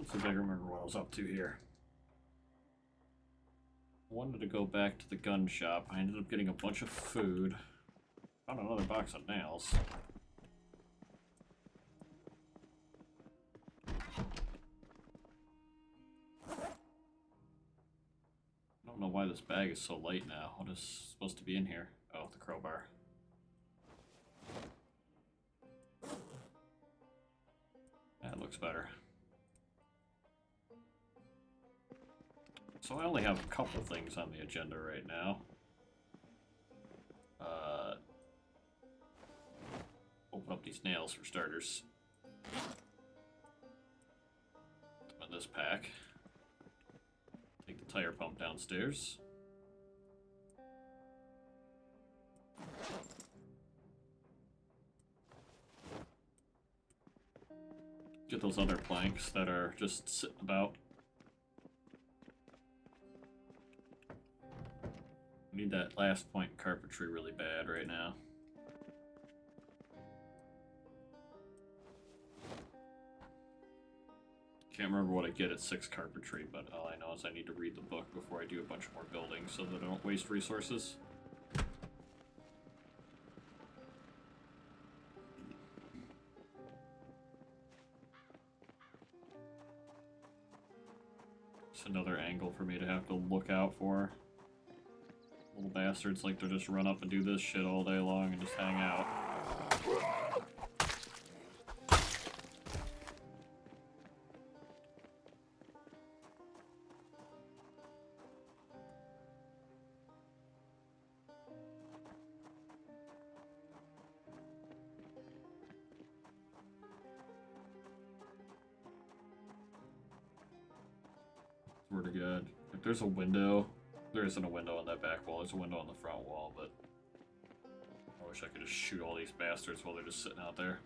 Let's see if I can remember what I was up to here. I wanted to go back to the gun shop. I ended up getting a bunch of food. Found another box of nails. I don't know why this bag is so light now. What is supposed to be in here? Oh, the crowbar. That looks better. So I only have a couple things on the agenda right now. Open up these nails for starters. Open this pack. Take the tire pump downstairs. Get those other planks that are just sitting about. I need that last point in carpentry really bad right now. Can't remember what I get at 6 carpentry, but all I know is I need to read the book before I do a bunch more building so that I don't waste resources. It's another angle for me to have to look out for. Little bastards like to just run up and do this shit all day long and just hang out. Swear to God. If there's a window, there isn't a window on that back wall, there's a window on the front wall, but I wish I could just shoot all these bastards while they're just sitting out there.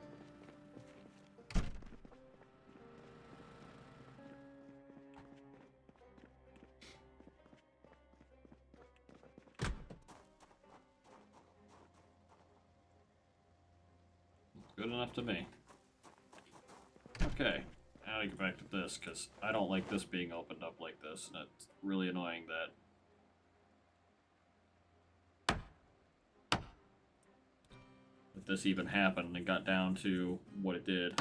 Good enough to me. Okay, now to get back to this, because I don't like this being opened up like this, and it's really annoying that this even happened and got down to what it did.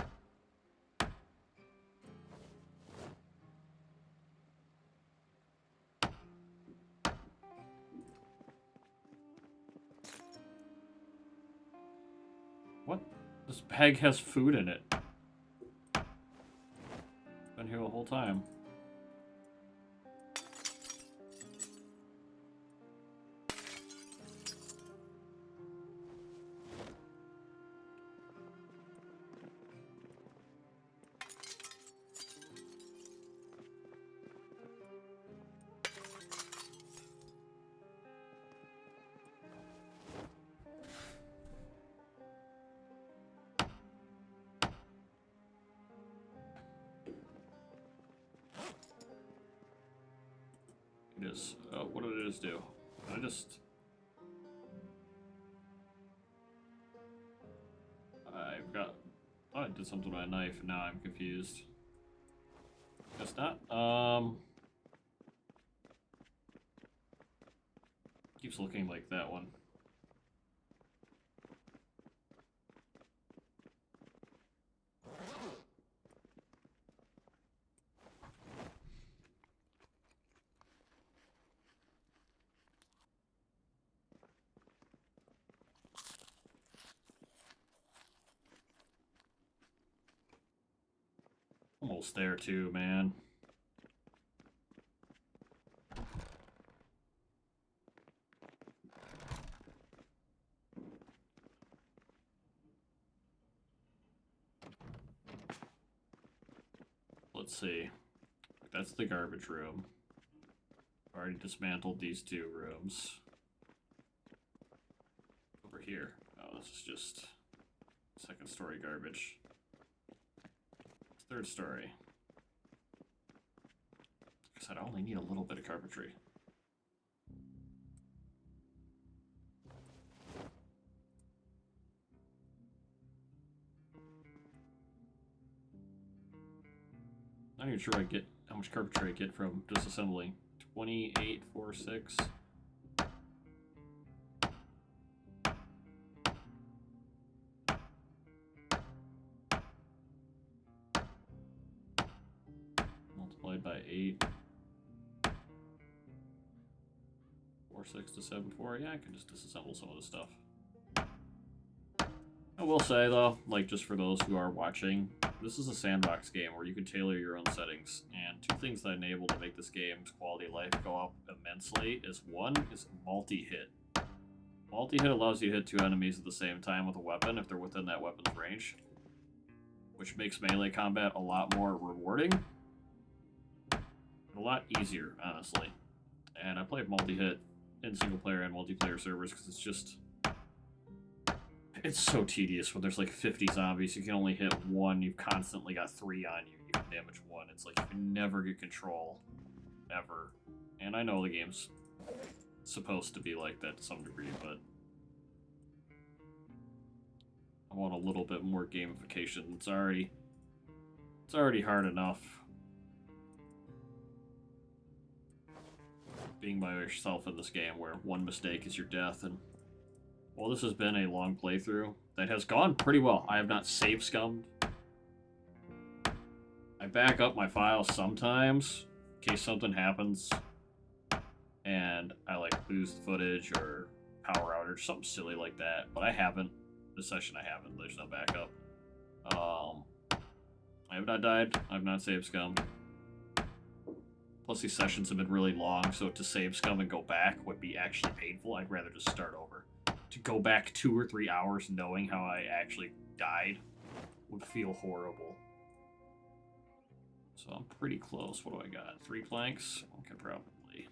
What? This bag has food in it. Been here the whole time. It is. What did it just do? I just... I've got... I thought I did something with my knife, and now I'm confused. Guess not. Keeps looking like that one. Almost there too, man. Let's see. That's the garbage room. Already dismantled these 2 rooms. Over here. Oh, this is just 2nd story garbage. 3rd story. Like I said, I only need a little bit of carpentry. I'm not even sure how much carpentry I get from disassembling. 2846. Multiplied by 8. 46 to 74. Yeah, I can just disassemble some of this stuff. I will say though, like just for those who are watching, this is a sandbox game where you can tailor your own settings, and two things that enable to make this game's quality of life go up immensely is one is multi-hit. Multi-hit allows you to hit 2 enemies at the same time with a weapon if they're within that weapon's range, which makes melee combat a lot more rewarding. A lot easier, honestly. And I played multi-hit in single-player and multiplayer servers because it's so tedious when there's like 50 zombies. You can only hit one. You've constantly got 3 on you. You can damage 1. It's like you can never get control. Ever. And I know the game's supposed to be like that to some degree, but I want a little bit more gamification. It's already hard enough being by yourself in this game where one mistake is your death. And well, this has been a long playthrough that has gone pretty well. I have not save scummed. I back up my files sometimes in case something happens and I like lose the footage or power outage, something silly like that. But I haven't. This session I haven't. There's no backup. I have not died. I have not save scummed. Plus these sessions have been really long, so to save scum and go back would be actually painful. I'd rather just start over. To go back 2 or 3 hours knowing how I actually died would feel horrible. So I'm pretty close. What do I got? 3 planks? Okay, probably.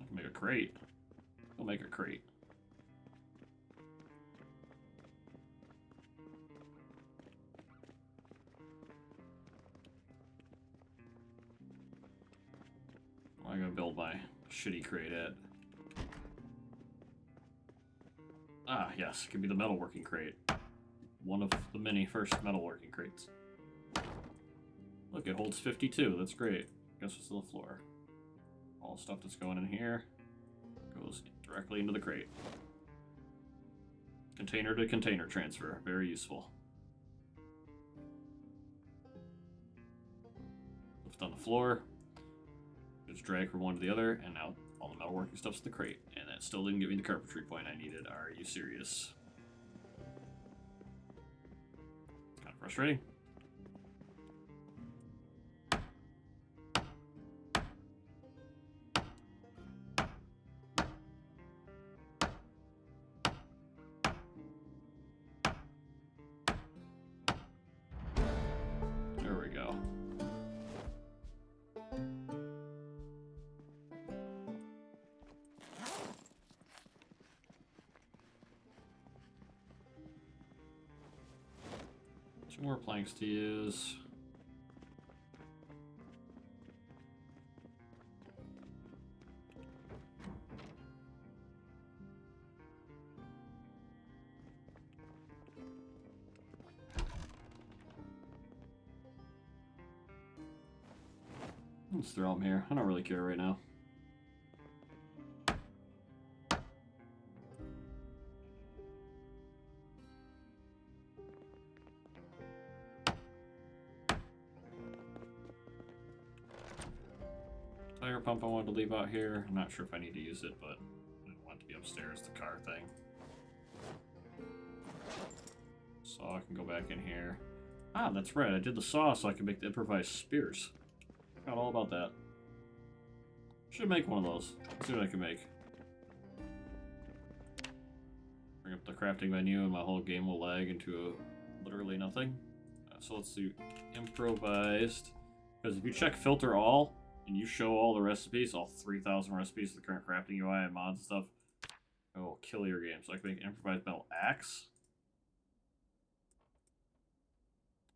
I can make a crate. I'll make a crate. I'm gonna build my shitty crate at. Ah, yes, it could be the metalworking crate. One of the many first metalworking crates. Look, it holds 52. That's great. Guess what's on the floor? All the stuff that's going in here goes directly into the crate. Container to container transfer. Very useful. Lift on the floor. Just drag from one to the other, and now all the metalworking stuff's in the crate. And that still didn't give me the carpentry point I needed. Are you serious? It's kind of frustrating. There we go. Two more planks to use. Let's throw them here. I don't really care right now. Tire pump I wanted to leave out here. I'm not sure if I need to use it, but I didn't want it to be upstairs, the car thing. Saw, I can go back in here. Ah, that's right. I did the saw so I can make the improvised spears. Forgot all about that. Should make one of those. Let's see what I can make. Bring up the crafting menu and my whole game will lag into literally nothing. So let's do improvised. Because if you check filter all, and you show all the recipes, all 3,000 recipes of the current crafting UI and mods and stuff, it will kill your game. So I can make an improvised metal axe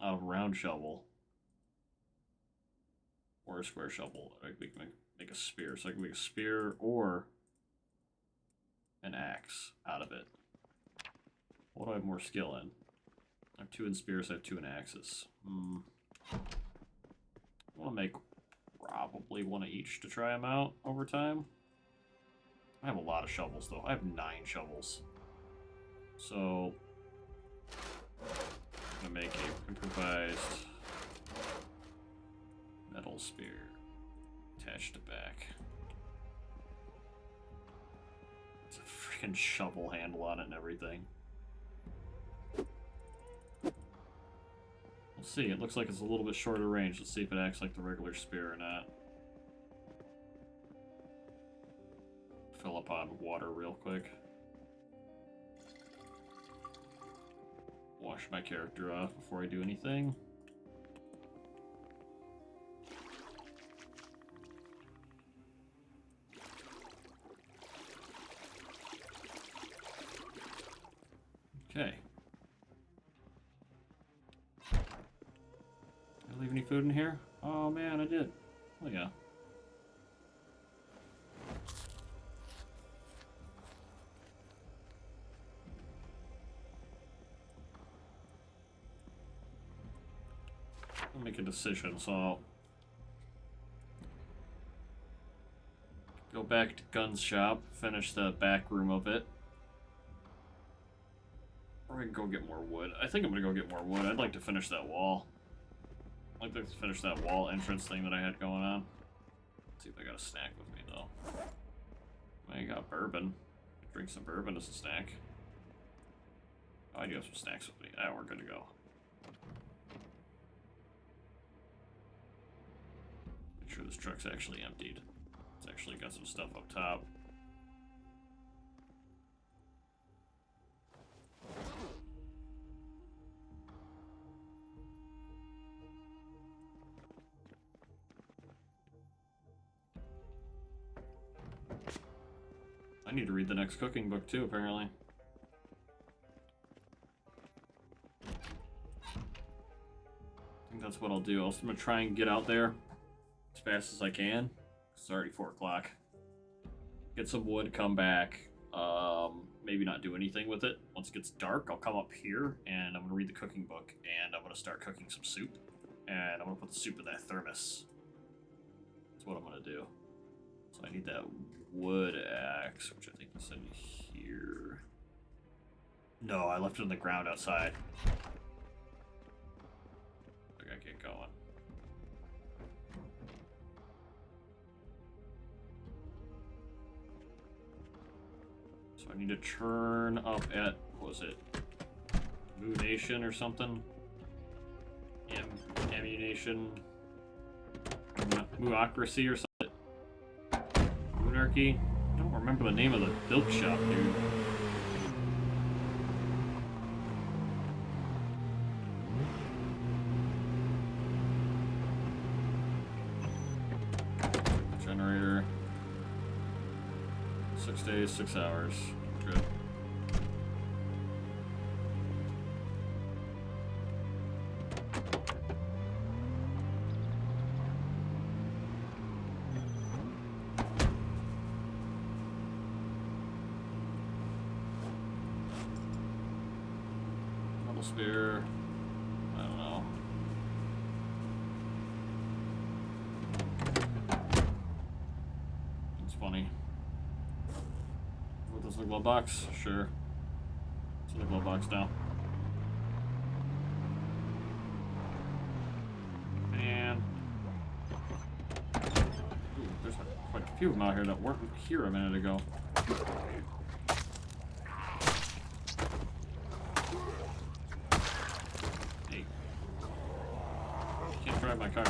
out of a round shovel. Or a square shovel. I can make a spear. So I can make a spear or an axe out of it. What do I have more skill in? I have 2 in spears, I have 2 in axes. I want to make probably 1 of each to try them out over time. I have a lot of shovels, though. I have 9 shovels. So, I'm going to make an improvised metal spear. Attach the back. It's a freaking shovel handle on it and everything. We'll see. It looks like it's a little bit shorter range. Let's see if it acts like the regular spear or not. Fill up on water real quick. Wash my character off before I do anything. Okay. Did I leave any food in here? Oh man, I did. Oh yeah. I'll make a decision, so I'll go back to Gun's shop, finish the back room of it. Or I can go get more wood. I think I'm gonna go get more wood. I'd like to finish that wall. I'd like to finish that wall entrance thing that I had going on. Let's see if I got a snack with me, though. I got bourbon. Drink some bourbon as a snack. Oh, I do have some snacks with me. Ah, we're good to go. Make sure this truck's actually emptied. It's actually got some stuff up top. I need to read the next cooking book too, apparently. I think that's what I'll do. I'm gonna try and get out there as fast as I can. It's already 4 o'clock. Get some wood, come back. Maybe not do anything with it. Once it gets dark, I'll come up here and I'm gonna read the cooking book and I'm gonna start cooking some soup. And I'm gonna put the soup in that thermos. That's what I'm gonna do. So I need that wood axe, which I think is in here. No, I left it on the ground outside. I gotta get going. So I need to turn up at, what was it? Moo Nation or something? Ammunition. Moocracy or something. Monarchy? I don't remember the name of the milk shop, dude. Generator. 6 days, 6 hours. Good. Spear. I don't know. It's funny. What, this in the glove box? Sure. It's in the glove box now. And ooh, there's quite a few of them out here that weren't here a minute ago. Drive my car.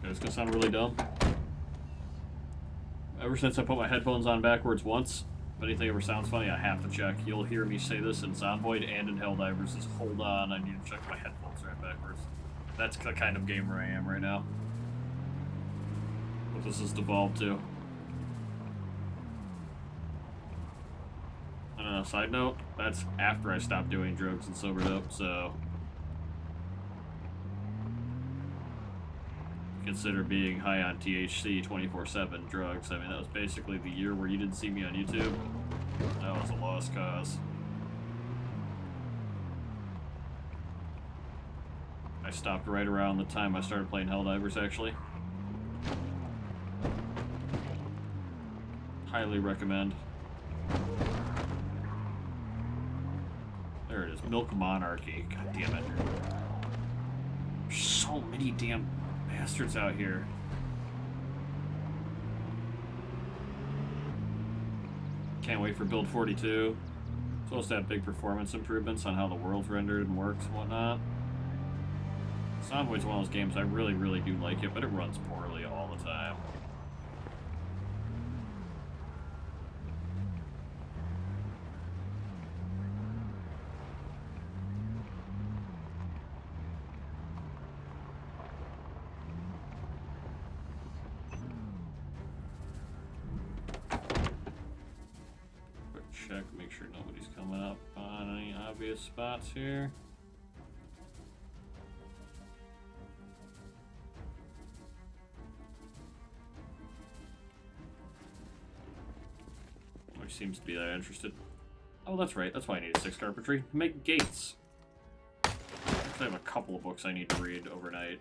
It's gonna sound really dumb. Ever since I put my headphones on backwards once, if anything ever sounds funny, I have to check. You'll hear me say this in Zomboid and in Helldivers is hold on, I need to check my headphones right backwards. That's the kind of gamer I am right now. What this has devolved to. I don't know, side note, that's after I stopped doing drugs and sobered up, so consider being high on THC 24/7 drugs. I mean, that was basically the year where you didn't see me on YouTube. That was a lost cause. I stopped right around the time I started playing Helldivers, actually. Highly recommend. There it is, Milk Monarchy. God damn it. There's so many damn bastards out here. Can't wait for build 42. It's supposed to have big performance improvements on how the world's rendered and works and whatnot. Zomboid's one of those games I really, really do like it, but it runs poorly all the time. Check, make sure nobody's coming up on any obvious spots here. Which seems to be that interested. Oh, that's right. That's why I needed 6 carpentry. To make gates. I have a couple of books I need to read overnight.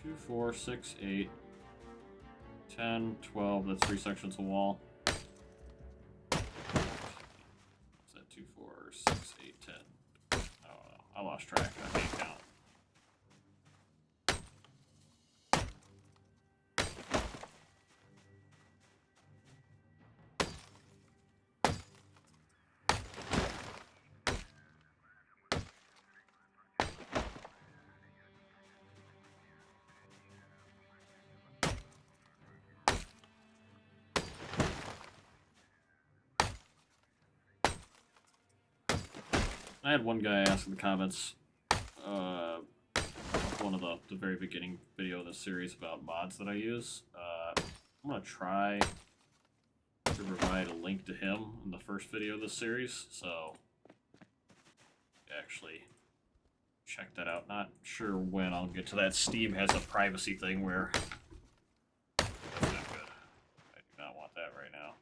Two, 4, 6, 8, 10, 12. That's 3 sections of wall. Is that 2, 4, 6, 8, 10? I don't know. I lost track. I can't count. I had one guy ask in the comments, one of the very beginning video of this series about mods that I use. I'm going to try to provide a link to him in the first video of this series, so actually check that out. Not sure when I'll get to that. Steam has a privacy thing where that's not good. I do not want that right now.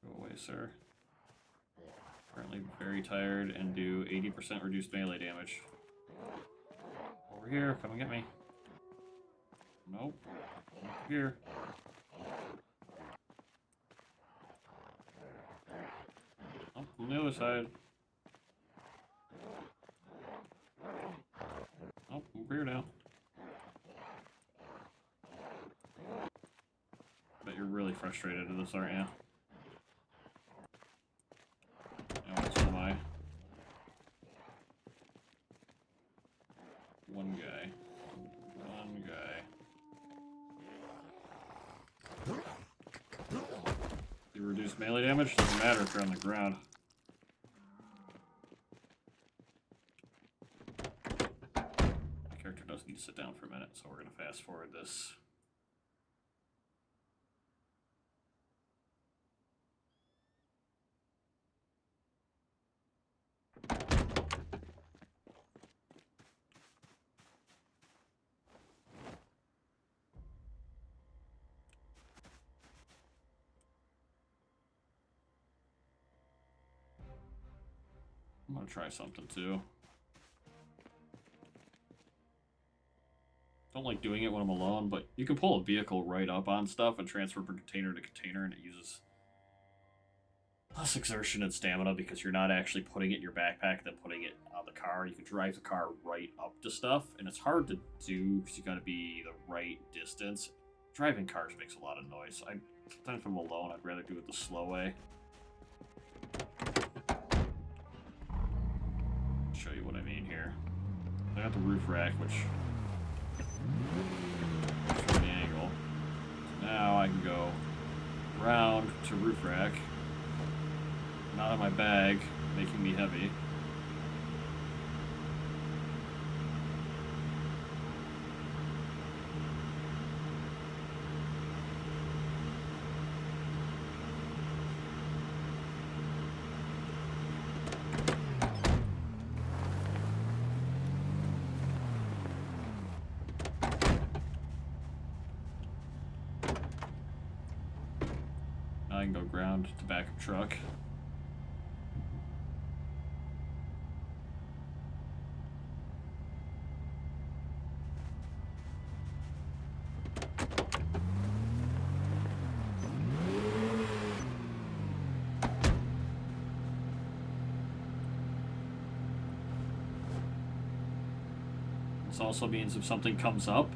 Go away, sir. Currently very tired and do 80% reduced melee damage. Over here, come and get me. Nope. Over here. Oh, from the other side. Oh, over here now. Bet you're really frustrated at this, aren't you? So am I. One guy. One guy. You reduce melee damage? Doesn't matter if you're on the ground. The character does need to sit down for a minute, so we're going to fast forward this. I'm gonna try something too. Don't like doing it when I'm alone, but you can pull a vehicle right up on stuff and transfer from container to container, and it uses less exertion and stamina because you're not actually putting it in your backpack than putting it on the car. You can drive the car right up to stuff, and it's hard to do because you gotta be the right distance. Driving cars makes a lot of noise. Sometimes if I'm alone, I'd rather do it the slow way. Show you what I mean here. I got the roof rack, which shows the angle. So now I can go round to roof rack. Not in my bag, making me heavy. I can go ground to back of truck. This also means if something comes up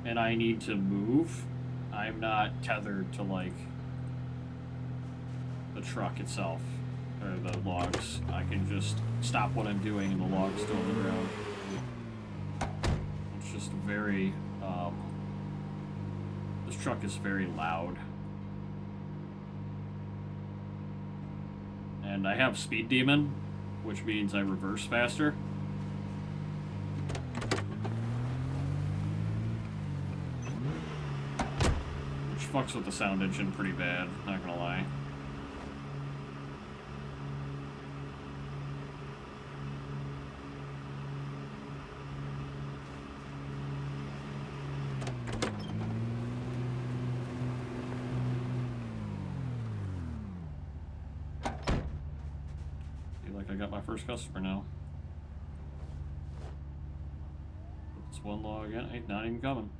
and I need to move, I'm not tethered to, like, the truck itself, or the logs. I can just stop what I'm doing and the log's still on the ground. It's just very, this truck is very loud. And I have Speed Demon, which means I reverse faster. Which fucks with the sound engine pretty bad, not gonna lie. I got my first customer now. It's one log in. Ain't not even coming.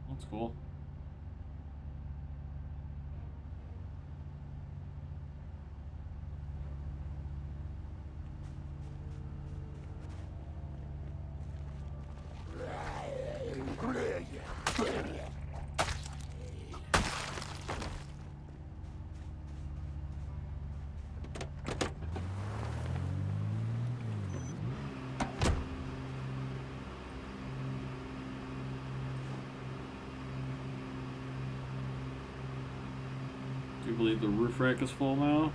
That's cool. Do you believe the roof rack is full now?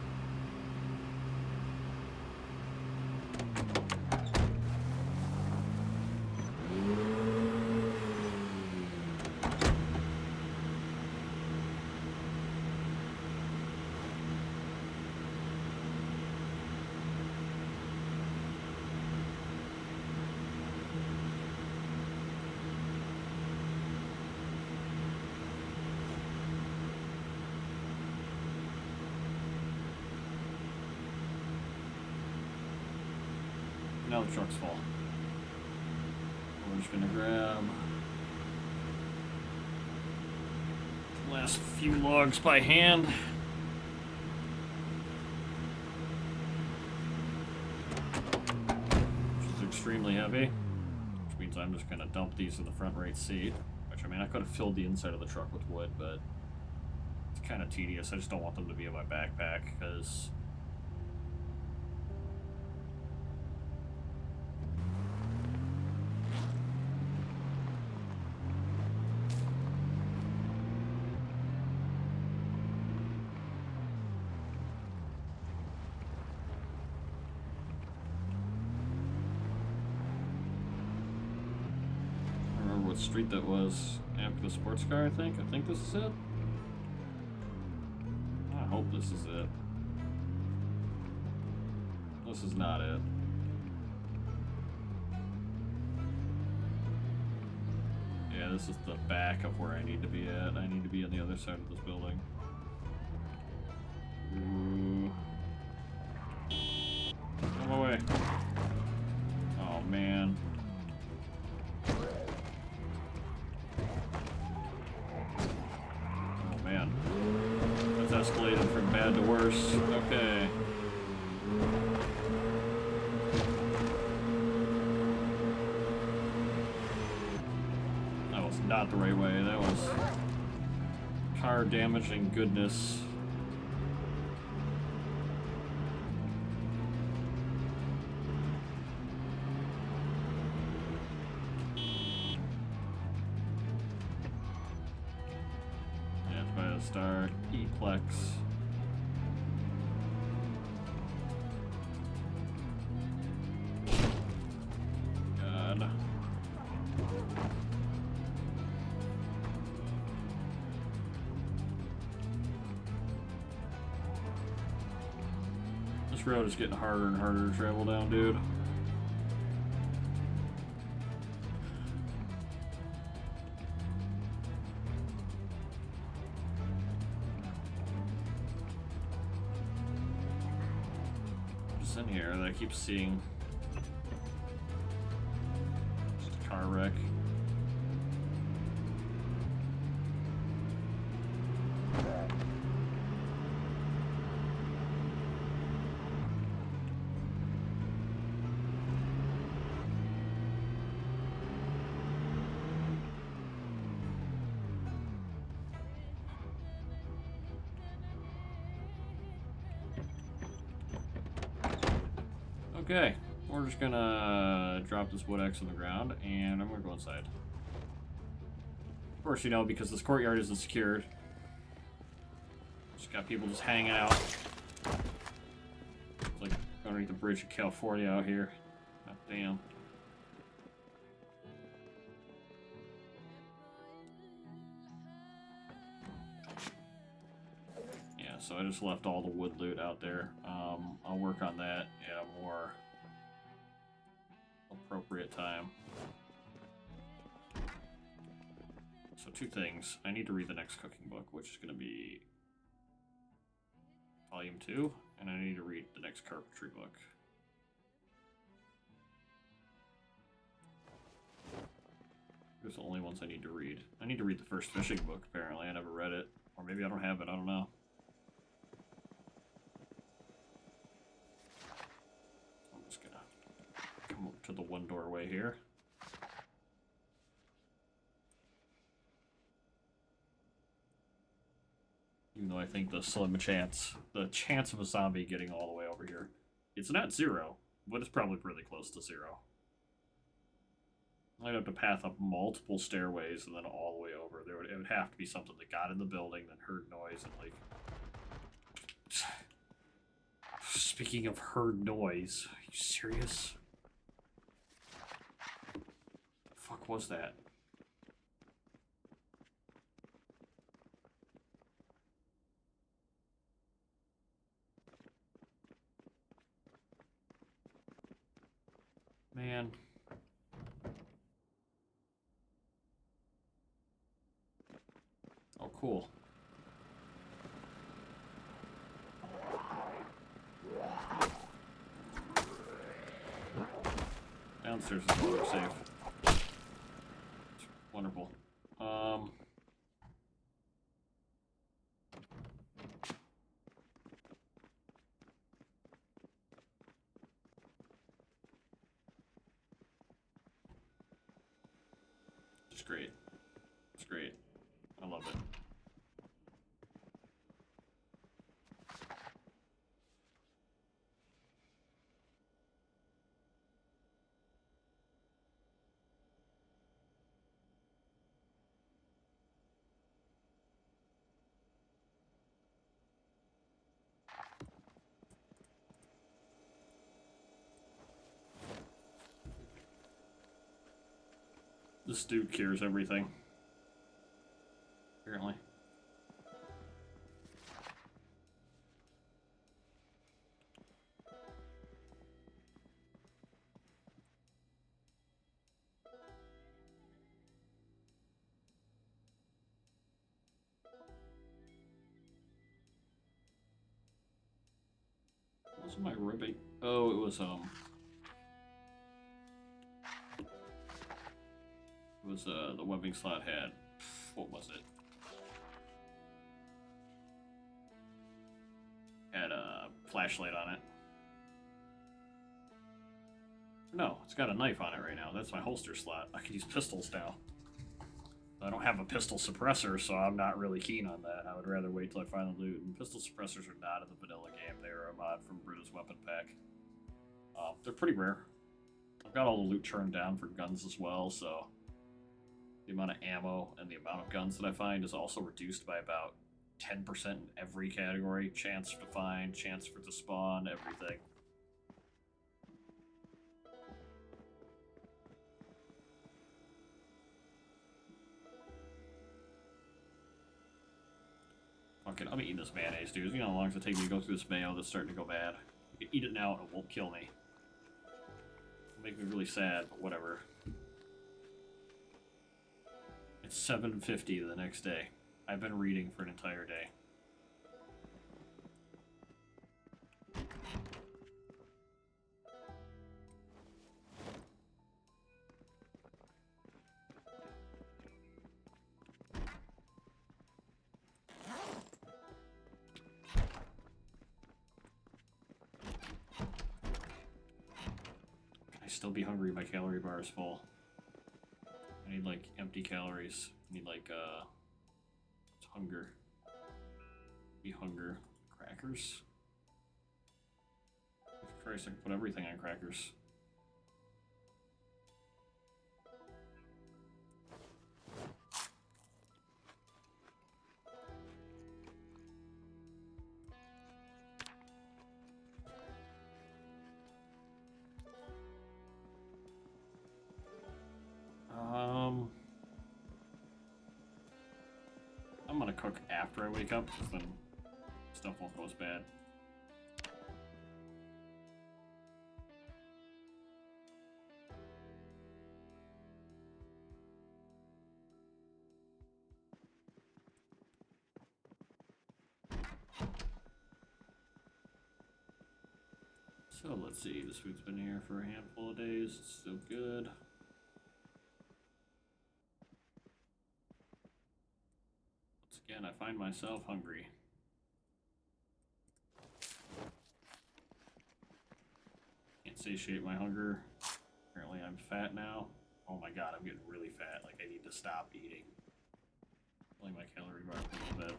Now the truck's full. We're just gonna grab the last few logs by hand. Which is extremely heavy. Which means I'm just gonna dump these in the front right seat. Which, I mean, I could have filled the inside of the truck with wood, but it's kind of tedious. I just don't want them to be in my backpack, because what street that was after the sports car, I think. I think this is it. I hope this is it. This is not it. Yeah, this is the back of where I need to be at. I need to be on the other side of this building. Ooh. Come away. Oh, man. That's escalated from bad to worse. Okay. That was not the right way. That was car damaging goodness. Star E-Plex. This road is getting harder and harder to travel down, dude. Just in here that I keep seeing. Just a car wreck. Okay, we're just gonna drop this wood axe on the ground, and I'm gonna go inside. Of course, you know, because this courtyard isn't secured. Just got people just hanging out. It's like underneath the bridge of California out here. God damn. Yeah, so I just left all the wood loot out there. I'll work on that at a more appropriate time. So two things. I need to read the next cooking book, which is going to be Volume 2, and I need to read the next carpentry book. Those are the only ones I need to read. I need to read the first fishing book, apparently. I never read it. Or maybe I don't have it, I don't know. I'm just going to come up to the one doorway here. Even though I think the chance of a zombie getting all the way over here, it's not zero, but it's probably really close to zero. I'd have to path up multiple stairways and then all the way over. It would have to be something that got in the building, then heard noise, and like... Speaking of heard noise, are you serious? What the fuck was that? Man. Oh, cool. Downstairs is more safe. Wonderful. It's great. It's great. I love it. This dude cures everything. Apparently. What was my ribbing? Oh, it was the webbing slot had, what was it? Had a flashlight on it. No, it's got a knife on it right now. That's my holster slot. I can use pistols now. I don't have a pistol suppressor, so I'm not really keen on that. I would rather wait till I find the loot. And pistol suppressors are not in the vanilla game. They are a mod from Brita's Weapon Pack. They're pretty rare. I've got all the loot turned down for guns as well, so the amount of ammo and the amount of guns that I find is also reduced by about 10% in every category. Chance to find, chance for to spawn, everything. Fucking, I'm eating this mayonnaise, dude. You know how long does it take me to go through this mayo that's starting to go bad? Eat it now and it won't kill me. It'll make me really sad, but whatever. It's 7:50 the next day. I've been reading for an entire day. Still be hungry. My calorie bar is full. I need like empty calories. I need like it's hunger. Be hunger. Crackers. Christ, I can put everything on crackers. I'm gonna cook after I wake up, because then stuff won't go as bad. So let's see, this food's been here for a handful of days, it's still good. Again, I find myself hungry. Can't satiate my hunger. Apparently I'm fat now. Oh my god, I'm getting really fat. Like, I need to stop eating. Pulling my calorie bar up a little bit.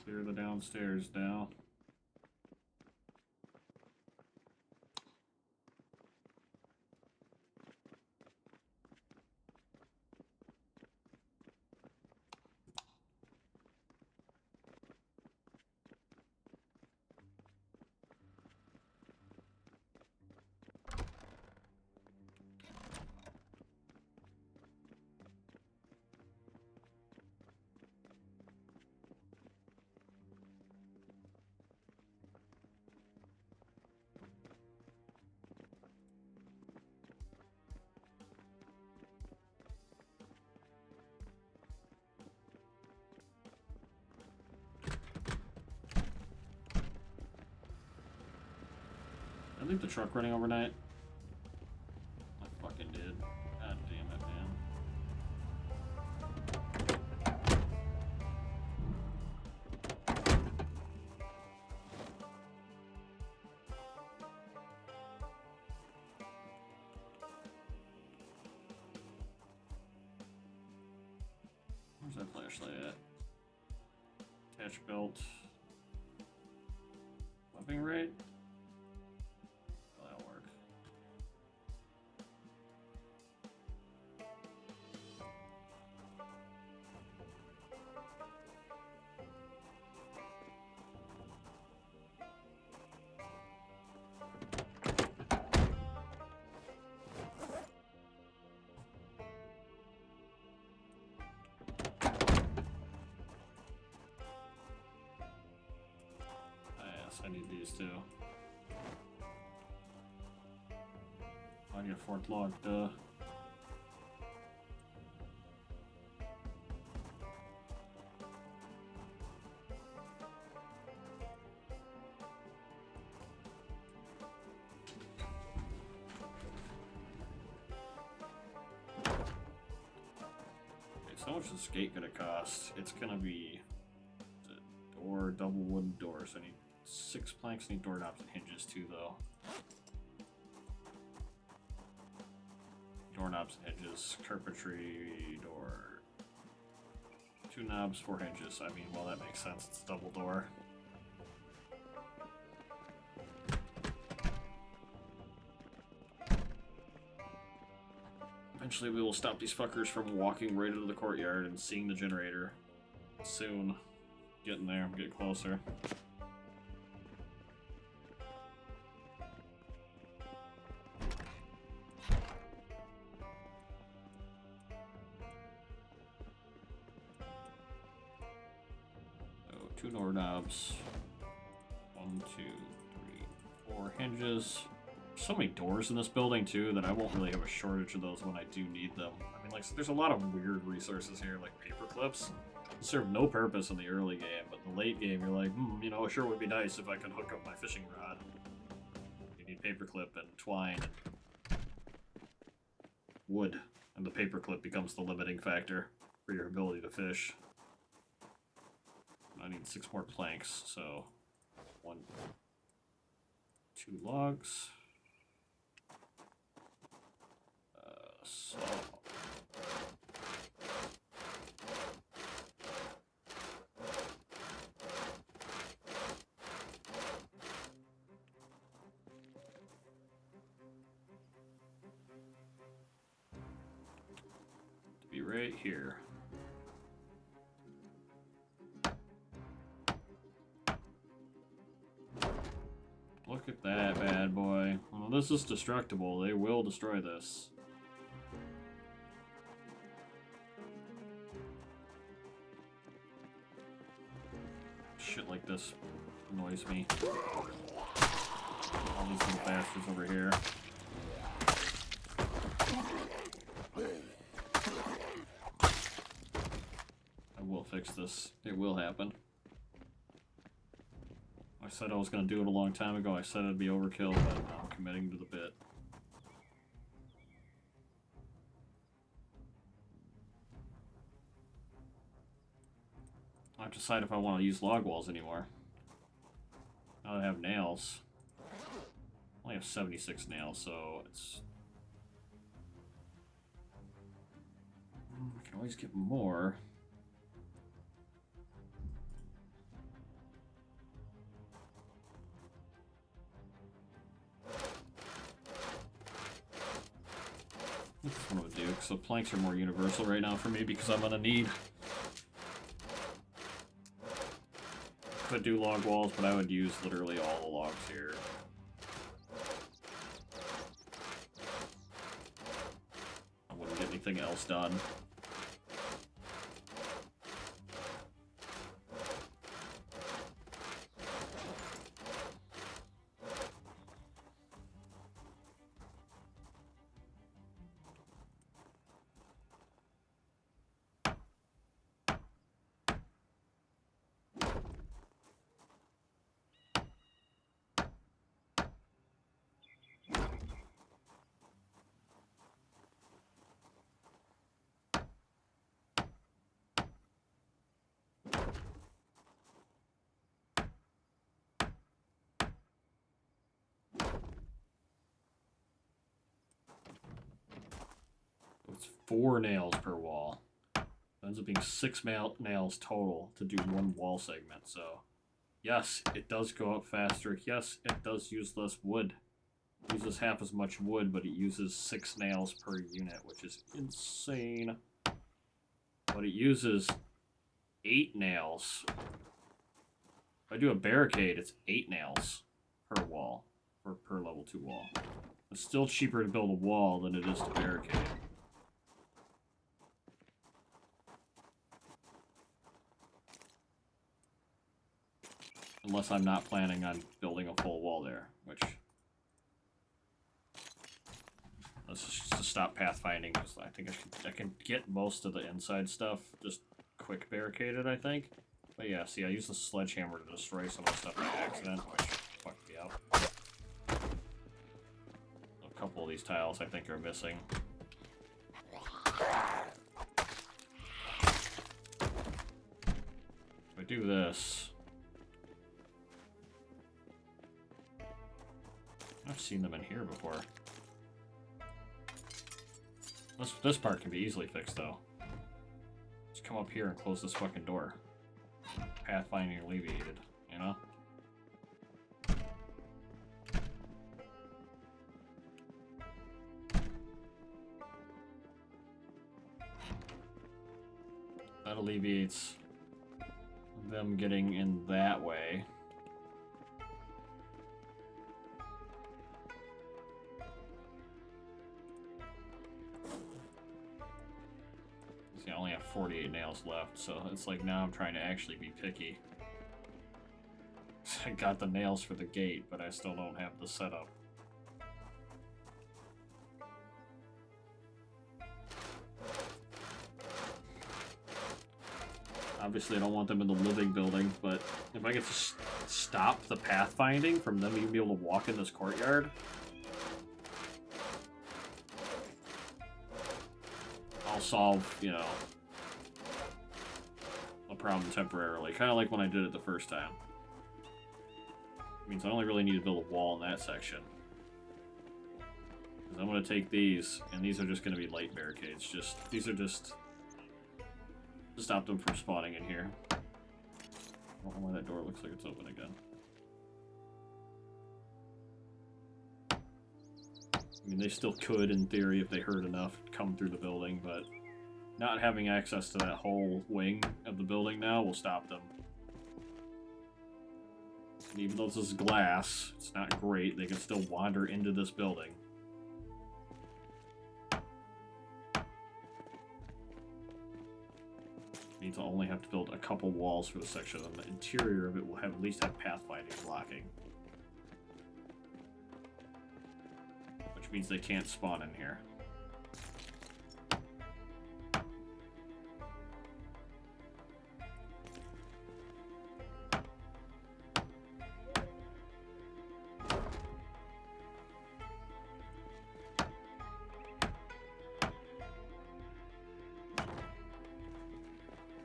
Clear the downstairs now. I leave the truck running overnight. I fucking did. God damn it, man. Where's that flashlight at? Attach belt. Webbing right? I need these too. I need a fort locked, So much is this gate gonna cost? It's gonna be a door, double wooden doors. I need 6 planks, need doorknobs and hinges too, though. Doorknobs and hinges, carpentry door. 2 knobs, 4 hinges. I mean, well, that makes sense. It's a double door. Eventually we will stop these fuckers from walking right into the courtyard and seeing the generator. Soon. Getting there, I'm getting closer. 2 doorknobs. 1, 2, 3, 4 hinges. So many doors in this building too that I won't really have a shortage of those when I do need them. I mean, like, there's a lot of weird resources here, like paper clips. They serve no purpose in the early game, but in the late game, you're like, you know, it sure would be nice if I could hook up my fishing rod. You need paperclip and twine and wood, and the paperclip becomes the limiting factor for your ability to fish. I need 6 more planks, so 1, 2 logs. So to be right here. Look at that bad boy. Well, this is destructible. They will destroy this. Shit like this annoys me. All these little bastards over here. I will fix this. It will happen. I said I was going to do it a long time ago. I said it'd be overkill, but I'm committing to the bit. I have to decide if I want to use log walls anymore. Now that I have nails. I only have 76 nails, so it's... I can always get more. That's what I would do, because the planks are more universal right now for me because I'm gonna need... Could do log walls, but I would use literally all the logs here. I wouldn't get anything else done. It's 4 nails per wall. It ends up being 6 nails total to do 1 wall segment, so... Yes, it does go up faster. Yes, it does use less wood. It uses half as much wood, but it uses 6 nails per unit, which is insane. But it uses 8 nails. If I do a barricade, it's 8 nails per wall, or per level 2 wall. It's still cheaper to build a wall than it is to barricade. Unless I'm not planning on building a full wall there, which... Let's just stop pathfinding, because I think I can get most of the inside stuff just quick barricaded, I think. But yeah, see, I used the sledgehammer to destroy some of the stuff by accident, which fucked me up. A couple of these tiles I think are missing. If I do this... I've seen them in here before. This part can be easily fixed, though. Just come up here and close this fucking door. Pathfinding alleviated, you know? That alleviates them getting in that way. I only have 48 nails left, so it's like now I'm trying to actually be picky. I got the nails for the gate, but I still don't have the setup. Obviously, I don't want them in the living building, but if I could just stop the pathfinding from them even being able to walk in this courtyard, I'll solve, you know, a problem temporarily. Kind of like when I did it the first time. Means I only really need to build a wall in that section. Because I'm going to take these, and these are just going to be light barricades. These are just to stop them from spawning in here. I don't know why that door looks like it's open again. I mean, they still could, in theory, if they heard enough, come through the building, but not having access to that whole wing of the building now will stop them. And even though this is glass, it's not great, they can still wander into this building. Means I'll only have to build a couple walls for the section, and the interior of it will have at least have pathfinding blocking. Which means they can't spawn in here.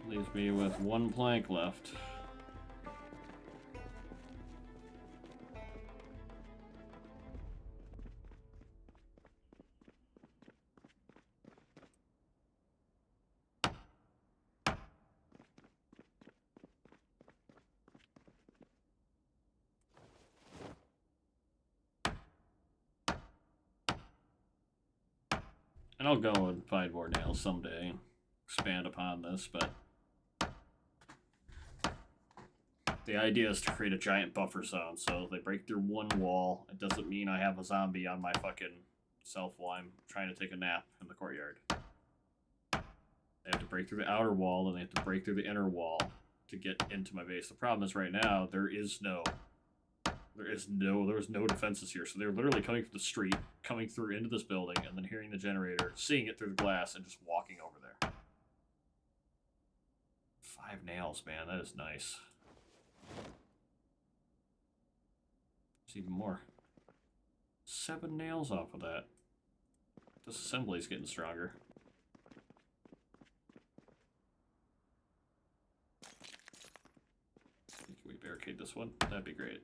Leaves me with one plank left. And I'll go and find more nails someday and expand upon this, but the idea is to create a giant buffer zone, so if they break through one wall, it doesn't mean I have a zombie on my fucking self while I'm trying to take a nap in the courtyard. They have to break through the outer wall, and they have to break through the inner wall to get into my base. The problem is right now, there is no defenses here, so they're literally coming from the street, coming through into this building, and then hearing the generator, seeing it through the glass, and just walking over there. 5 nails, man, that is nice. There's even more. 7 nails off of that. This assembly's getting stronger. Can we barricade this one? That'd be great.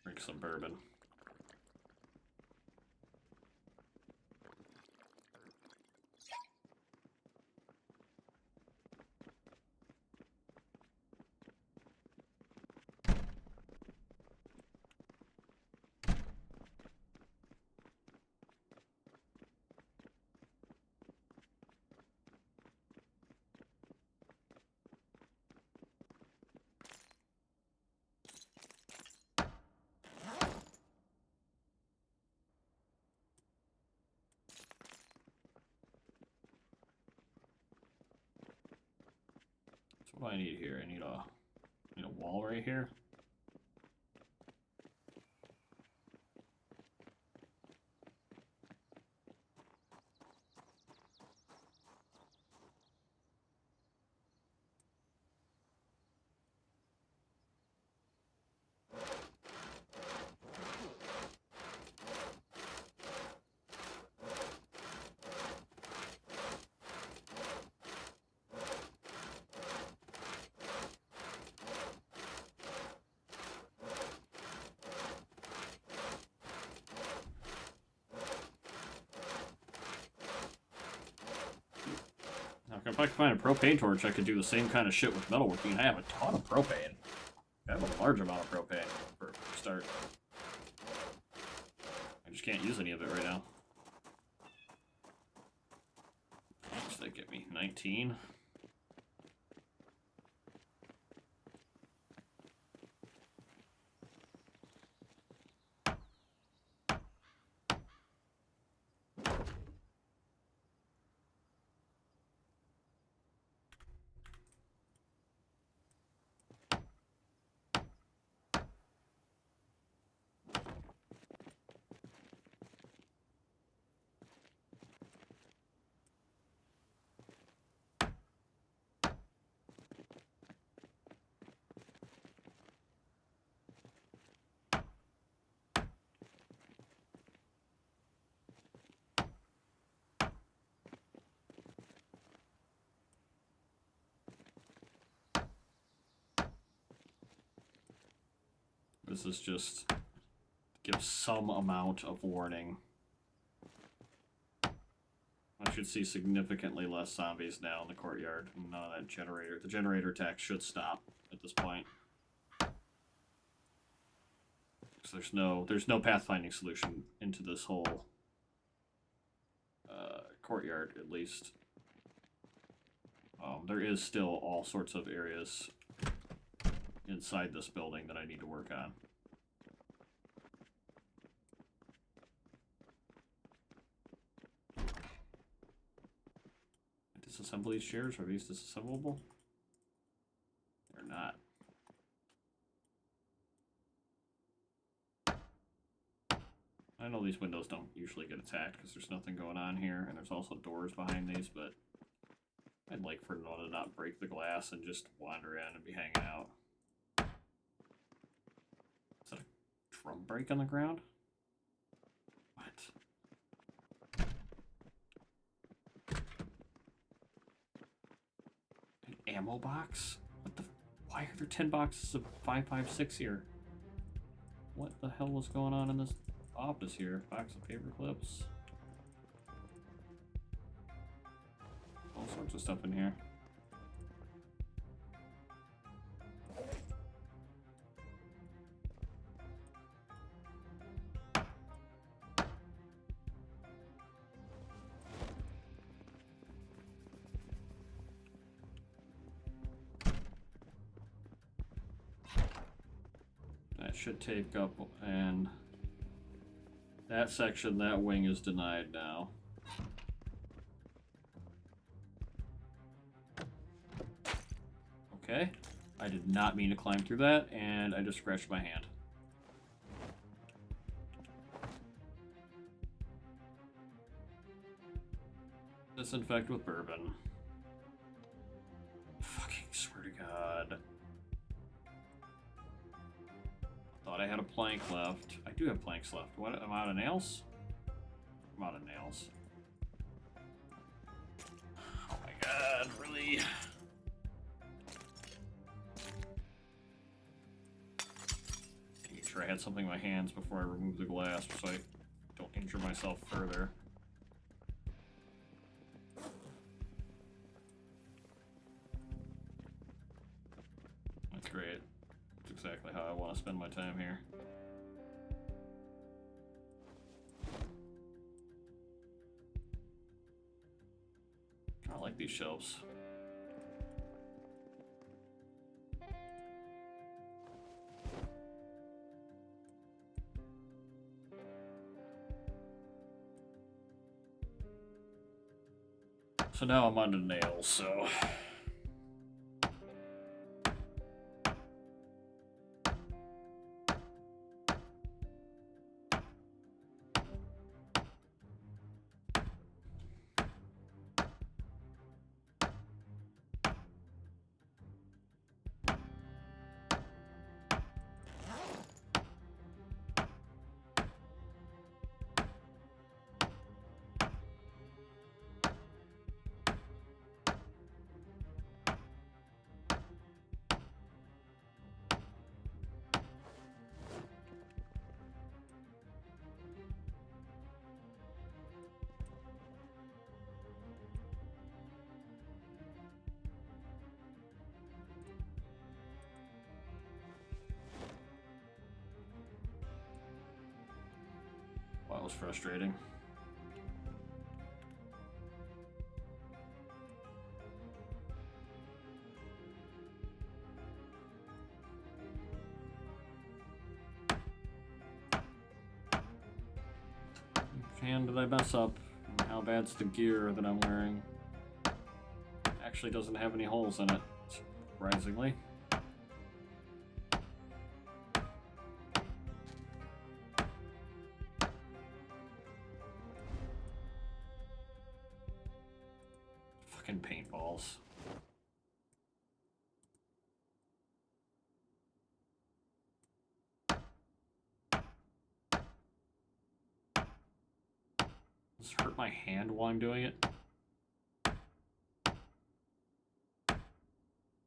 Drink some bourbon. What do I need here? I need a wall right here. If I could find a propane torch, I could do the same kind of shit with metalworking. I have a ton of propane. I have a large amount of propane for a start. I just can't use any of it right now. How much did that get me? 19? This is just give some amount of warning. I should see significantly less zombies now in the courtyard. None of that generator. The generator attack should stop at this point. So there's no pathfinding solution into this whole courtyard, at least. There is still all sorts of areas inside this building that I need to work on. Disassemble these chairs? Are these disassemblable? They're not. I know these windows don't usually get attacked because there's nothing going on here, and there's also doors behind these, but I'd like for one to not break the glass and just wander in and be hanging out. Is that a drum break on the ground? What? An ammo box? What the? Why are there 10 boxes of 5.56 here? What the hell was going on in this office here? Box of paper clips. All sorts of stuff in here. That should take up, and that section, that wing is denied now. Okay, I did not mean to climb through that, and I just scratched my hand. Disinfect with bourbon. Fucking swear to God. Thought I had a plank left. I do have planks left. What? I'm out of nails? I'm out of nails. Oh my God, really? Make sure I had something in my hands before I remove the glass so I don't injure myself further. That's great. That's exactly how I want to spend my time here. I like these shelves. So now I'm on to nails, so... That was frustrating. Which hand did I mess up? And how bad's the gear that I'm wearing? Actually doesn't have any holes in it, surprisingly. Fucking paintballs. Does this hurt my hand while I'm doing it? Oh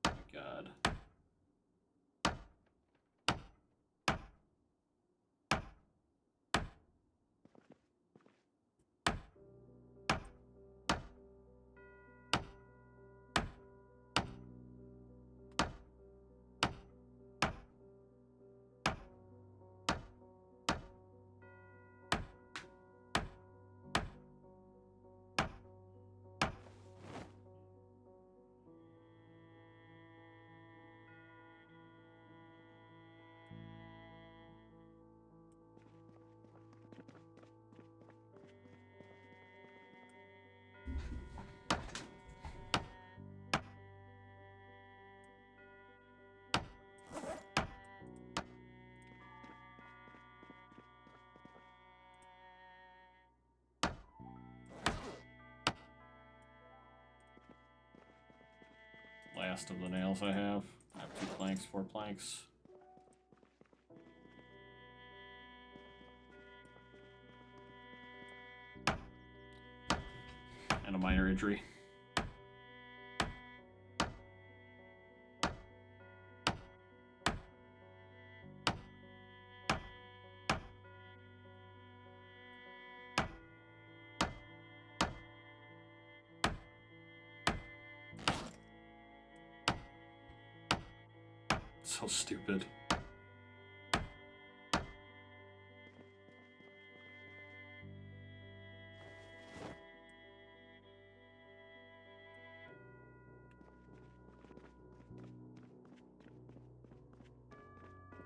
my God. last of the nails I have. I have 2 planks, 4 planks. And a minor injury. So stupid.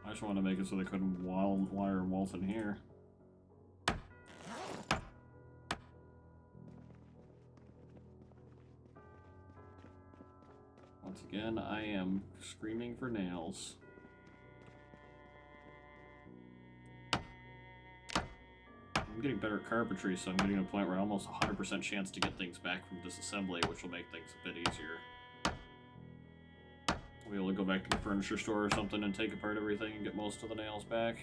I just wanted to make it so they couldn't wire walls in here. Once again, I am screaming for nails. I'm getting better at carpentry, so I'm getting to a point where almost 100% chance to get things back from disassembly, which will make things a bit easier. I'll be able to go back to the furniture store or something and take apart everything and get most of the nails back.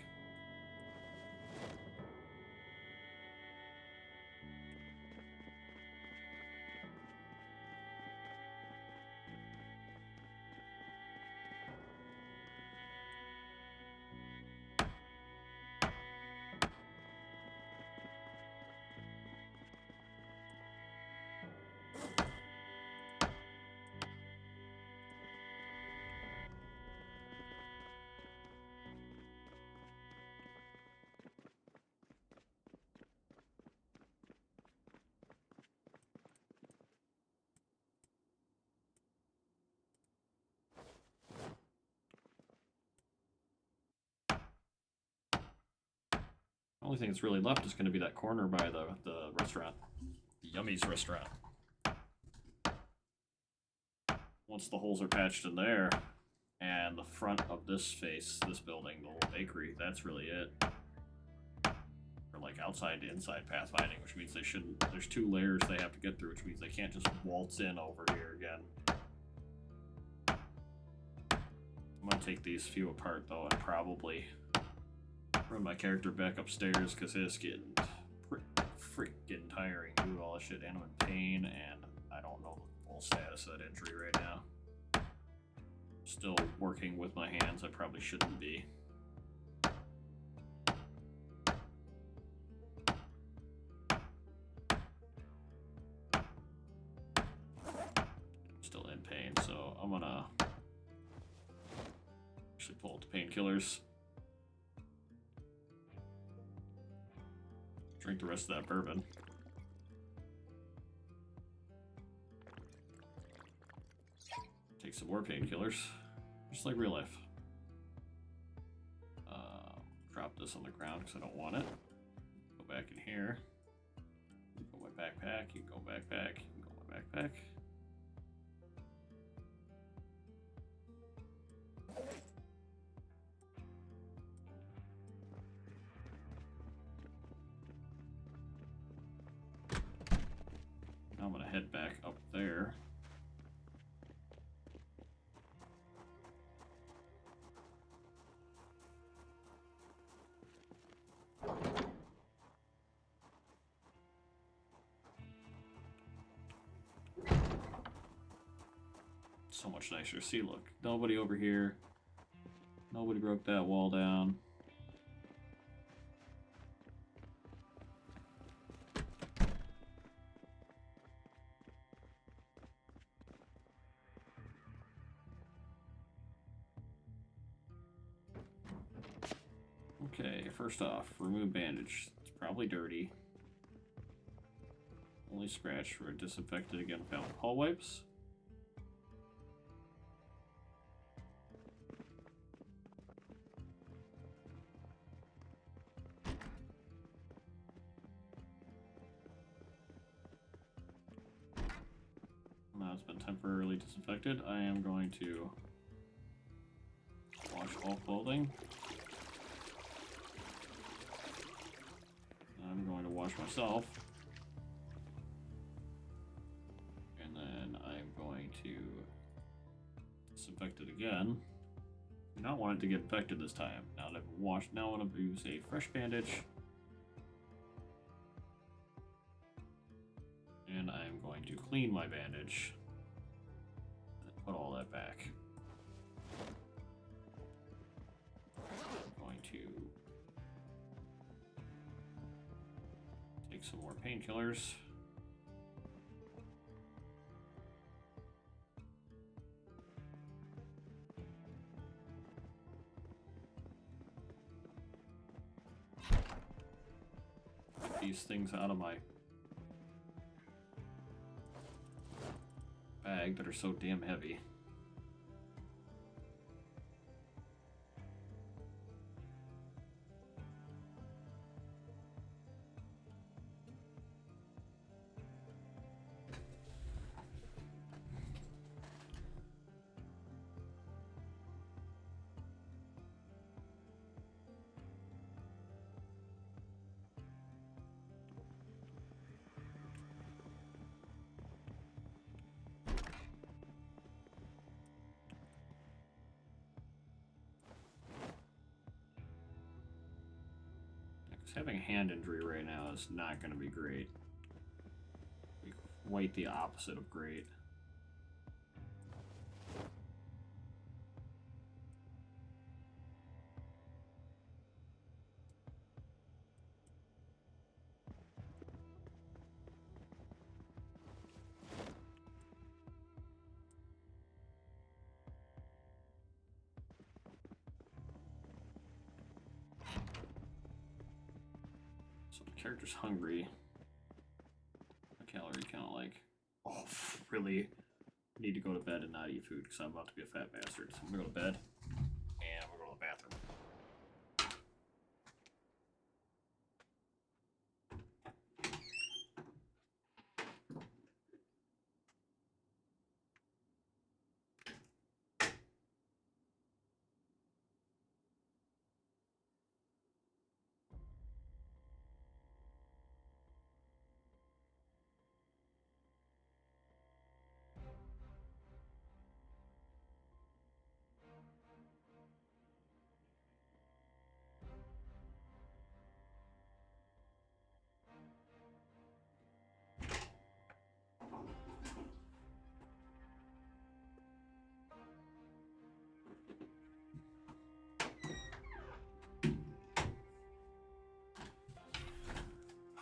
The only thing that's really left is going to be that corner by the restaurant. The Yummy's restaurant. Once the holes are patched in there, and the front of this face, this building, the little bakery, that's really it. For like outside to inside pathfinding, which means they shouldn't, there's 2 layers they have to get through, which means they can't just waltz in over here again. I'm going to take these few apart though and probably run my character back upstairs because it's getting freaking tiring doing all this shit, and I'm in pain, and I don't know the full status of that injury right now. Still working with my hands, I probably shouldn't be. Still in pain, so I'm gonna actually pull out the painkillers. Drink the rest of that bourbon. Take some more painkillers, just like real life. Drop this on the ground because I don't want it. Go back in here. Go my backpack. You go backpack. You go my backpack. Now I'm gonna head back up there. So much nicer. See, look, nobody over here. Nobody broke that wall down. Okay, first off, remove bandage. It's probably dirty. Only scratch for disinfected again. Found hall wipes. Now it's been temporarily disinfected. I am going to wash all clothing. I'm going to wash myself. And then I'm going to It's infected again. Do not want it to get infected this time. Now that I've washed, now I want to use a fresh bandage. And I'm going to clean my bandage. And put all that back. I'm going to take some more painkillers. These things out of my bag that are so damn heavy. Having a hand injury right now is not going to be great. Quite the opposite of great. Character's hungry. A calorie count, like, oh, really need to go to bed and not eat food because I'm about to be a fat bastard. So I'm gonna go to bed and I'm gonna go to the bathroom.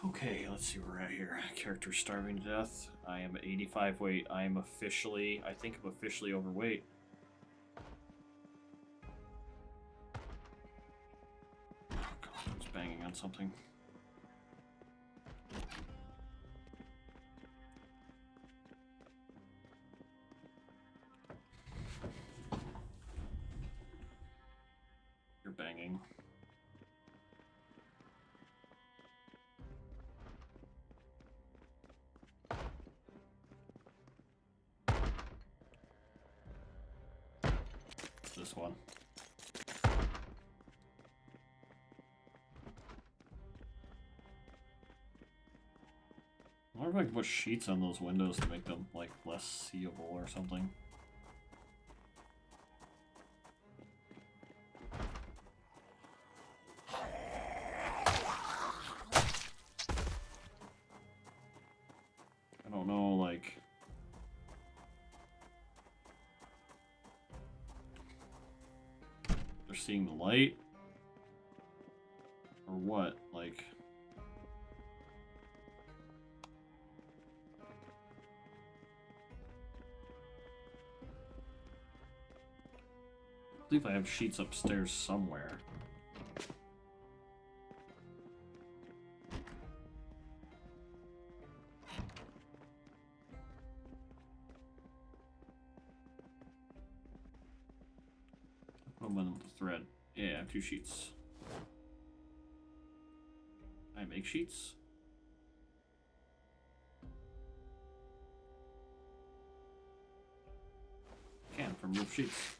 Okay, let's see where we're at here. Character starving to death. I am 85 weight. I am officially, I think I'm officially overweight. Oh god, I was banging on something. You're banging. This one. I wonder if I can put sheets on those windows to make them, like, less seeable or something. I don't know, like... They're seeing the light? Or what? Like... I believe I have sheets upstairs somewhere. Put them on the thread. Yeah, I have 2 sheets. I make sheets? Can from roof sheets.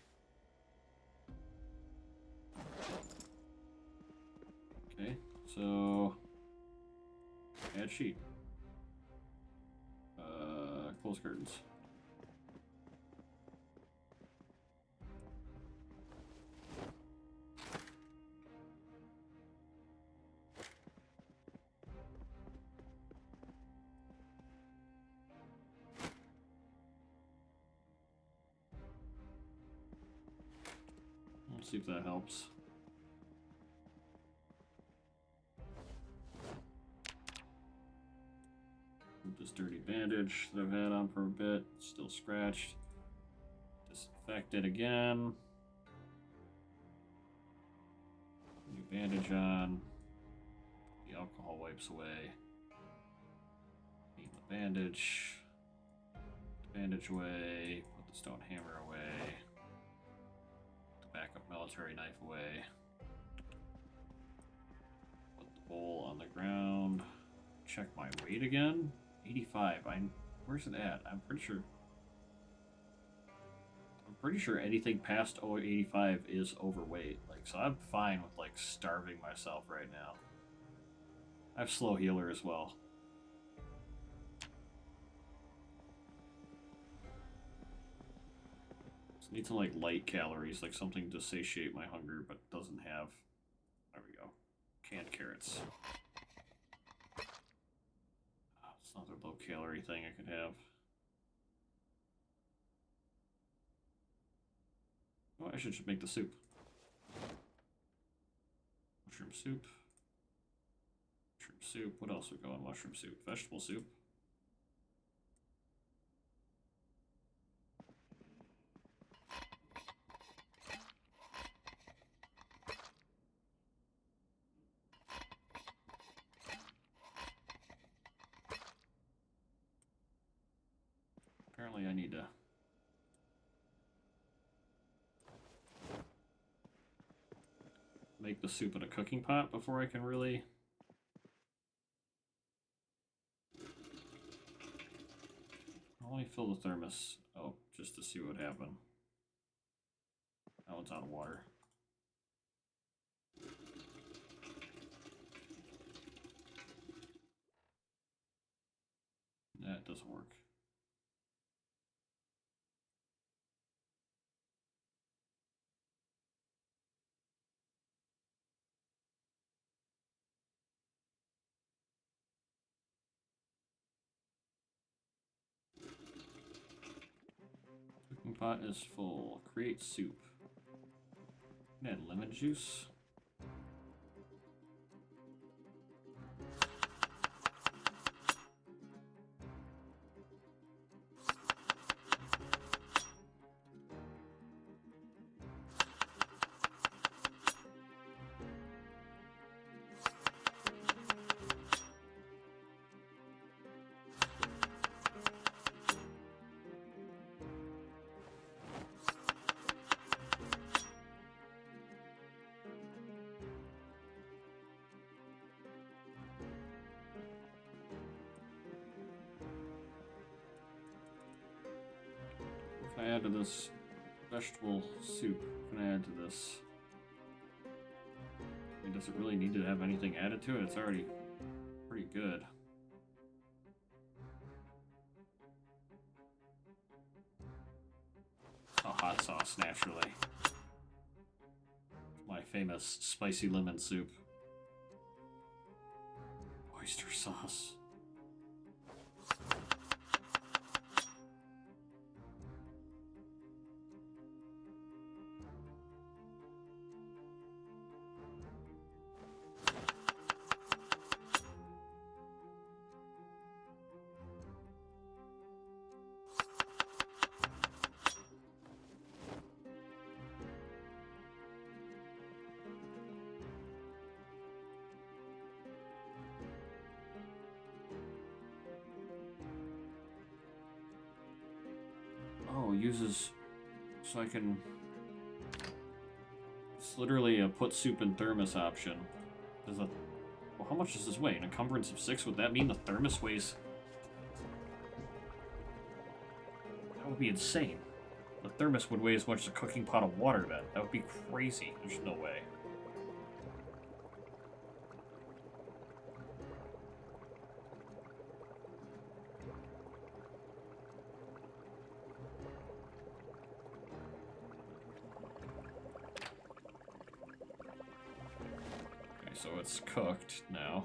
Okay, so add sheet. Close curtains. Let's see if that helps. This dirty bandage that I've had on for a bit, still scratched. Disinfect it again. New bandage on. The alcohol wipes away. Clean the bandage. Put the bandage away. Put the stone hammer away. Put the backup military knife away. Put the bowl on the ground. Check my weight again. 85. Where's it at? I'm pretty sure anything past 85 is overweight. Like, so I'm fine with like starving myself right now. I have slow healer as well. Just need some like light calories, like something to satiate my hunger, but doesn't have. There we go. Canned carrots. It's another low calorie thing I could have. Oh, I should make the soup. Mushroom soup. Mushroom soup. What else would go in mushroom soup? Vegetable soup. Apparently I need to make the soup in a cooking pot before I can really... I'll only fill the thermos. Oh, just to see what happened. Now it's out of water. That doesn't work. Cooking pot is full. Create soup. Add lemon juice. If I add to this vegetable soup, what can I add to this? I mean, does it really need to have anything added to it? It's already pretty good. A hot sauce, naturally. My famous spicy lemon soup. Oyster sauce. Oh, uses... So I can... It's literally a put soup in thermos option. Does a... Well, how much does this weigh? An encumbrance of 6? Would that mean the thermos weighs... That would be insane. The thermos would weigh as much as a cooking pot of water then. That would be crazy. There's no way. So it's cooked now.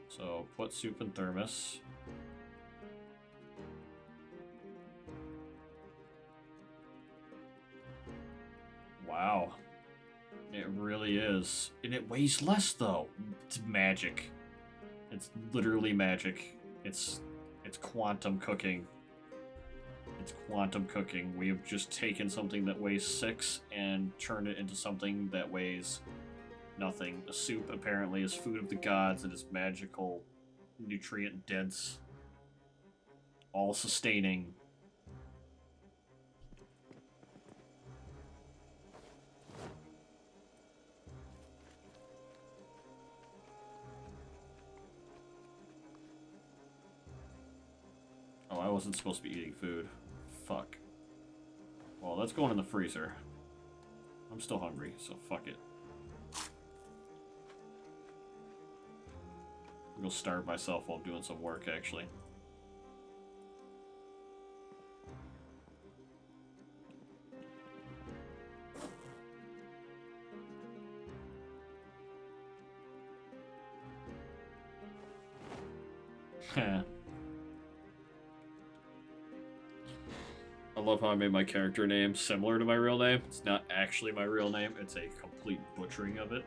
So put soup in thermos. Wow. It really is. And it weighs less, though. It's magic. It's literally magic. It's quantum cooking. It's quantum cooking. We have just taken something that weighs 6 and turned it into something that weighs nothing. A soup apparently is food of the gods. It is magical, nutrient dense, all sustaining. Oh, I wasn't supposed to be eating food. Fuck. Well, that's going in the freezer. I'm still hungry, so fuck it. I'm gonna starve myself while I'm doing some work, actually. I love how I made my character name similar to my real name. It's not actually my real name, it's a complete butchering of it.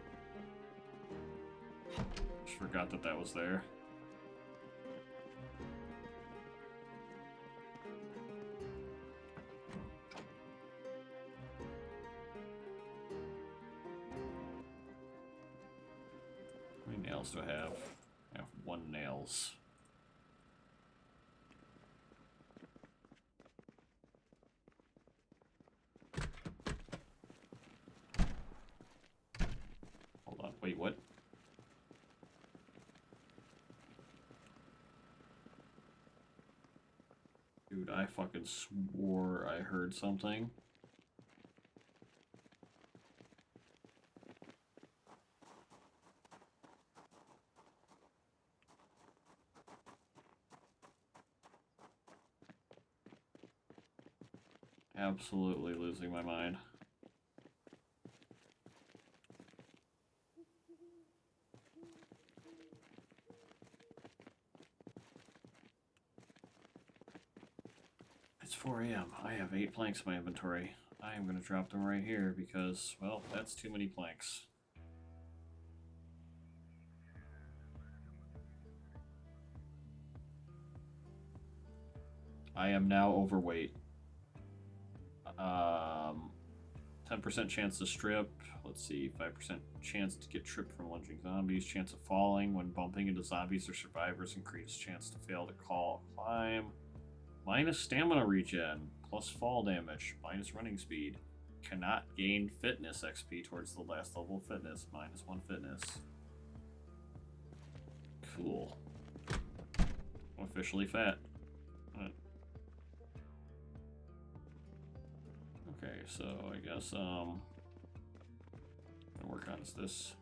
Just forgot that that was there. How many nails do I have? I have 1 nails. Hold on, wait, what? Dude, I fucking swore I heard something. Absolutely losing my mind. It's 4 a.m. I have 8 planks in my inventory. I am going to drop them right here because, well, that's too many planks. I am now overweight. 10% chance to strip. Let's see, 5% chance to get tripped from lunging zombies. Chance of falling when bumping into zombies or survivors. Increased chance to fail to climb. Minus stamina regen. Plus fall damage. Minus running speed. Cannot gain fitness XP towards the last level of fitness. Minus 1 fitness. Cool. I'm officially fat. Okay, so I guess I'm gonna work on this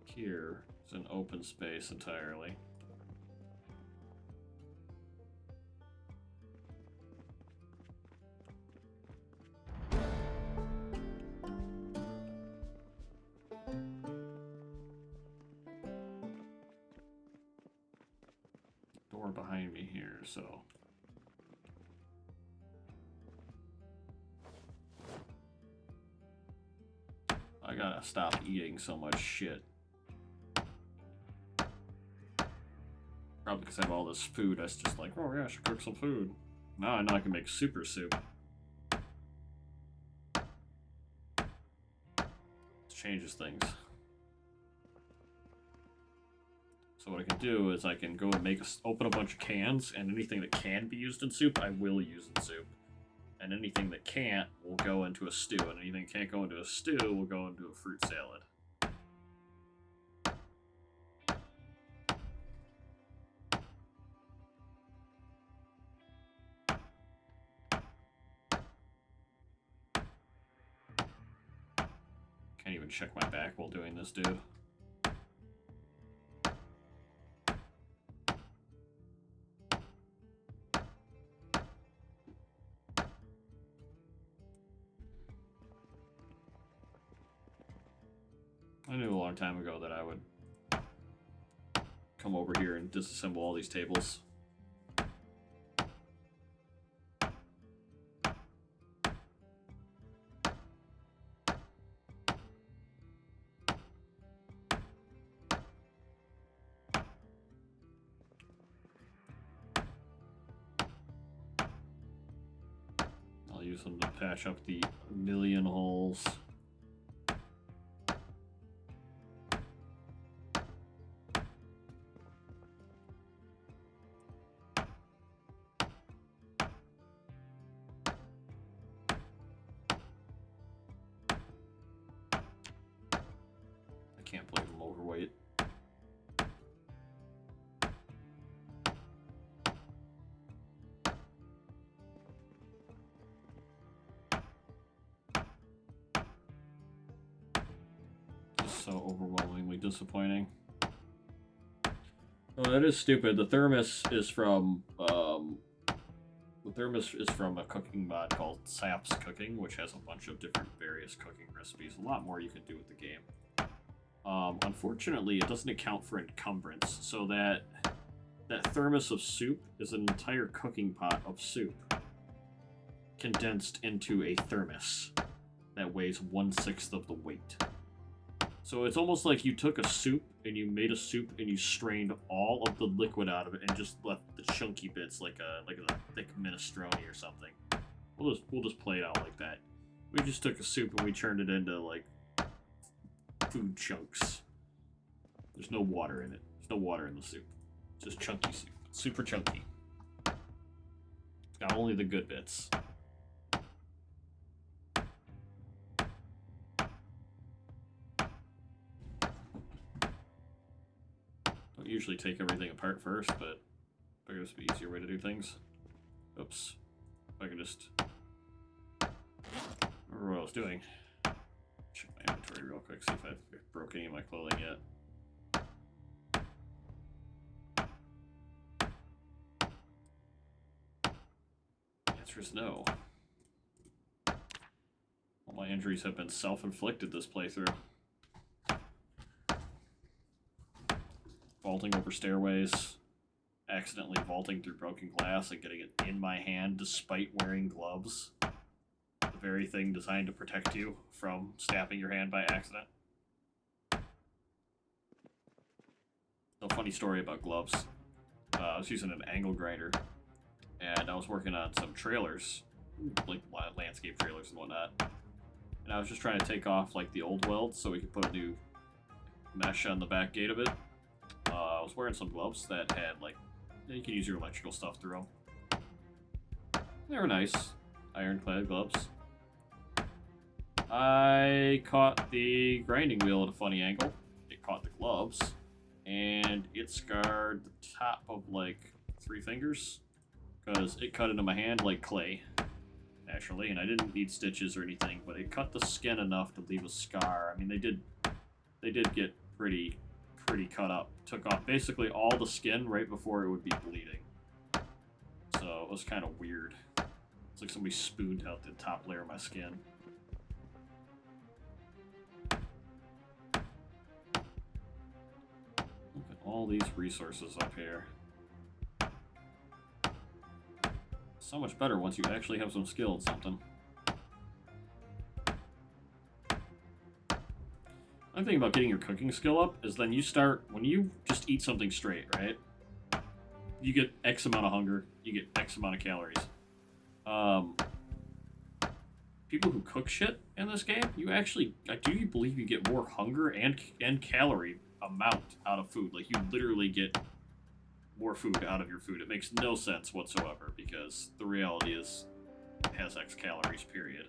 here. It's an open space entirely. Door behind me here, so I gotta stop eating so much shit. Probably because I have all this food, I was just like, oh yeah, I should cook some food. Now I know I can make super soup. This changes things. So what I can do is I can go and open a bunch of cans, and anything that can be used in soup, I will use in soup. And anything that can't will go into a stew, and anything that can't go into a stew will go into a fruit salad. Can't even check my back while doing this, dude. I knew a long time ago that I would come over here and disassemble all these tables. use them to patch up the million holes. I can't believe I'm overweight. So overwhelmingly disappointing. Oh, that is stupid. The thermos is from a cooking mod called Sap's Cooking, which has a bunch of different various cooking recipes. A lot more you can do with the game. Unfortunately, it doesn't account for encumbrance, so that thermos of soup is an entire cooking pot of soup condensed into a thermos that weighs 1/6 of the weight. So it's almost like you took a soup and you made a soup and you strained all of the liquid out of it and just left the chunky bits like a thick minestrone or something. We'll just play it out like that. We just took a soup and we turned it into like food chunks. There's no water in it. There's no water in the soup. It's just chunky soup. It's super chunky. It's got only the good bits. Don't usually take everything apart first, but I figured this would be an easier way to do things. Oops. If I could just remember what I was doing. Check my inventory real quick, see if I've broken any of my clothing yet. The answer is no. All my injuries have been self-inflicted this playthrough. Vaulting over stairways, accidentally vaulting through broken glass and getting it in my hand despite wearing gloves. The very thing designed to protect you from stabbing your hand by accident. A funny story about gloves. I was using an angle grinder, and I was working on some trailers, like landscape trailers and whatnot. And I was just trying to take off like the old weld so we could put a new mesh on the back gate of it. I was wearing some gloves that had like, you can use your electrical stuff through them. They were nice, ironclad gloves. I caught the grinding wheel at a funny angle. It caught the gloves, and it scarred the top of like 3 fingers because it cut into my hand like clay, naturally, and I didn't need stitches or anything, but it cut the skin enough to leave a scar. I mean, they did get pretty cut up. Took off basically all the skin right before it would be bleeding. So it was kind of weird. It's like somebody spooned out the top layer of my skin. Look at all these resources up here. So much better once you actually have some skill at something. One thing about getting your cooking skill up is then you start, when you just eat something straight, right? You get X amount of hunger, you get X amount of calories. People who cook shit in this game, you actually, I do believe you get more hunger and calorie amount out of food. Like, you literally get more food out of your food. It makes no sense whatsoever, because the reality is it has X calories, period.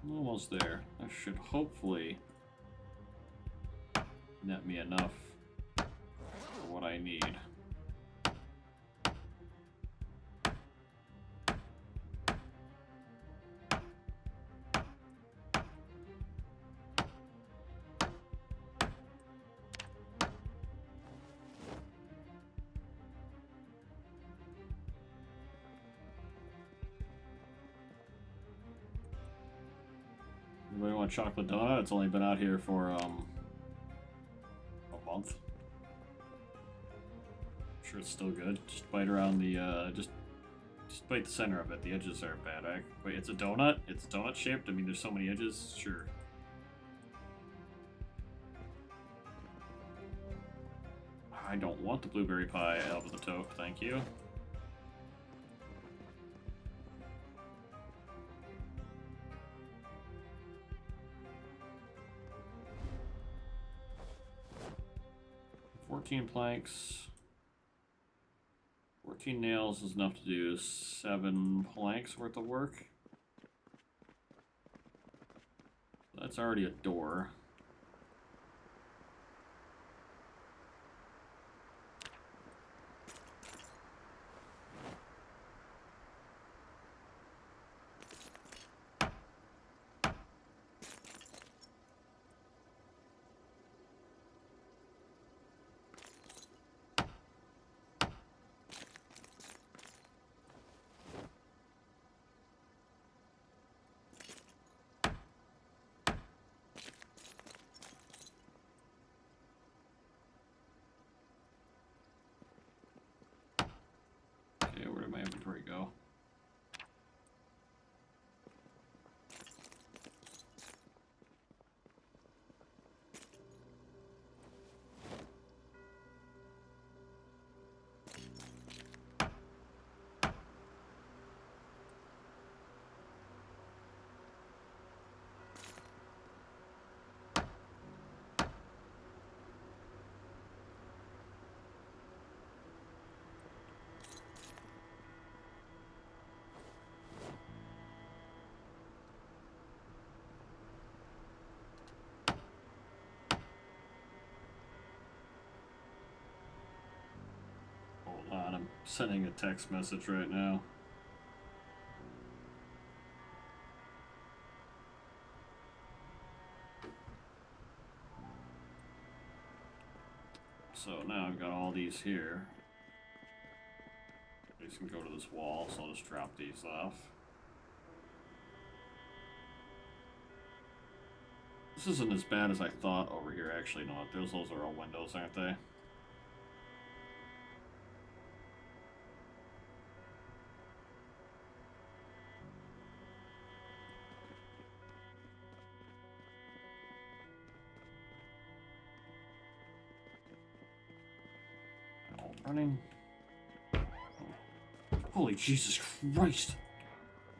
I'm almost there. That should hopefully net me enough for what I need. Anybody want a chocolate donut? It's only been out here for a month. I'm sure it's still good. Just bite around the just bite the center of it. The edges are bad. Wait, it's a donut? It's donut shaped? I mean, there's so many edges. Sure. I don't want the blueberry pie out of the tote, thank you. $14 planks. 14 nails is enough to do 7 planks worth of work. That's already a door. Okay, where did my inventory go? Hold on, I'm sending a text message right now. So now I've got all these here. These can go to this wall, so I'll just drop these off. This isn't as bad as I thought over here, actually. No, those are all windows, aren't they? Running. Holy Jesus Christ!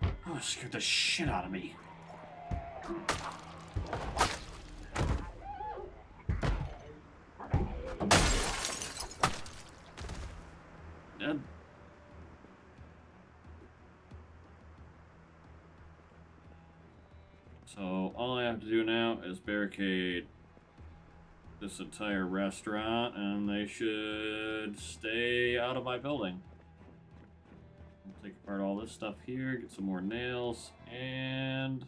Oh, that scared the shit out of me. Dead. So all I have to do now is barricade this entire restaurant, and they should stay out of my building. I'll take apart all this stuff here, get some more nails, and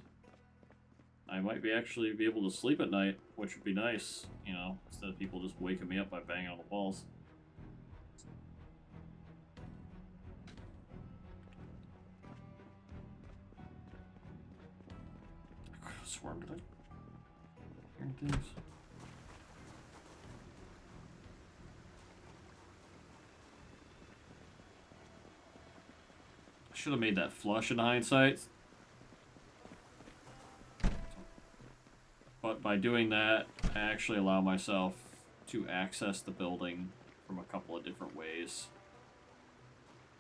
I might actually be able to sleep at night, which would be nice, you know, instead of people just waking me up by banging on the walls. I could have sworn to it. Hearing things. Should have made that flush in hindsight. But by doing that, I actually allow myself to access the building from a couple of different ways.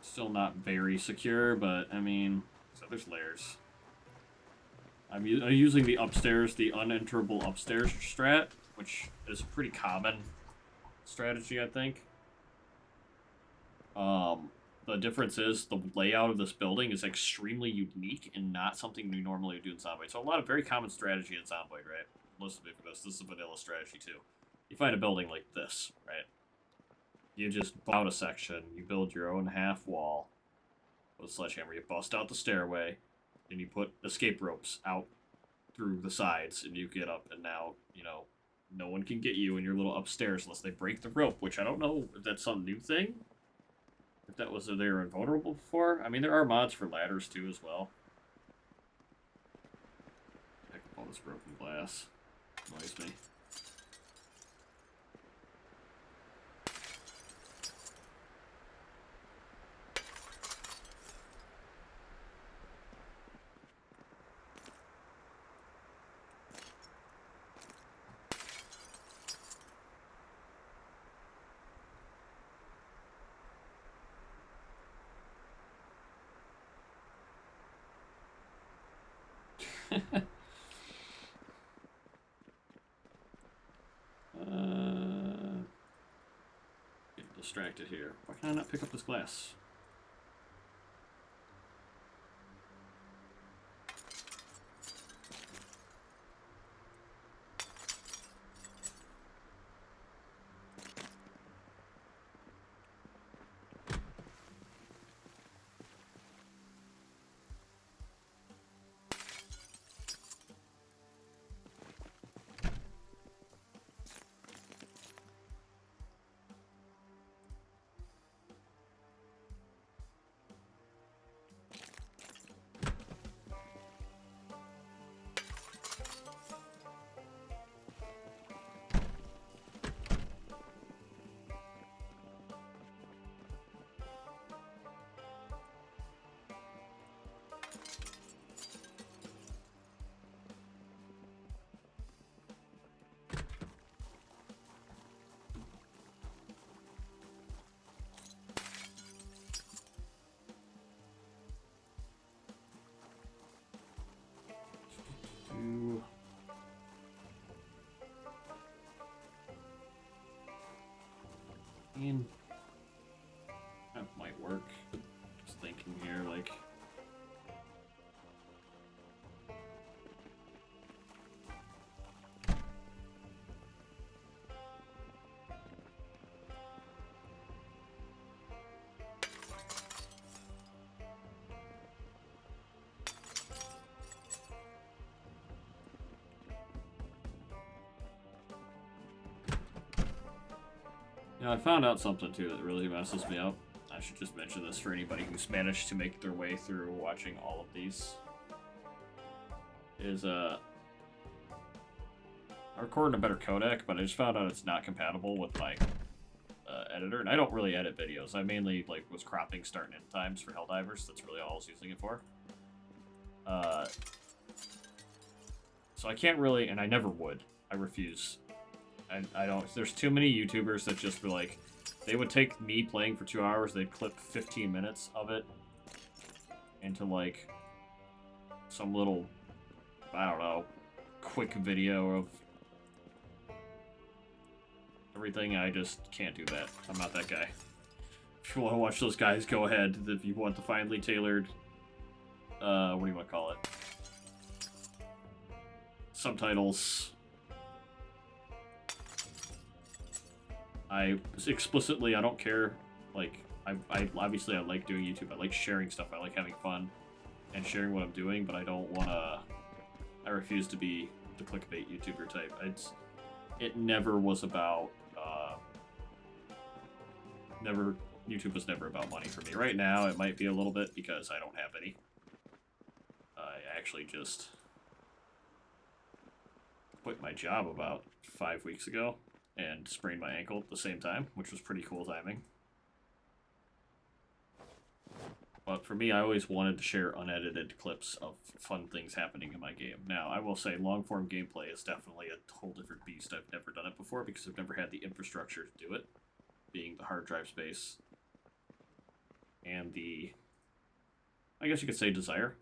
Still not very secure, but I mean, so there's layers. I'm using the upstairs, the unenterable upstairs strat, which is a pretty common strategy, I think. The difference is the layout of this building is extremely unique and not something we normally do in Zomboid. So a lot of very common strategy in Zomboid, right? Listen to me for this. This is a vanilla strategy too. You find a building like this, right? You just build out a section. You build your own half wall with a sledgehammer. You bust out the stairway, and you put escape ropes out through the sides, and you get up. And now, you know, no one can get you in your little upstairs unless they break the rope, which I don't know if that's some new thing. If that was they were invulnerable before. I mean, there are mods for ladders too as well. Pick up all this broken glass annoys me. Get distracted here. Why can I not pick up this glass? That might work. Just thinking here, like. I found out something too that really messes me up. I should just mention this for anybody who's managed to make their way through watching all of these. I record in a better codec, but I just found out it's not compatible with my editor, and I don't really edit videos. I mainly was cropping start and end times for Helldivers. That's really all I was using it for. So I can't really, and I never would. I refuse. I don't. There's too many YouTubers that just be like, they would take me playing for 2 hours, they'd clip 15 minutes of it into like some little, I don't know, quick video of everything. I just can't do that. I'm not that guy. If you want to watch those guys, go ahead. If you want the finely tailored, what do you want to call it? Subtitles. I don't care, like, I obviously I like doing YouTube, I like sharing stuff, I like having fun, and sharing what I'm doing, but I don't wanna, I refuse to be the clickbait YouTuber type. It never was about, YouTube was never about money for me. Right now, it might be a little bit because I don't have any. I actually just quit my job about 5 weeks ago and sprained my ankle at the same time, which was pretty cool timing. But for me, I always wanted to share unedited clips of fun things happening in my game. Now, I will say long-form gameplay is definitely a whole different beast. I've never done it before because I've never had the infrastructure to do it, being the hard drive space and the, I guess you could say, desire.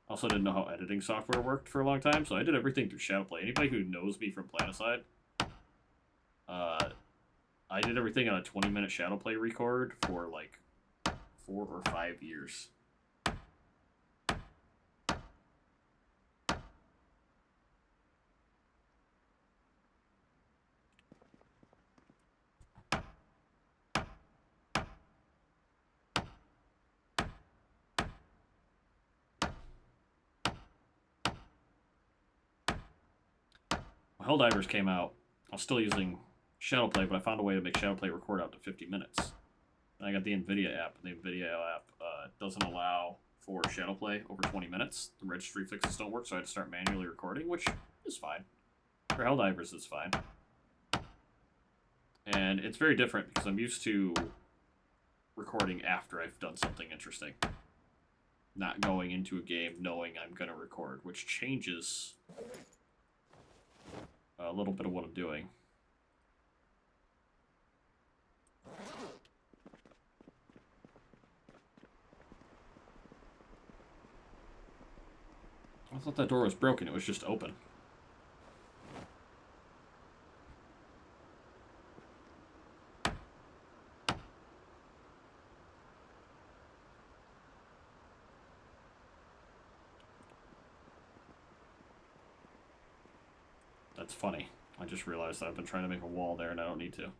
Also didn't know how editing software worked for a long time, so I did everything through Shadowplay. Anybody who knows me from Planetside, I did everything on a 20-minute Shadowplay record for like 4 or 5 years. When Helldivers came out, I was still using Shadowplay, but I found a way to make Shadowplay record out to 50 minutes. And I got the NVIDIA app. The NVIDIA app doesn't allow for Shadowplay over 20 minutes. The registry fixes don't work, so I had to start manually recording, which is fine. For Helldivers, it's fine. And it's very different because I'm used to recording after I've done something interesting. Not going into a game knowing I'm going to record, which changes a little bit of what I'm doing. I thought that door was broken. It was just open. That's funny. I just realized that I've been trying to make a wall there and I don't need to.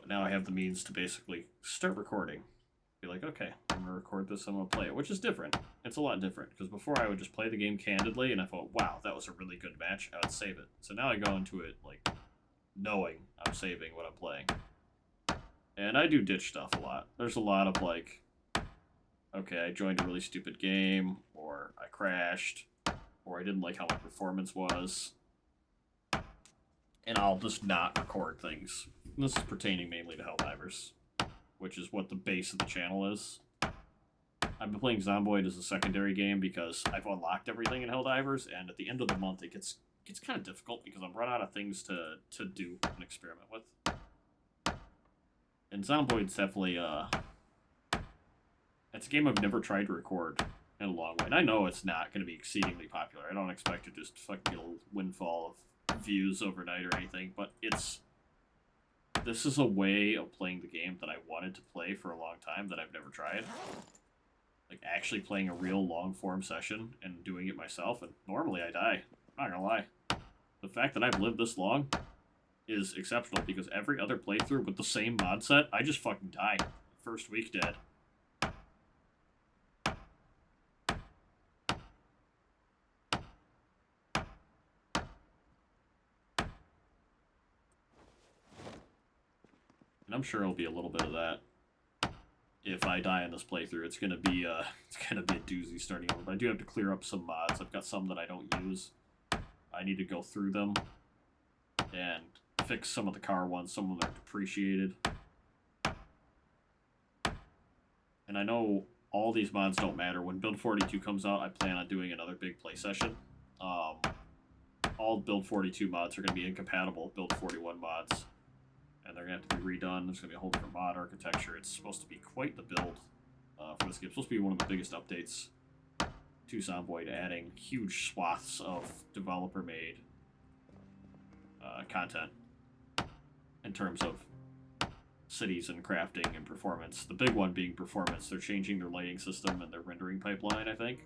Now I have the means to basically start recording. Be like, okay, I'm going to record this, I'm going to play it, which is different. It's a lot different, because before I would just play the game candidly, and I thought, wow, that was a really good match, I would save it. So now I go into it, like, knowing I'm saving what I'm playing. And I do ditch stuff a lot. There's a lot of, like, okay, I joined a really stupid game, or I crashed, or I didn't like how my performance was. And I'll just not record things. And this is pertaining mainly to Helldivers, which is what the base of the channel is. I've been playing Zomboid as a secondary game because I've unlocked everything in Helldivers, and at the end of the month it gets kind of difficult because I'm run out of things to do and experiment with. And Zomboid's definitely it's a game I've never tried to record in a long way. And I know it's not going to be exceedingly popular. I don't expect to just fucking get a windfall of views overnight or anything, but this is a way of playing the game that I wanted to play for a long time that I've never tried. Like, actually playing a real long-form session and doing it myself, and normally I die. I'm not gonna lie. The fact that I've lived this long is exceptional, because every other playthrough with the same mod set, I just fucking die. First week dead. And I'm sure it'll be a little bit of that. If I die in this playthrough, it's gonna be a doozy starting over. But I do have to clear up some mods. I've got some that I don't use. I need to go through them and fix some of the car ones. Some of them are depreciated. And I know all these mods don't matter. When Build 42 comes out, I plan on doing another big play session. All Build 42 mods are going to be incompatible with Build 41 mods. And they're going to have to be redone. There's going to be a whole different mod architecture. It's supposed to be quite the build for this game. It's supposed to be one of the biggest updates to Zomboid, adding huge swaths of developer-made content in terms of cities and crafting and performance. The big one being performance. They're changing their lighting system and their rendering pipeline, I think.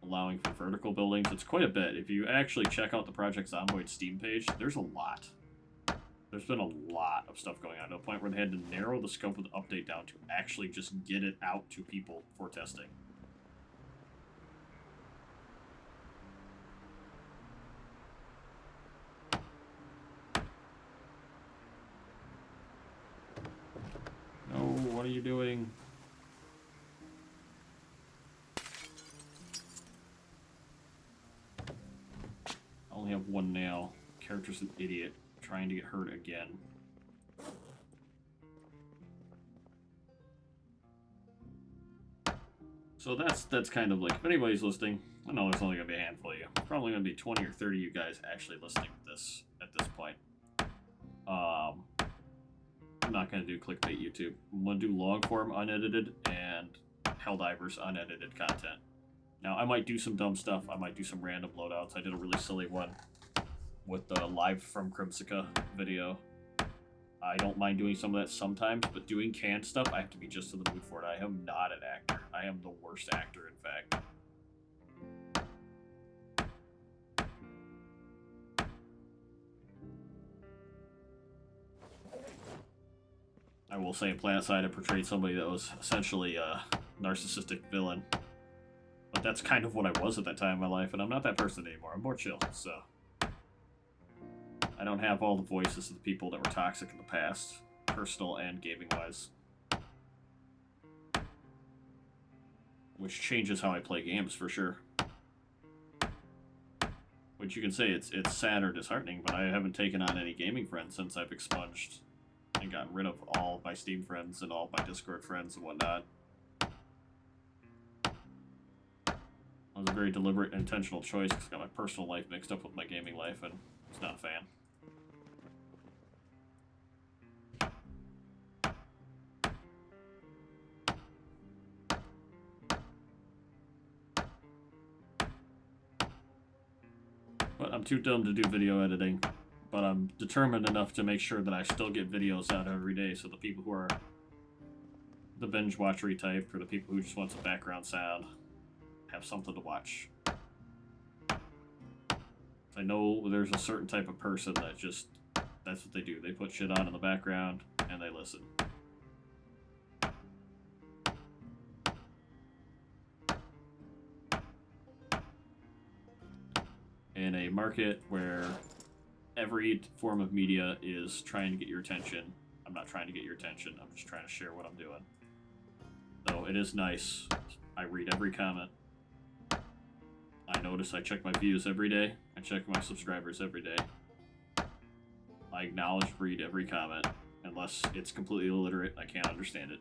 Allowing for vertical buildings. It's quite a bit. If you actually check out the Project Zomboid Steam page, there's a lot. There's been a lot of stuff going on, to a point where they had to narrow the scope of the update down to actually just get it out to people for testing. No, what are you doing? I only have one nail. Character's an idiot. Trying to get hurt again. So that's kind of like, if anybody's listening, I know there's only going to be a handful of you. There's probably going to be 20 or 30 of you guys actually listening to this at this point. I'm not going to do clickbait YouTube. I'm going to do long form unedited and Helldivers unedited content. Now, I might do some dumb stuff. I might do some random loadouts. I did a really silly one with the live from Crimsica video. I don't mind doing some of that sometimes, but doing canned stuff, I have to be just to the mood for it. I am not an actor. I am the worst actor, in fact. I will say PlanetSide portrayed somebody that was essentially a narcissistic villain. But that's kind of what I was at that time in my life, and I'm not that person anymore. I'm more chill, so... I don't have all the voices of the people that were toxic in the past, personal and gaming-wise. Which changes how I play games, for sure. Which you can say it's sad or disheartening, but I haven't taken on any gaming friends since I've expunged and gotten rid of all of my Steam friends and all of my Discord friends and whatnot. It was a very deliberate and intentional choice because I got my personal life mixed up with my gaming life, and I was not a fan. But I'm too dumb to do video editing. But I'm determined enough to make sure that I still get videos out every day, so the people who are the binge watchery type, or the people who just want some background sound, have something to watch. I know there's a certain type of person that just, that's what they do. They put shit on in the background, and they listen. In a market where every form of media is trying to get your attention, I'm not trying to get your attention, I'm just trying to share what I'm doing. So it is nice. I read every comment. I notice I check my views every day. I check my subscribers every day. I acknowledge, read every comment. Unless it's completely illiterate, I can't understand it.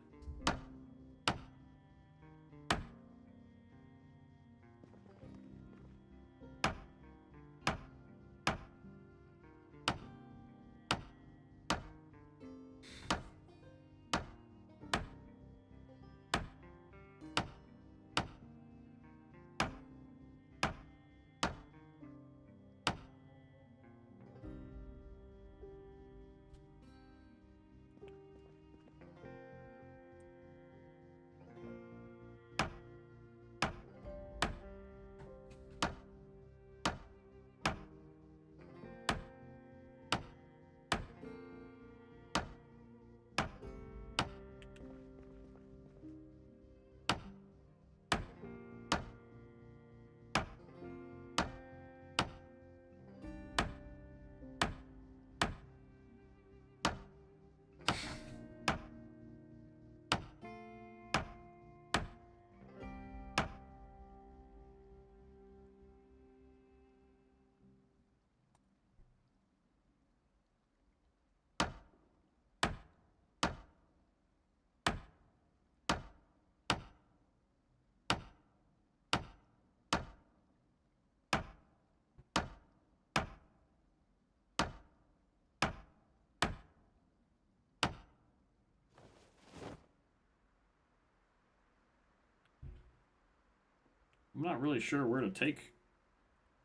I'm not really sure where to take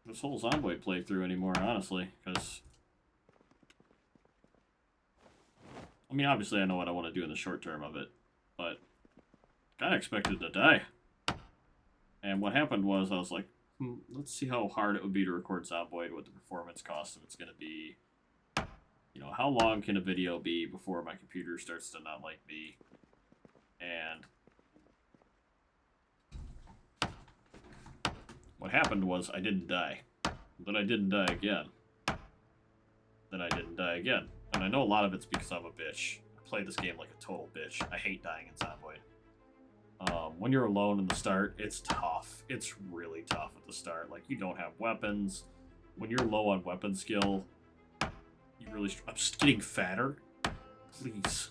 this whole Zomboid playthrough anymore, honestly, because... I mean, obviously I know what I want to do in the short term of it, but kind of expected to die. And what happened was I was like, let's see how hard it would be to record Zomboid, what the performance cost of it's going to be. You know, how long can a video be before my computer starts to not like me? And what happened was I didn't die. Then I didn't die again. Then I didn't die again. And I know a lot of it's because I'm a bitch. I play this game like a total bitch. I hate dying in Zomboid. When you're alone in the start, it's tough. It's really tough at the start. Like, you don't have weapons. When you're low on weapon skill, you really... I'm just getting fatter. Please.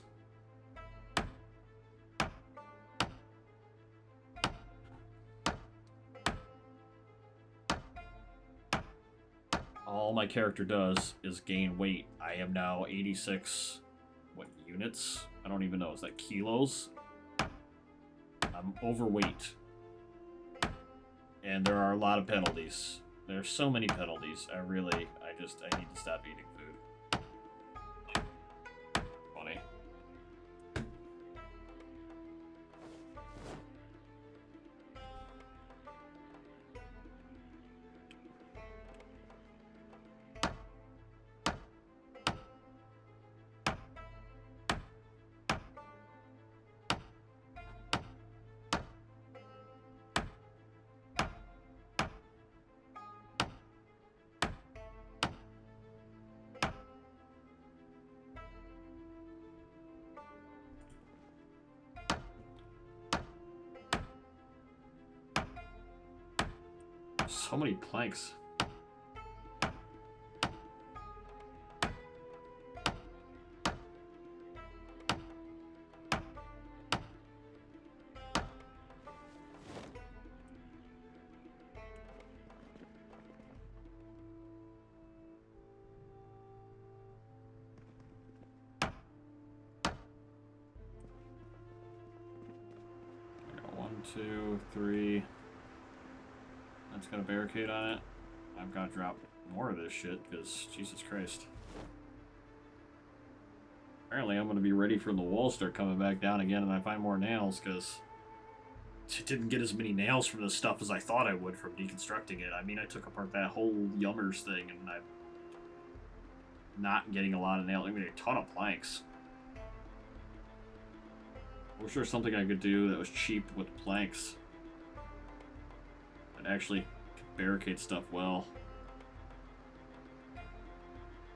All my character does is gain weight. I am now 86... what, units? I don't even know. Is that kilos? I'm overweight. And there are a lot of penalties. There are so many penalties. I need to stop eating food. Funny. So many planks. I got 1, 2, 3. That's got a barricade on it. I've got to drop more of this shit because Jesus Christ. Apparently I'm going to be ready for the walls start coming back down again and I find more nails because it didn't get as many nails from this stuff as I thought I would from deconstructing it. I mean, I took apart that whole Yummers thing and I'm not getting a lot of nails. I mean, a ton of planks. I wish there was something I could do that was cheap with planks. That actually could barricade stuff well.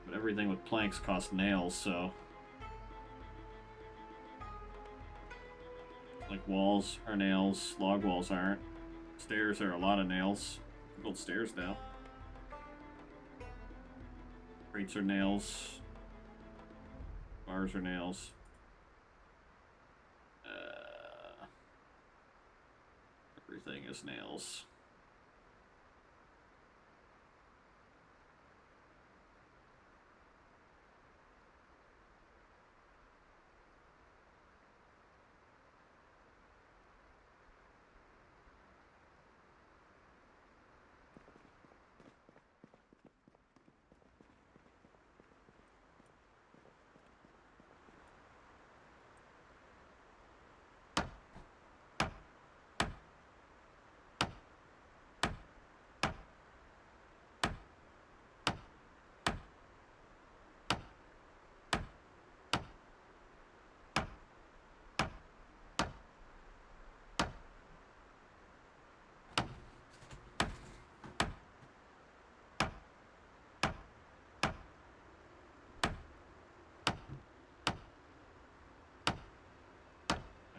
But everything with planks costs nails, so... Like walls are nails, log walls aren't. Stairs are a lot of nails. Build stairs now. Crates are nails. Bars are nails. Everything is nails.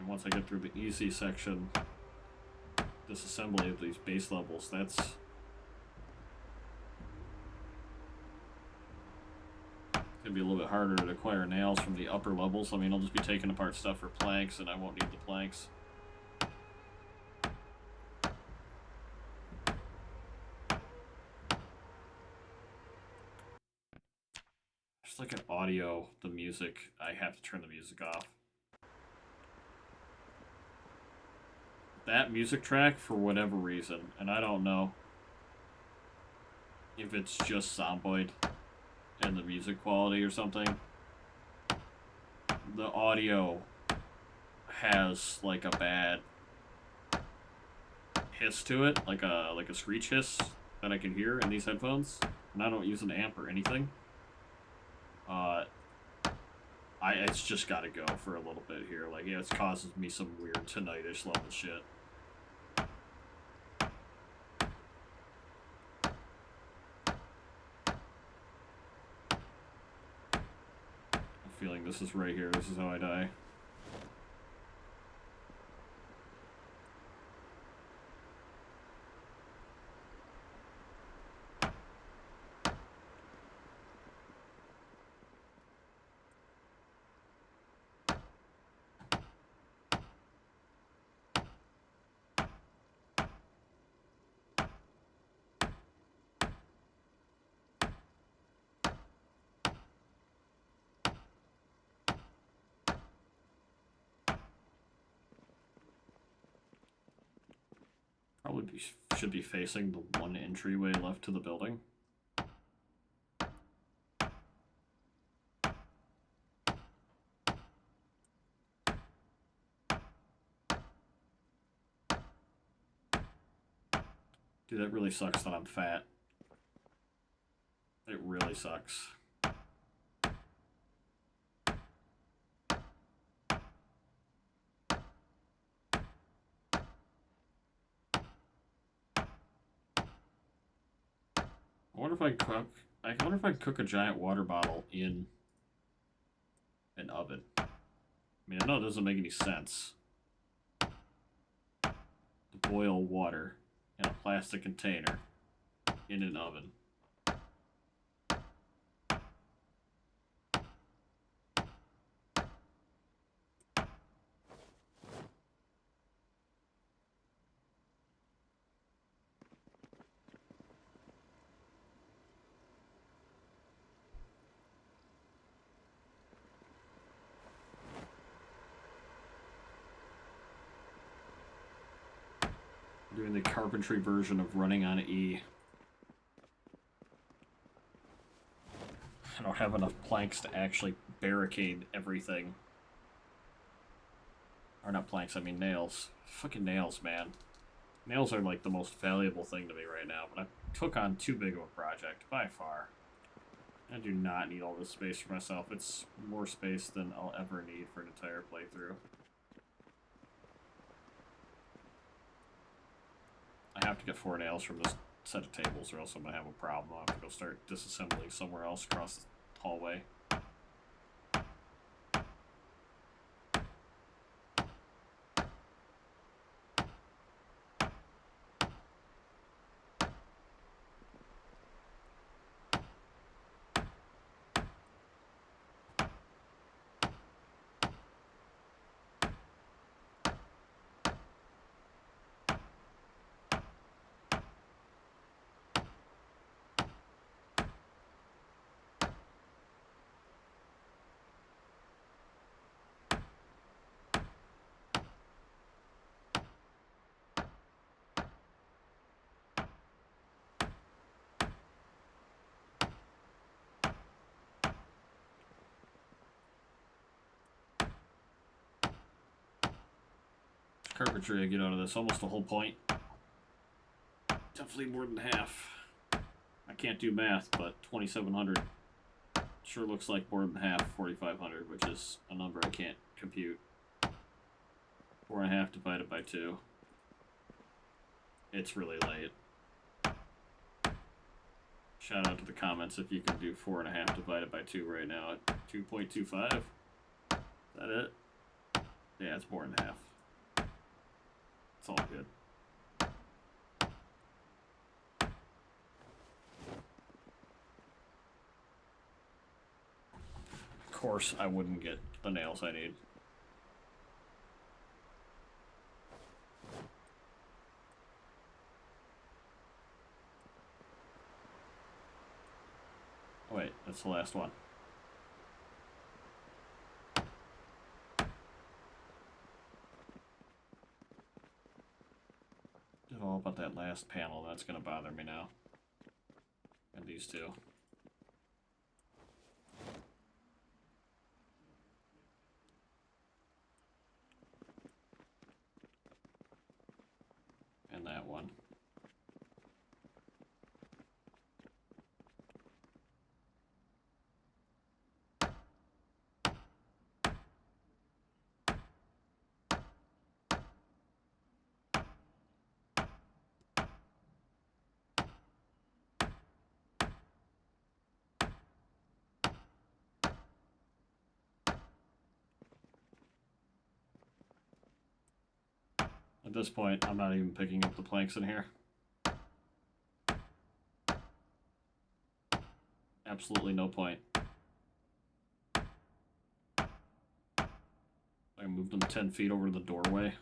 And once I get through the easy section, disassembly of these base levels, that's gonna be a little bit harder to acquire nails from the upper levels. I mean, I'll just be taking apart stuff for planks and I won't need the planks. Just like an audio, the music, I have to turn the music off. That music track, for whatever reason, and I don't know if it's just Zomboid and the music quality or something, the audio has like a bad hiss to it, like a screech hiss that I can hear in these headphones, and I don't use an amp or anything. It's just got to go for a little bit here. Like, yeah, it's causing me some weird tinnitus level shit. I'm feeling this is right here. This is how I die. Probably should be facing the one entryway left to the building. Dude, that really sucks that I'm fat. It really sucks. I wonder if I cook a giant water bottle in an oven. I mean, I know it doesn't make any sense to boil water in a plastic container in an oven. Doing the carpentry version of running on E. I don't have enough planks to actually barricade everything. Or not planks, I mean nails. Fucking nails, man. Nails are like the most valuable thing to me right now, but I took on too big of a project, by far. I do not need all this space for myself. It's more space than I'll ever need for an entire playthrough. I have to get 4 nails from this set of tables or else I'm going to have a problem. I'll have to go start disassembling somewhere else across the hallway. Carpentry I get out of this, almost the whole point. Definitely more than half. I can't do math, but 2,700 sure looks like more than half 4,500, which is a number I can't compute. 4.5 divided by 2. It's really late. Shout out to the comments if you can do 4.5 divided by 2 right now at 2.25. Is that it? Yeah, it's more than half. It's all good. Of course, I wouldn't get the nails I need. Oh, wait, that's the last one. All about that last panel. That's going to bother me now. And these two. And that one. At this point, I'm not even picking up the planks in here. Absolutely no point. I moved them 10 feet over to the doorway.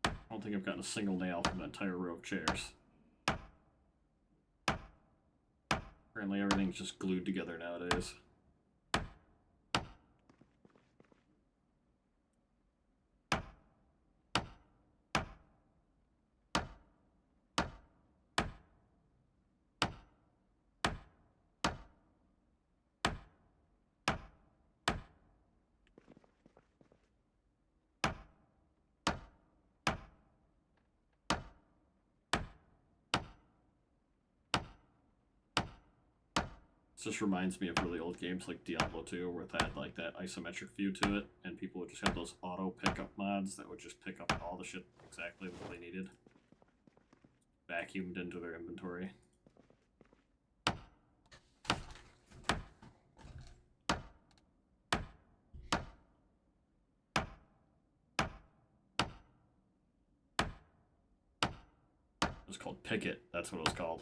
I don't think I've gotten a single nail from the entire row of chairs. Apparently everything's just glued together nowadays. just reminds me of really old games like Diablo 2, where it had like that isometric view to it, and people would just have those auto pickup mods that would just pick up all the shit exactly what they needed, vacuumed into their inventory. It was called Picket. That's what it was called.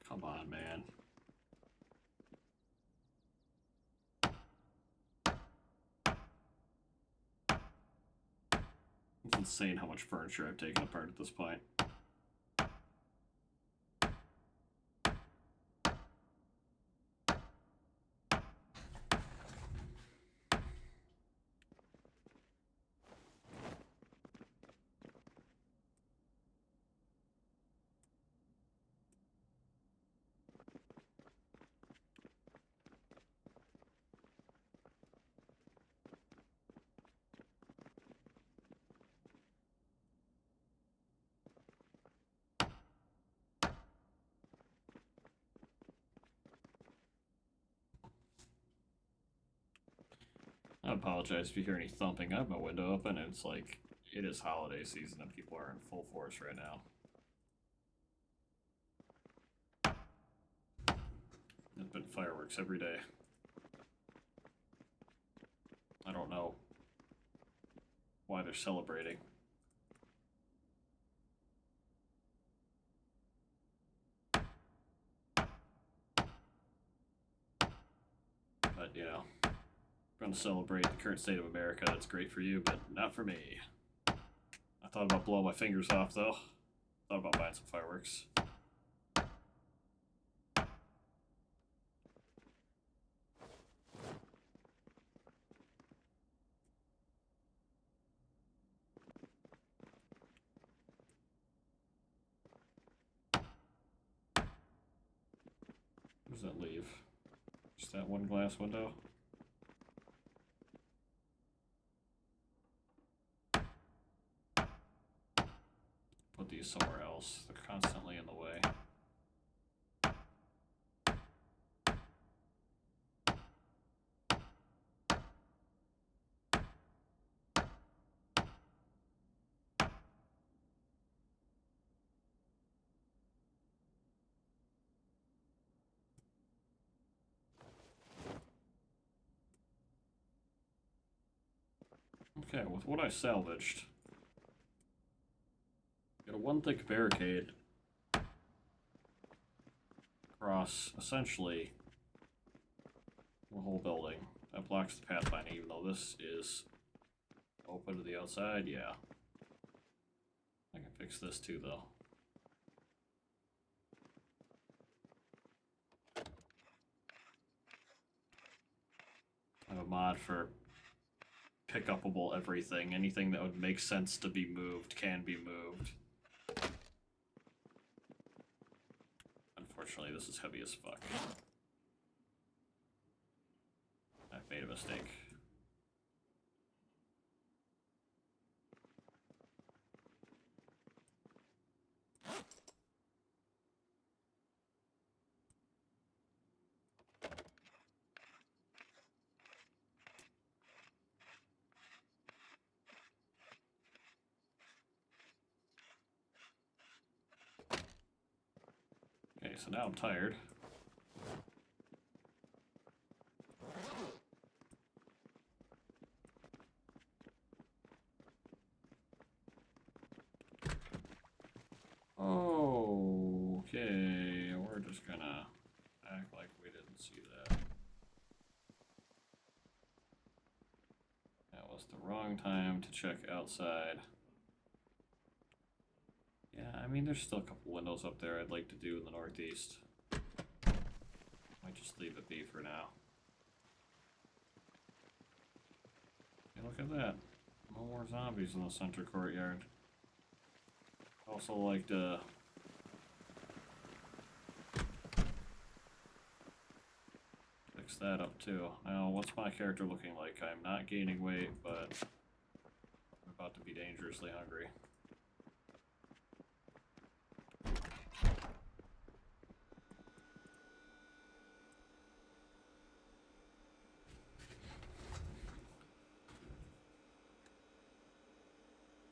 Come on, man. It's insane how much furniture I've taken apart at this point. I apologize if you hear any thumping. I have my window open, and it's like, it is holiday season and people are in full force right now. There's been fireworks every day. I don't know why they're celebrating. But, you know, going to celebrate the current state of America. That's great for you, but not for me. I thought about blowing my fingers off, though. Thought about buying some fireworks. Where does that leave? Just that one glass window? Put these somewhere else. They're constantly in the way. Okay, with what I salvaged, got a one thick barricade across essentially the whole building that blocks the pathfinding, even though this is open to the outside. Yeah, I can fix this too, though. I have a mod for pick-upable everything. Anything that would make sense to be moved can be moved. Unfortunately, this is heavy as fuck. I've made a mistake. Okay, so now I'm tired. Okay, we're just gonna act like we didn't see that. That was the wrong time to check outside. Yeah, I mean, there's still a couple windows up there I'd like to do in the northeast. Might just leave it be for now. Hey, look at that. No more zombies in the center courtyard. Also like to fix that up too. Now, what's my character looking like? I'm not gaining weight, but I'm about to be dangerously hungry.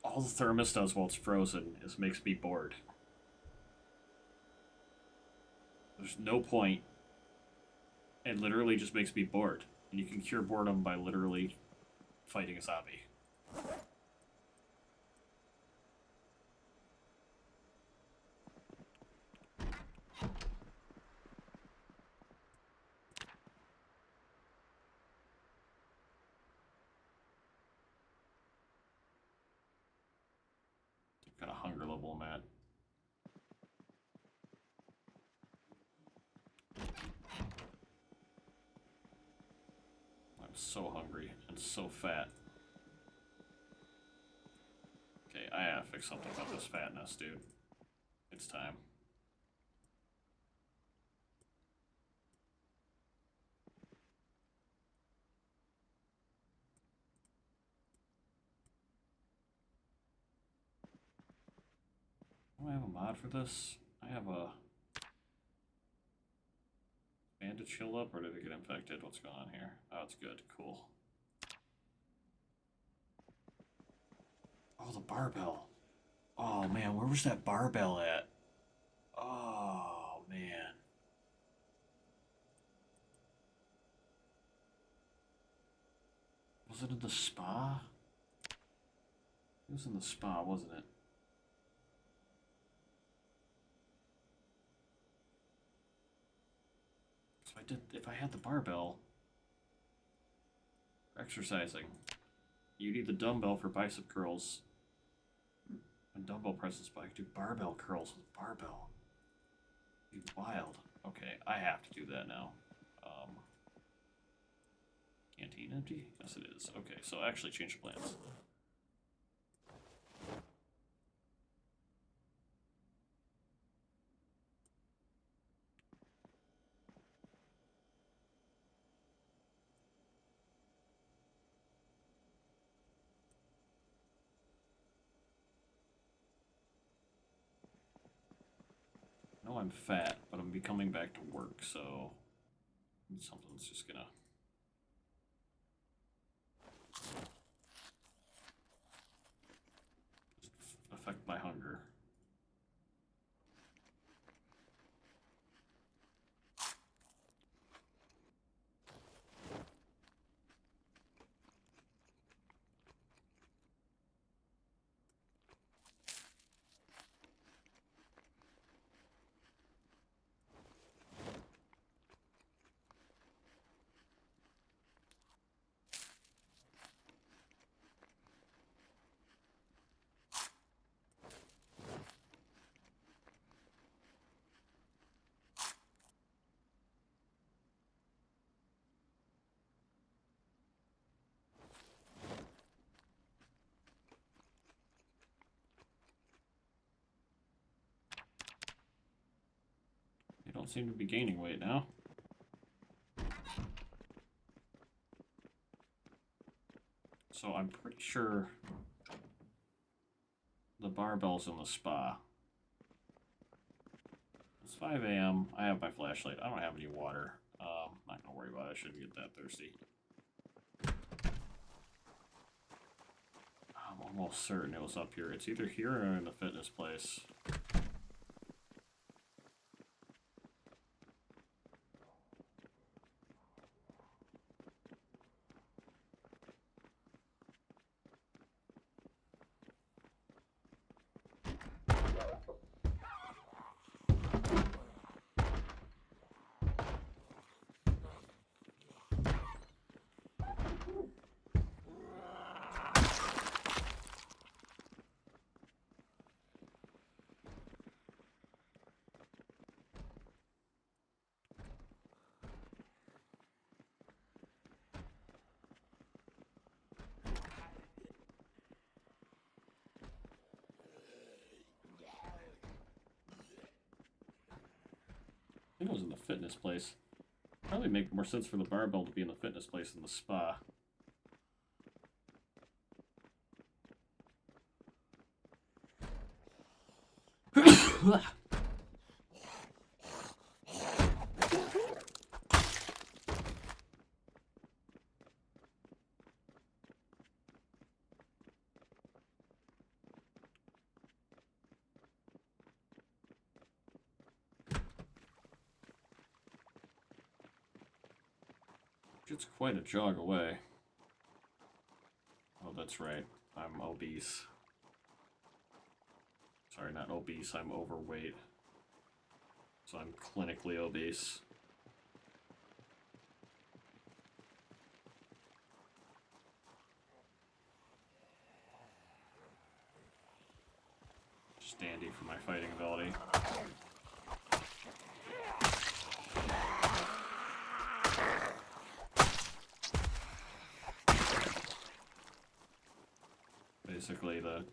All the thermos does while it's frozen is makes me bored. There's no point. It literally just makes me bored. And you can cure boredom by literally fighting a zombie. What kind of hunger level I'm at. I'm so hungry and so fat. Okay, I gotta fix something about this fatness, dude. It's time. Do I have a mod for this? I have a bandage heal up, or did it get infected? What's going on here? Oh, it's good. Cool. Oh, the barbell. Oh, man, where was that barbell at? Oh, man. Was it in the spa? It was in the spa, wasn't it? So if I had the barbell for exercising, you need the dumbbell for bicep curls. And dumbbell presses bike, do barbell curls with barbell. Be wild. Okay, I have to do that now. Canteen empty? Yes, it is. Okay, so actually change the plans. I know I'm fat, but I'm becoming back to work, so something's just gonna affect my hunger. You don't seem to be gaining weight now. So I'm pretty sure the barbell's in the spa. It's 5 a.m. I have my flashlight. I don't have any water. Not gonna worry about it. I shouldn't get that thirsty. I'm almost certain it was up here. It's either here or in the fitness place. it was in the fitness place. Probably make more sense for the barbell to be in the fitness place than the spa. It's quite a jog away. Oh, that's right. I'm obese. Sorry, not obese. I'm overweight. So I'm clinically obese. Just dandy for my fighting ability. Basically the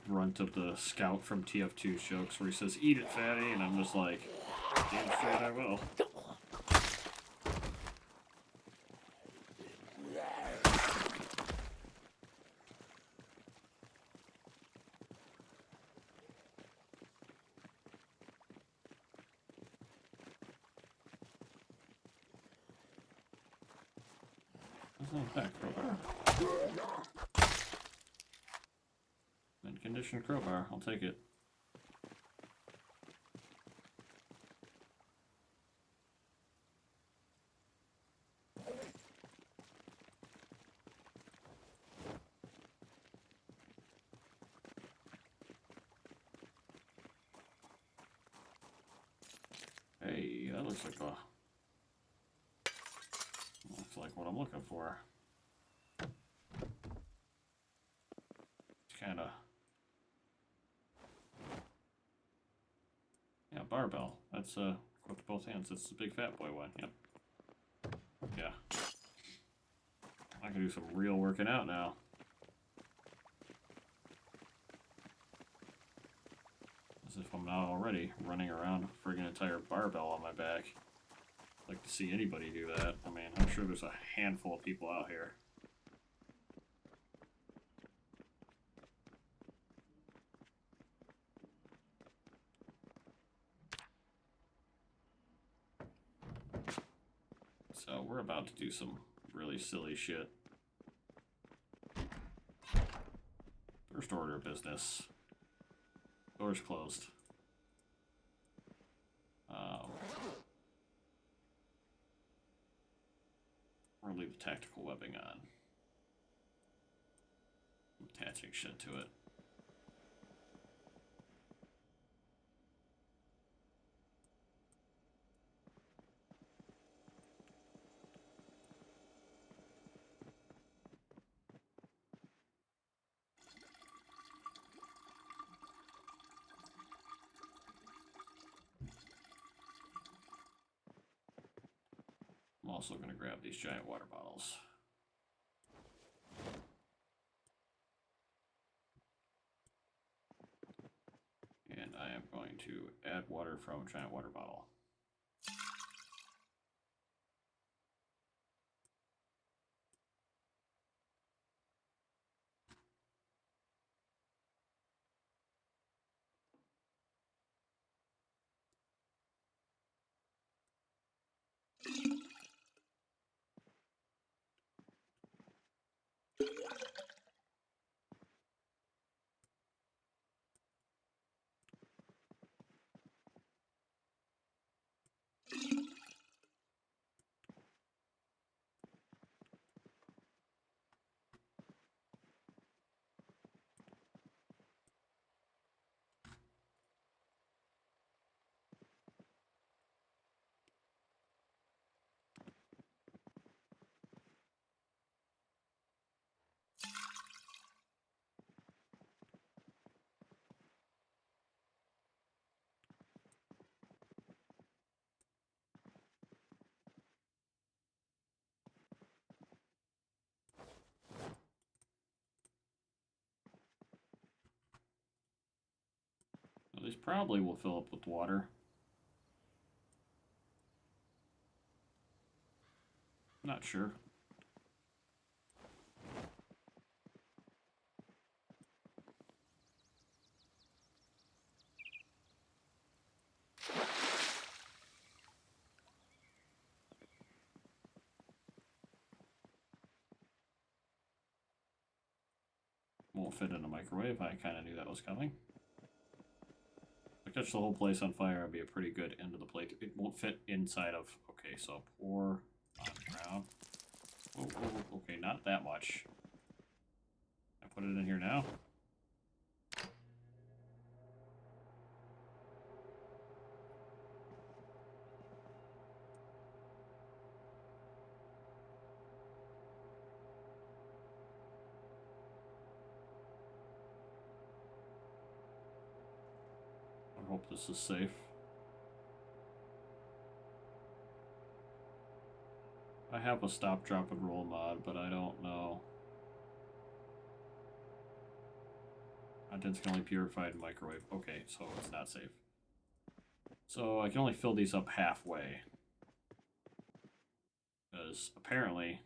brunt of the scout from TF2's jokes where he says, "Eat it, fatty," and I'm just like, damn straight I will. That's not that crowbar. Mint condition crowbar, I'll take it. Hey, that looks like what I'm looking for. It's kind of, yeah, barbell. That's equipped both hands. That's the big fat boy one. Yep. Yeah. I can do some real working out now. As if I'm not already running around a friggin' entire barbell on my back. I'd like to see anybody do that. I mean, I'm sure there's a handful of people out here. So we're about to do some really silly shit. First order of business. Doors closed. We're gonna leave the tactical webbing on. Attaching shit to it. I'm also going to grab these giant water bottles. And I am going to add water from a giant water bottle. Now, these probably will fill up with water. Not sure. Won't fit in a microwave. I kind of knew that was coming. If I catch the whole place on fire, it'd be a pretty good end of the plate. It won't fit inside of... Okay, so pour on ground. Oh, okay, not that much. I put it in here now. I hope this is safe. I have a stop, drop, and roll mod, but I don't know. Contents can only be purified in microwave. Okay, so it's not safe. So I can only fill these up halfway. Because apparently...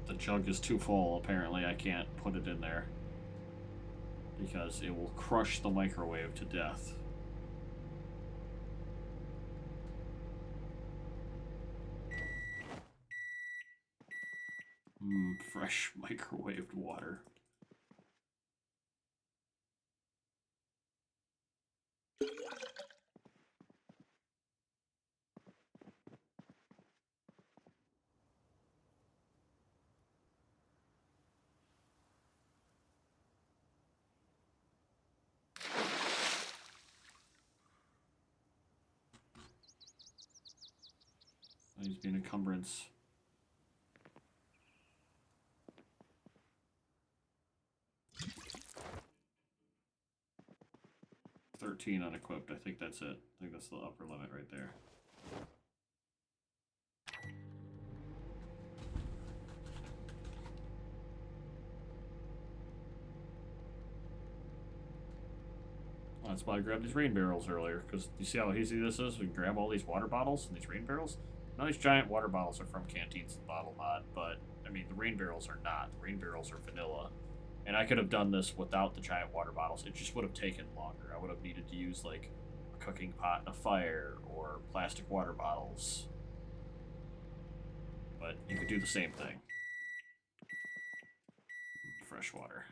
the jug is too full. Apparently I can't put it in there. Because it will crush the microwave to death. Fresh microwaved water. He's being an encumbrance. $13 unequipped. I think that's it. I think that's the upper limit right there. That's why I grabbed these rain barrels earlier, because you see how easy this is? We can grab all these water bottles and these rain barrels. Now these giant water bottles are from Canteens and Bottle Mod, but, I mean, the rain barrels are not. The rain barrels are vanilla. And I could have done this without the giant water bottles. It just would have taken longer. I would have needed to use, like, a cooking pot and a fire, or plastic water bottles. But you could do the same thing. Fresh water.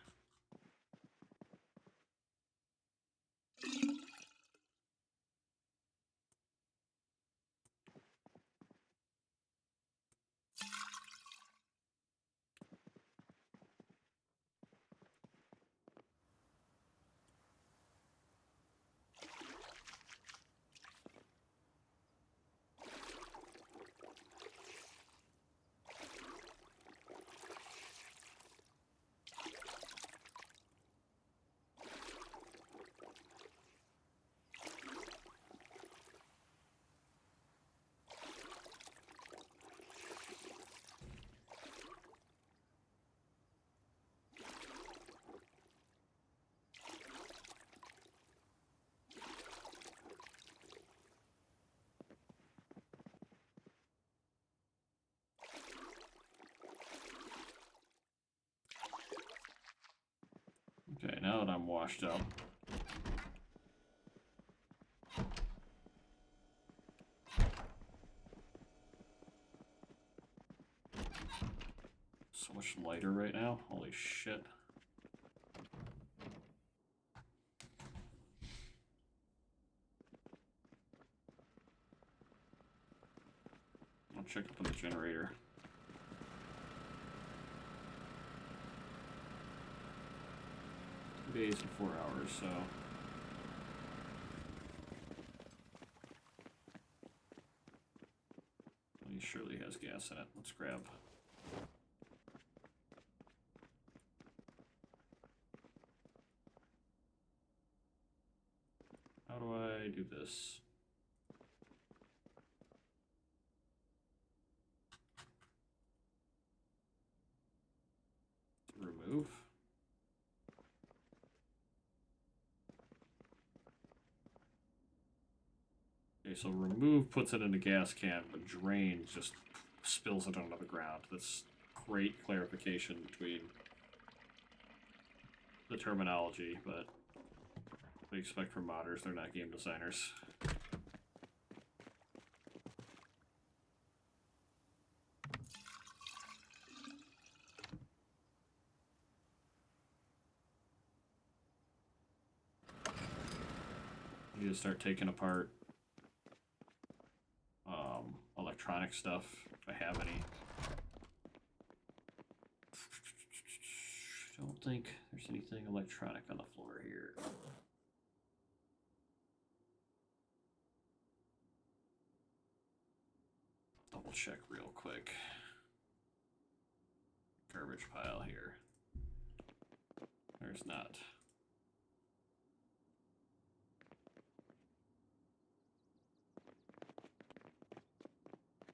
Okay, now that I'm washed up. So much lighter right now. Holy shit. I'll check up on the generator. 2 days and 4 hours, so... He surely has gas in it. Let's grab. How do I do this? remove. Okay, so remove puts it in a gas can, but drain just spills it onto the ground. That's great clarification between the terminology, but we expect from modders, they're not game designers. You need to start taking apart electronic stuff, if I have any. I don't think there's anything electronic on the floor here. Double check real quick. Garbage pile here. There's not.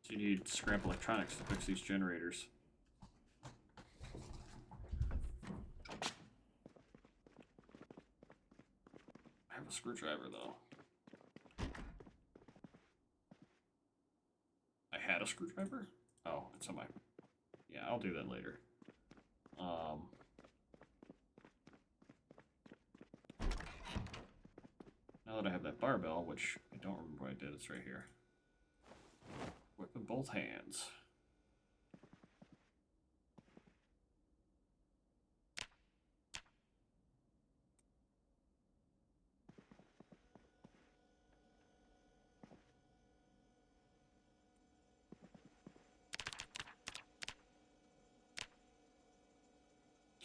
So you need scrap electronics to fix these generators. I have a screwdriver though. I had a screwdriver? Oh, it's on my... Yeah, I'll do that later. Now that I have that barbell, which I don't remember what I did, it's right here. Whip in both hands.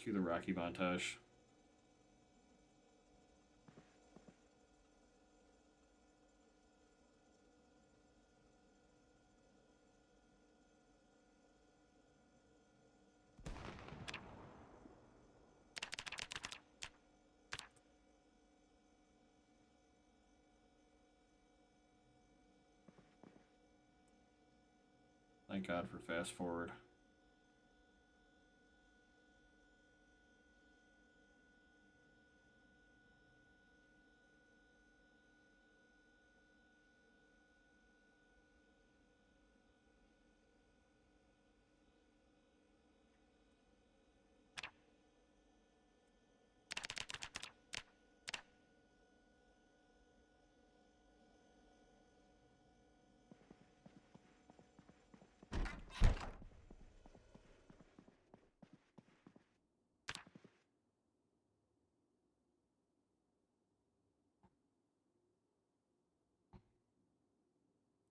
Cue the Rocky montage. Thank God for fast forward.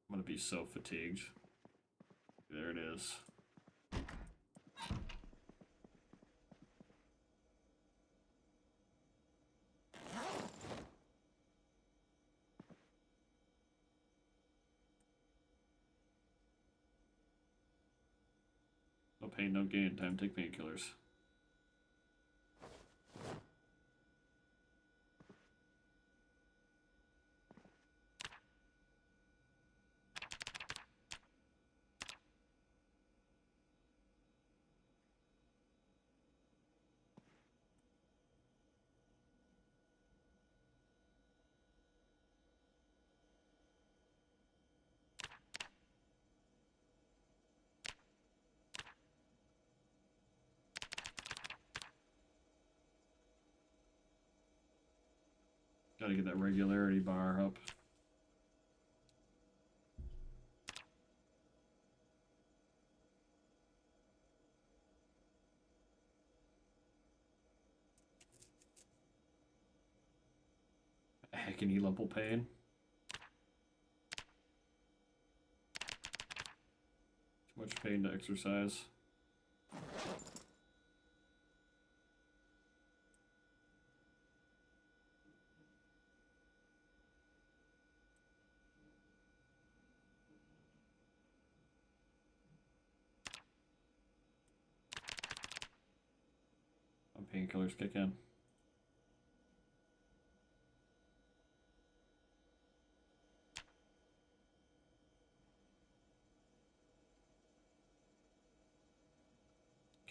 I'm gonna be so fatigued. There it is. No pain, no gain. Time to take painkillers. Gotta get that regularity bar up. Heckin' level pain. Too much pain to exercise. Painkillers kick in.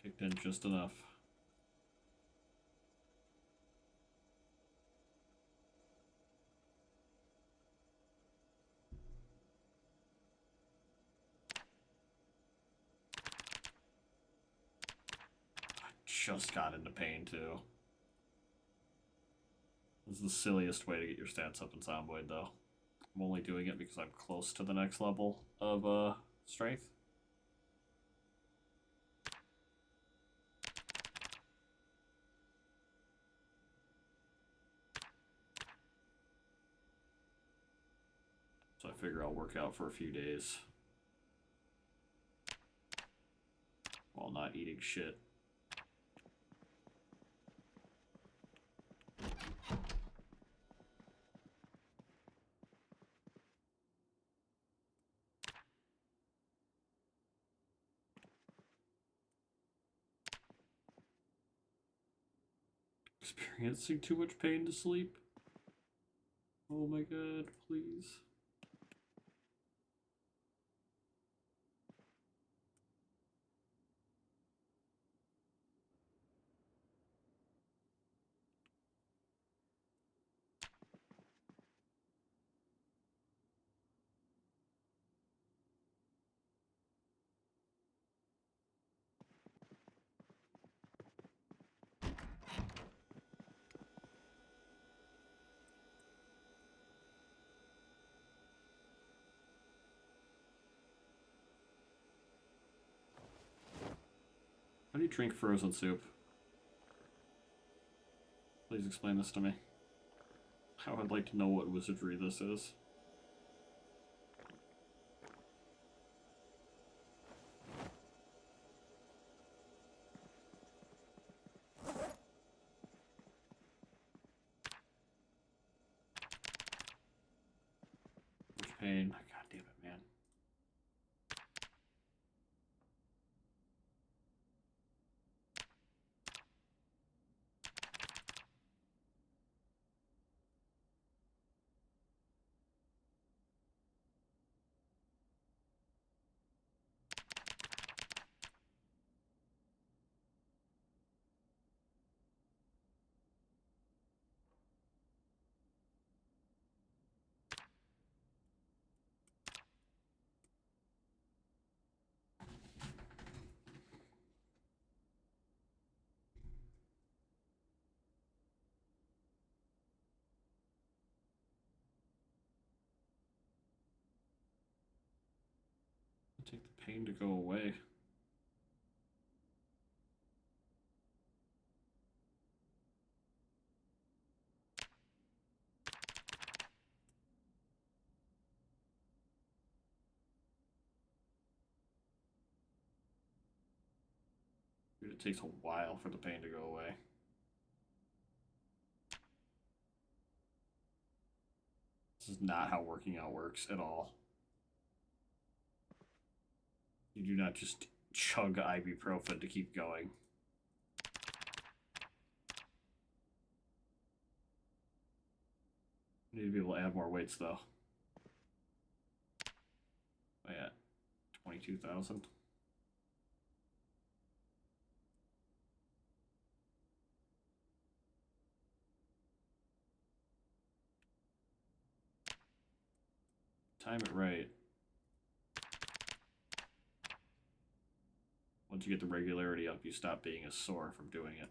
Kicked in just enough. just got into pain too. This is the silliest way to get your stats up in Zomboid, though. I'm only doing it because I'm close to the next level of strength. So I figure I'll work out for a few days while not eating shit. Experiencing too much pain to sleep. Oh my god, please. How do you drink frozen soup? Please explain this to me. I would like to know what wizardry this is. Which pain. God damn it, man. Take the pain to go away. Dude, it takes a while for the pain to go away. This is not how working out works at all. You do not just chug ibuprofen to keep going. Need to be able to add more weights, though. Oh, yeah. 22,000. Time it right. Once you get the regularity up, you stop being as sore from doing it.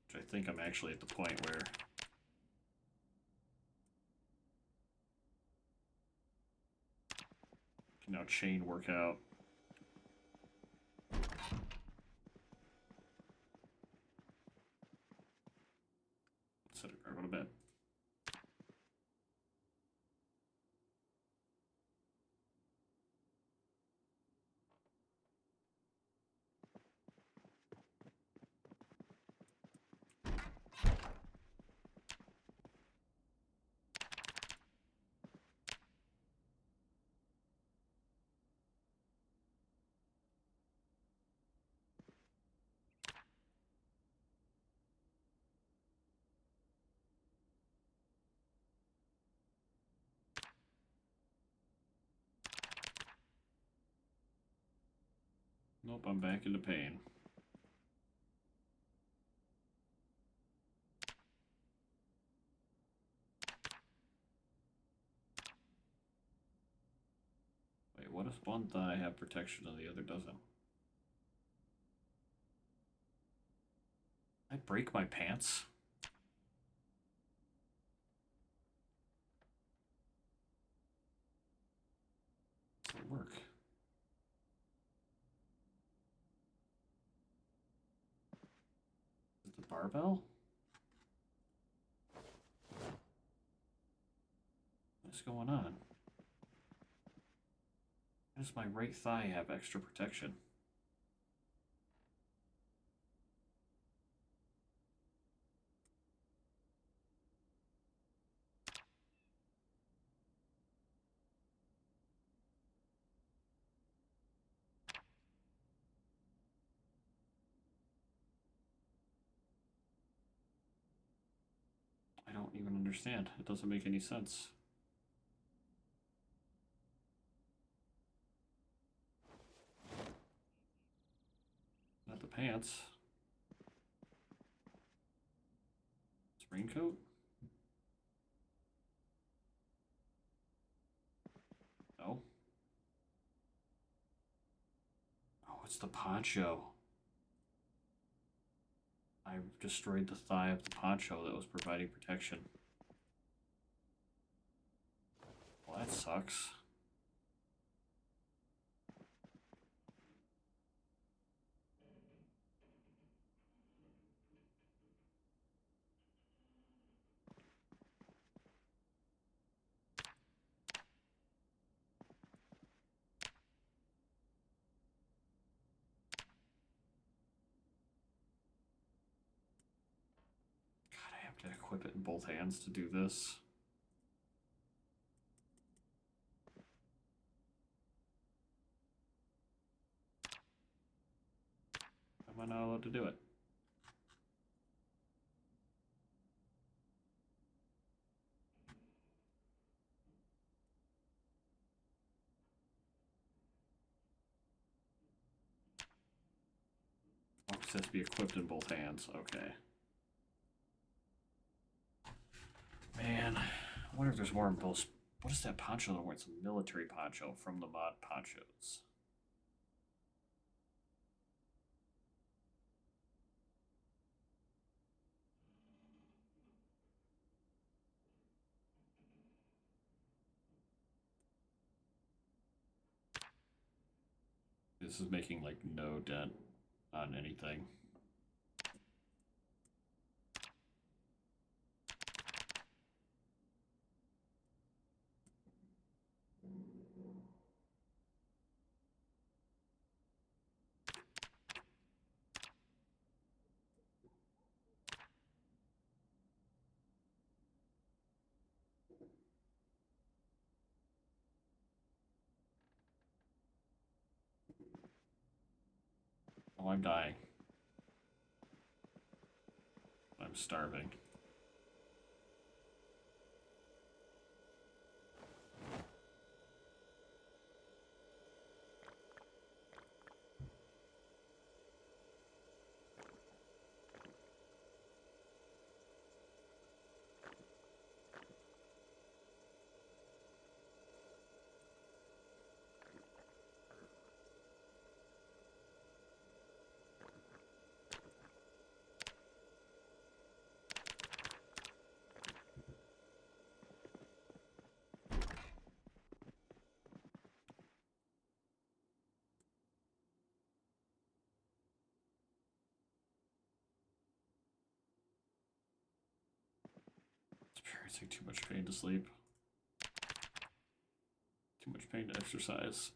Which I think I'm actually at the point where I can now chain work out. Set it or go to bed. Nope, I'm back into pain. Why does one thigh have protection and the other doesn't? I break my pants? Does it work? Is it the barbell? What's going on? Why does my right thigh have extra protection? I don't even understand. It doesn't make any sense. Not the pants. It's raincoat? No. Oh, it's the poncho. I destroyed the thigh of the poncho that was providing protection. Well, that sucks. God, I have to equip it in both hands to do this. Am I not allowed to do it? Oh, it has to be equipped in both hands. Okay. Man, I wonder if there's more in both. What is that poncho that wears? A military poncho from the mod ponchos. This is making like no dent on anything. Oh, I'm dying. I'm starving. Experiencing too much pain to sleep. Too much pain to exercise.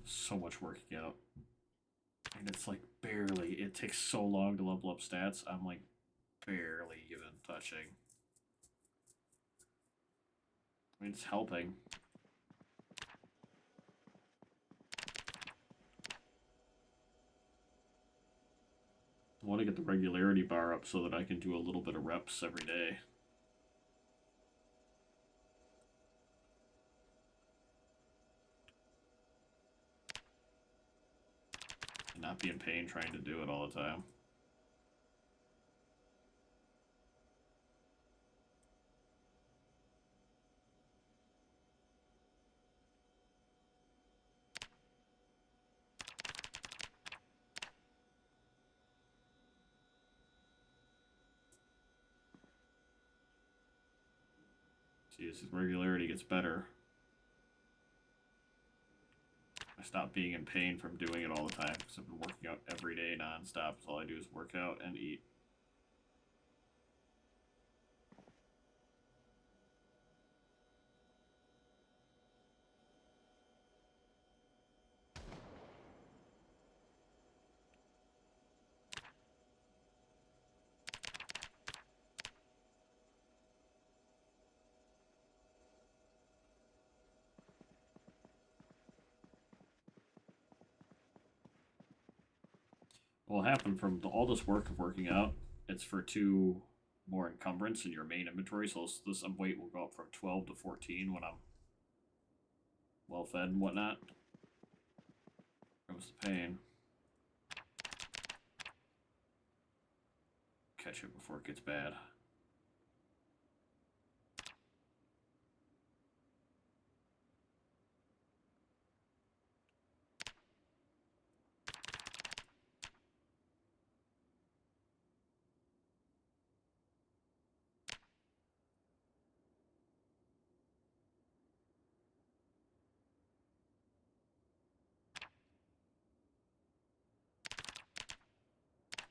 So much working out. And it's like barely. It takes so long to level up stats. I'm like barely even touching. I mean, it's helping. I want to get the regularity bar up so that I can do a little bit of reps every day. And not be in pain trying to do it all the time. See, as regularity gets better, I stop being in pain from doing it all the time because I've been working out every day non-stop. So all I do is work out and eat. What will happen from all this work of working out, it's for 2 more encumbrance in your main inventory, so this weight will go up from 12 to 14 when I'm well fed and whatnot. Comes the pain. Catch it before it gets bad.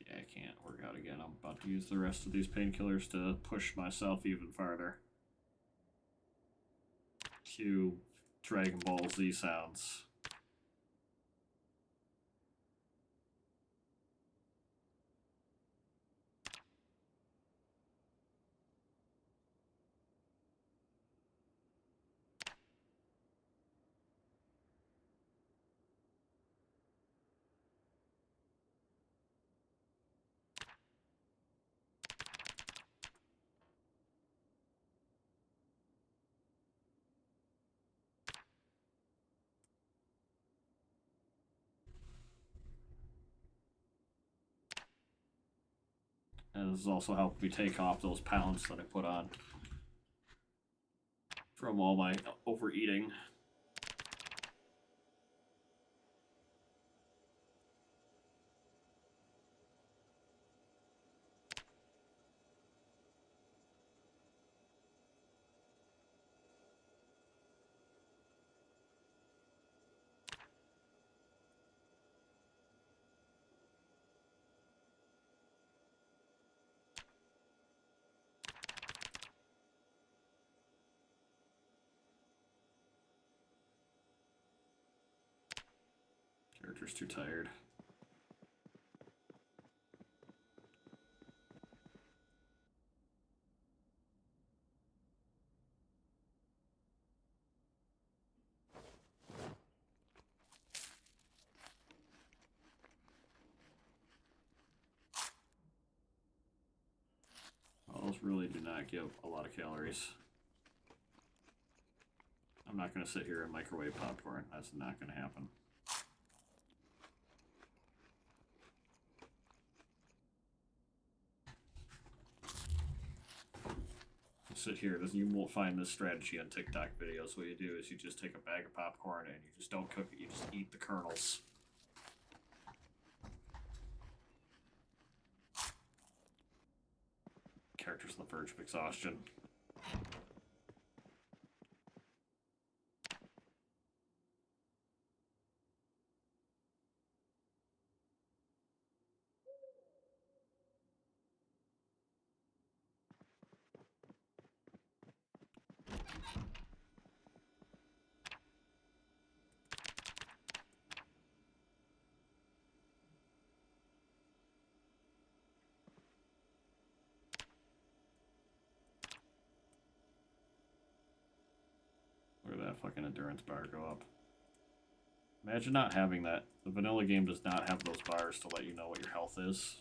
I can't work out again. I'm about to use the rest of these painkillers to push myself even farther. Cue Dragon Ball Z sounds. And this has also helped me take off those pounds that I put on from all my overeating. Character's too tired. Well, those really do not give a lot of calories. I'm not going to sit here and microwave popcorn. That's not going to happen. Sit here. You won't find this strategy on TikTok videos. What you do is you just take a bag of popcorn and you just don't cook it. You just eat the kernels. Character's on the verge of exhaustion. that fucking endurance bar go up. Imagine not having that. The vanilla game does not have those bars to let you know what your health is.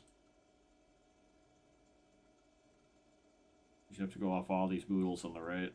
You have to go off all these boodles on the right.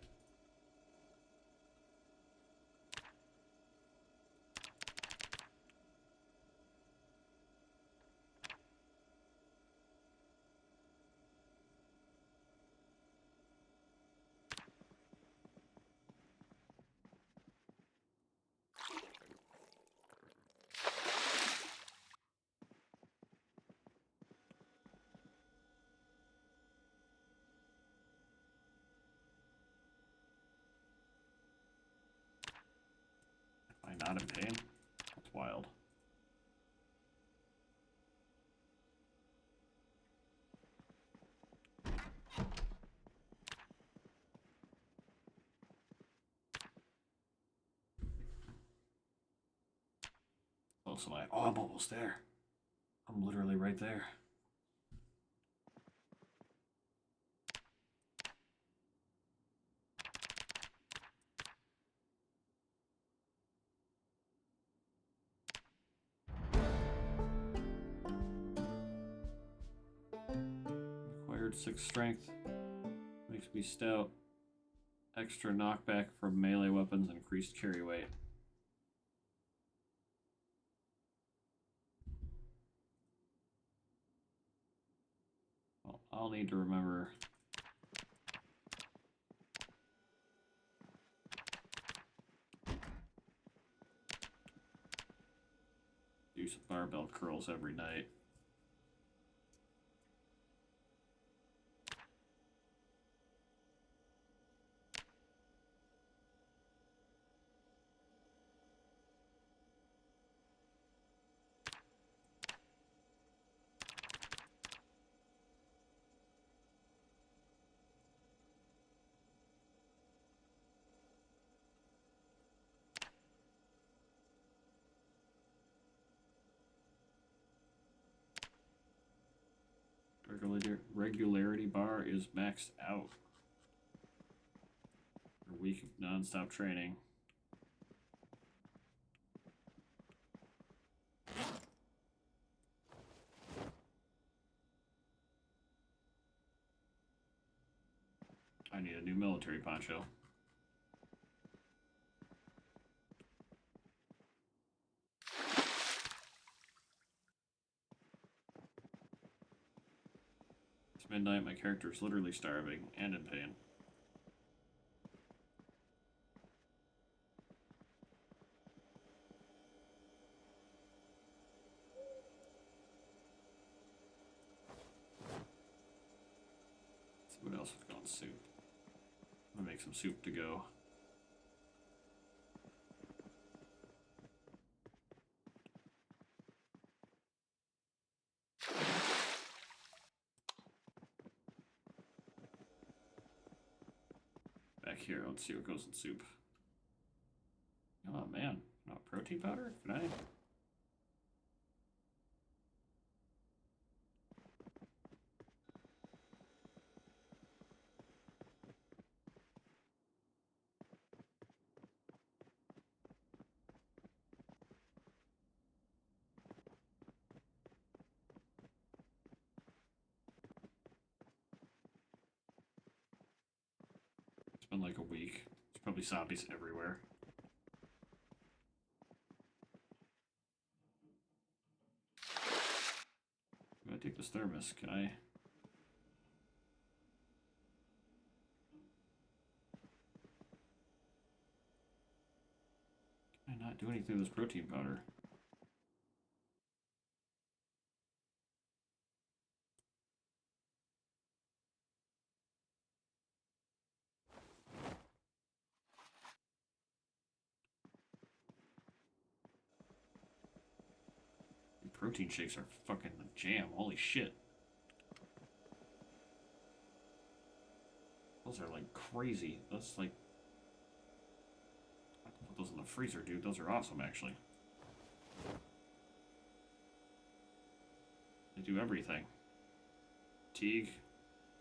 Am I not in pain? That's wild. Close am I? Oh, I'm almost there. I'm literally right there. Acquired 6 strength. Makes me stout. Extra knockback from melee weapons and increased carry weight. Well, I'll need to remember. Do some barbell curls every night. Regularity bar is maxed out. A week of non-stop training. I need a new military poncho. It's midnight, my character is literally starving and in pain. Let's see what else we've got in soup. I'm gonna make some soup to go. Back here, let's see what goes in soup. Oh man, no protein powder? Can I? It's been like a week. There's probably zombies everywhere. I'm gonna take this thermos. Can I? Can I not do anything with this protein powder? Protein shakes are fucking the jam. Holy shit. Those are like crazy. That's like... I can put those in the freezer, dude. Those are awesome, actually. They do everything. Fatigue.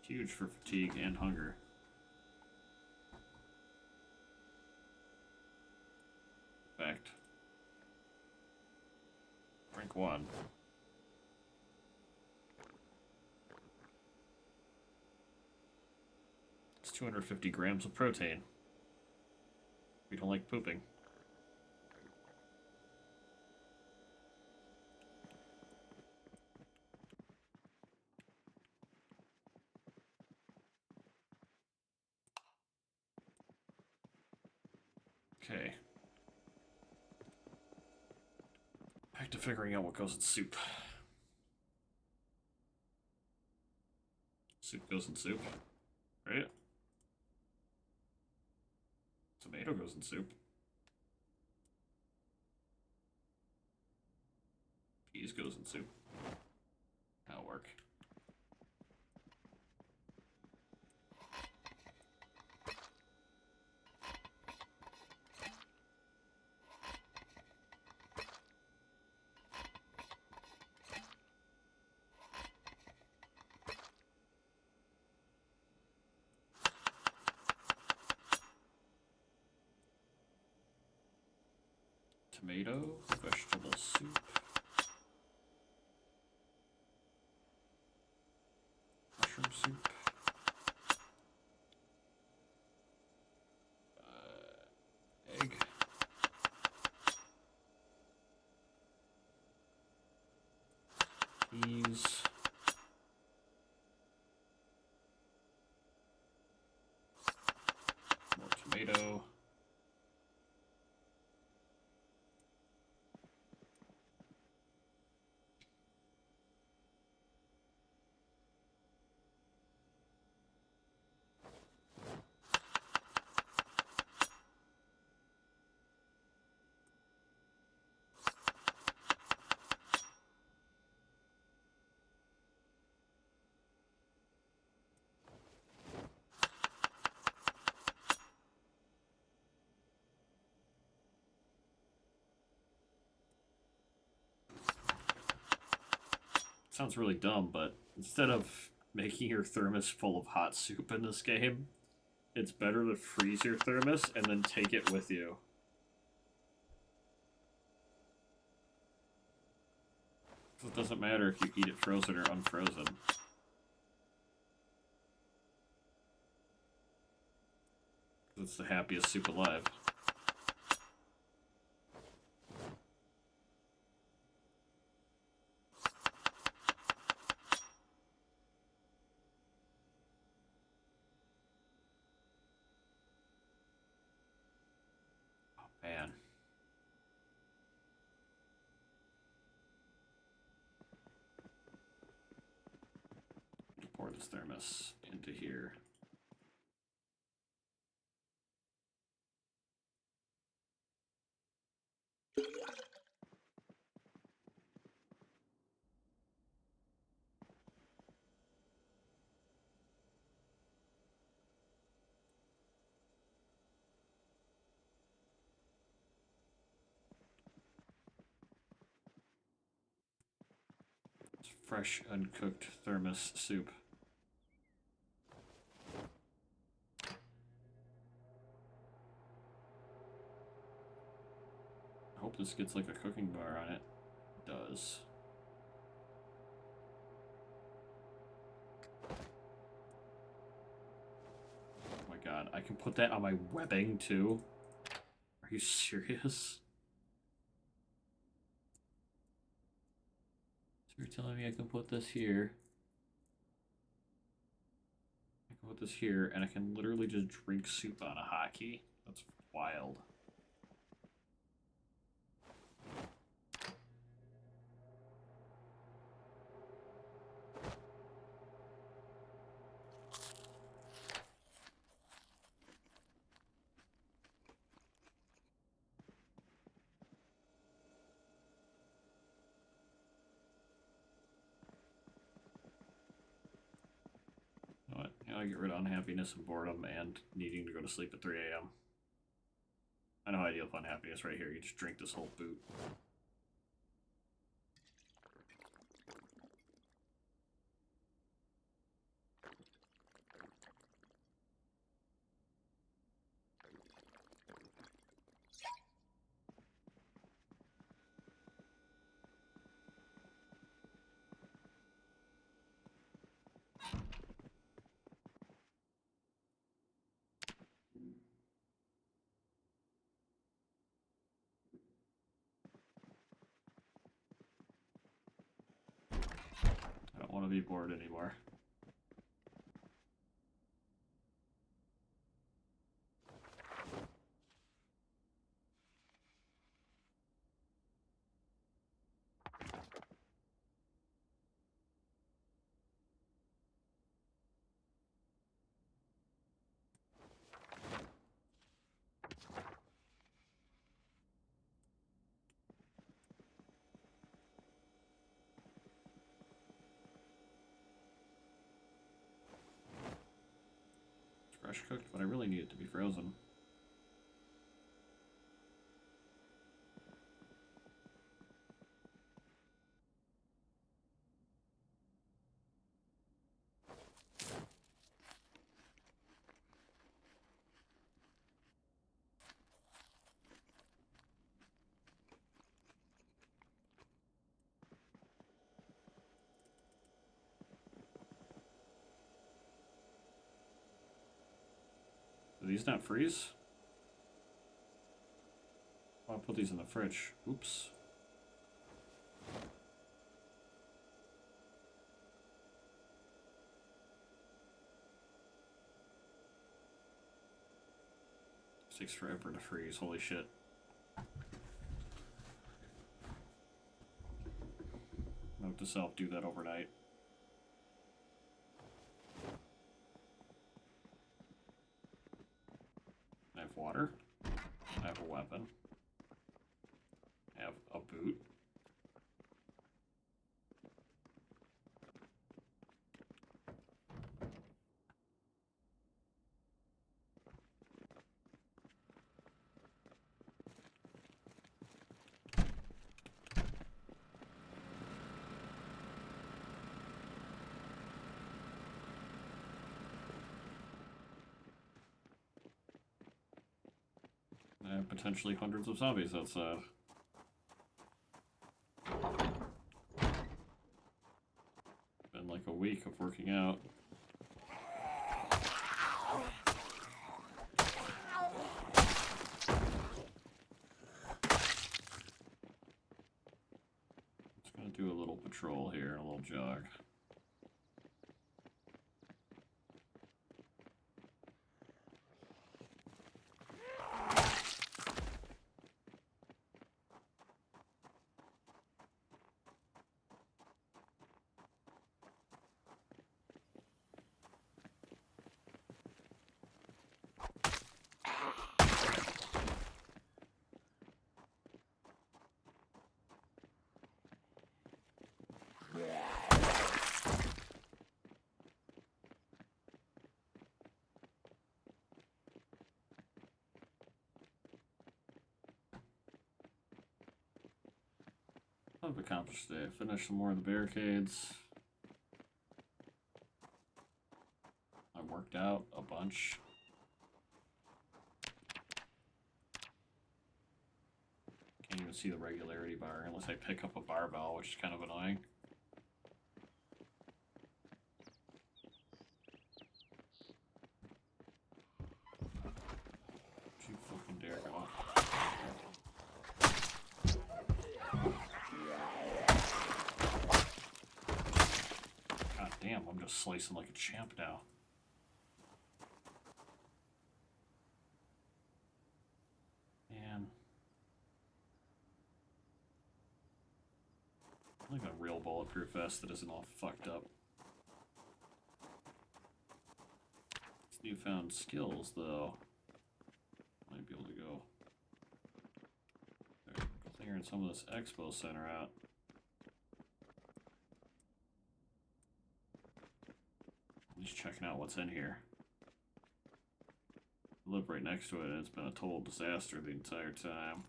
Huge for fatigue and hunger. Fact. Drink 1. It's 250 grams of protein. We don't like pooping. Okay. Back to figuring out what goes in soup. Soup goes in soup, right? Tomato goes in soup. Peas goes in soup. That'll work. Tomato, vegetable soup. Mushroom soup. Egg. Peas. More tomato. Sounds really dumb, but instead of making your thermos full of hot soup in this game, it's better to freeze your thermos and then take it with you. It doesn't matter if you eat it frozen or unfrozen. It's the happiest soup alive. Oh, man. Pour this thermos into here. It's fresh, uncooked thermos soup. I hope this gets like a cooking bar on it. It does. Oh my god, I can put that on my webbing too? Are you serious? So you're telling me I can put this here? I can put this here and I can literally just drink soup on a hotkey? That's wild. You know what? You know, I get rid of unhappiness and boredom and needing to go to sleep at 3 a.m. I know how I deal with unhappiness right here. You just drink this whole boot. want to be bored anymore. Fresh cooked, but I really need it to be frozen. Do these not freeze? Oh, I'll put these in the fridge. Oops. It takes forever to freeze, holy shit. Note to self, do that overnight. I have water. I have a weapon. I have a boot. I have potentially hundreds of zombies outside. Been like a week of working out. Just gonna do a little patrol here, a little jog. I've accomplished today. I finished some more of the barricades. I worked out a bunch. Can't even see the regularity bar unless I pick up a barbell, which is kind of annoying. Don't you fucking dare go. God damn, I'm just slicing like a champ now. Man. Like a real bulletproof vest that isn't all fucked up. These newfound skills, though, might be able to go clearing some of this Expo Center out. Just checking out what's in here. I live right next to it, and it's been a total disaster the entire time.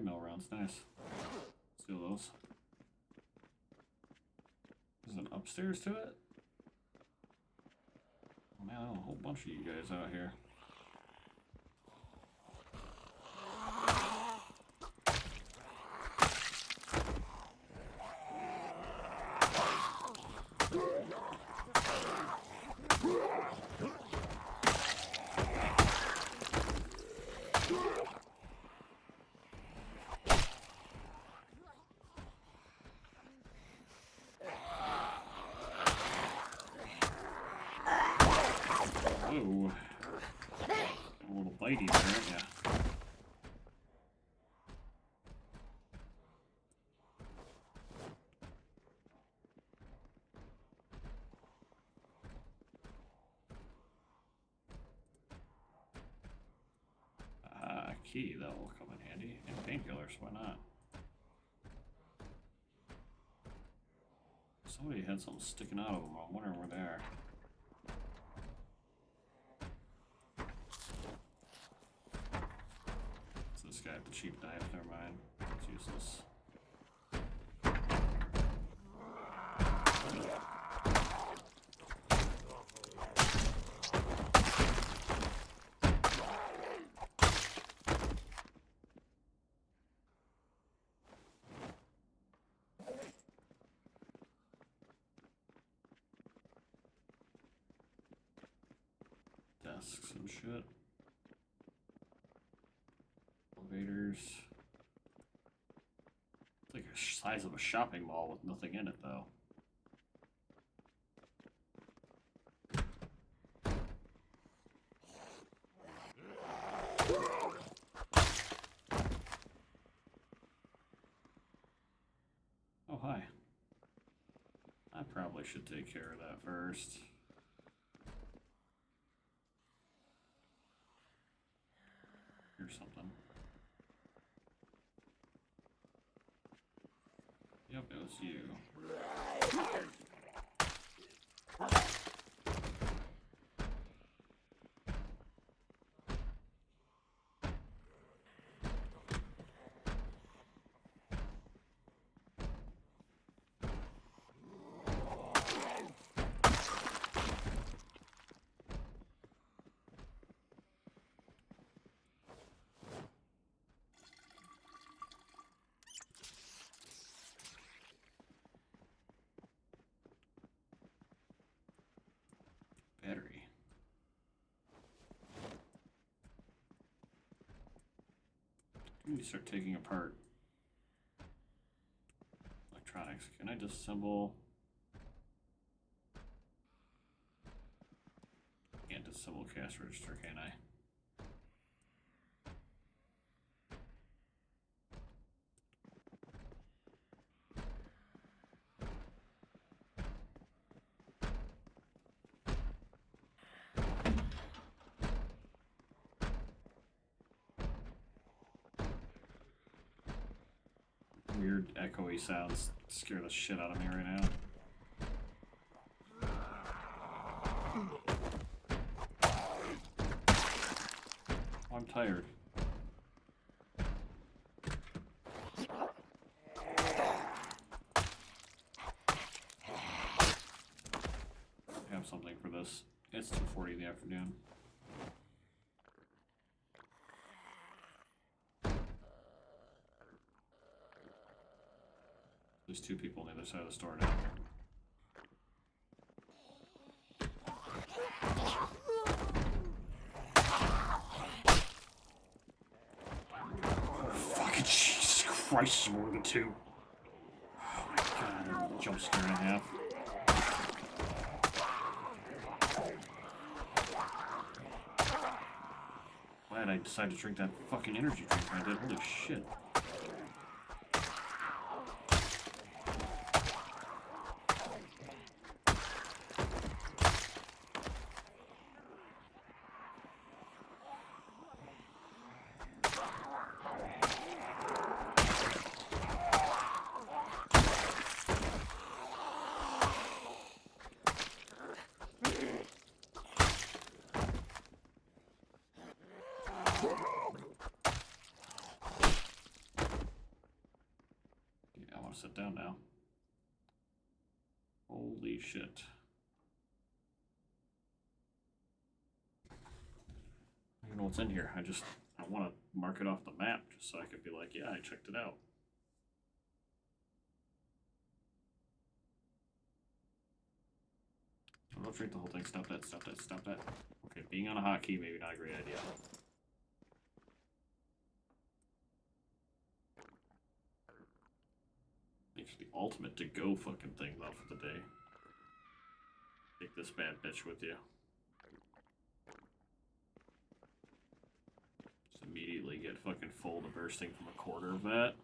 treadmill runs. Nice. Let's do those. There's an upstairs to it? Oh man, a whole bunch of you guys out here. Ooh. A little bitey there, aren't ya? Key, that will come in handy. And painkillers, why not? Somebody had something sticking out of them. I'm wondering where they are. It's this guy with the cheap knife, never mind. It's useless. Desks and shit. Elevators. It's like the size of a shopping mall with nothing in it, though. Oh, hi. I probably should take care of that first. Here's something. Yep, it was you. Battery. We need to start taking apart electronics. Can I disassemble? Can't disassemble cash register, can I? Weird echoey sounds scare the shit out of me right now. I'm tired. I have something for this. It's 2:40 in the afternoon. There's two people on the other side of the store now. Oh, fucking Jesus Christ, more than two. Oh my god, jump scare and a half. Glad I decided to drink that fucking energy drink when I did. Holy shit. sit down now. Holy shit. I don't know what's in here. I want to mark it off the map just so I could be like, yeah, I checked it out. Oh, don't drink the whole thing. Stop that, stop that, stop that. Okay, being on a hotkey, maybe not a great idea. It's the ultimate to-go fucking thing, though, for the day. Take this bad bitch with you. Just immediately get fucking full to bursting from a quarter of that.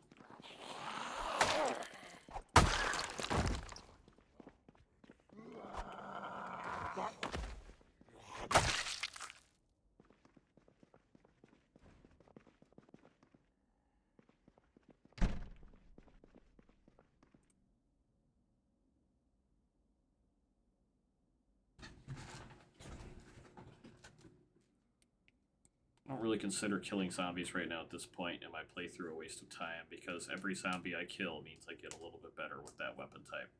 I don't really consider killing zombies right now at this point in my playthrough a waste of time, because every zombie I kill means I get a little bit better with that weapon type.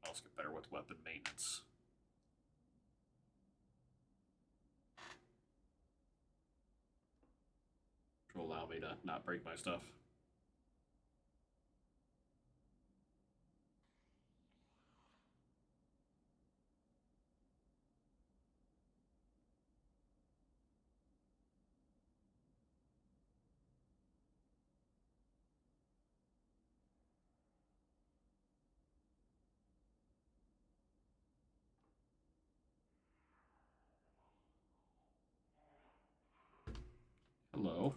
I also get better with weapon maintenance. Which will allow me to not break my stuff. Hello.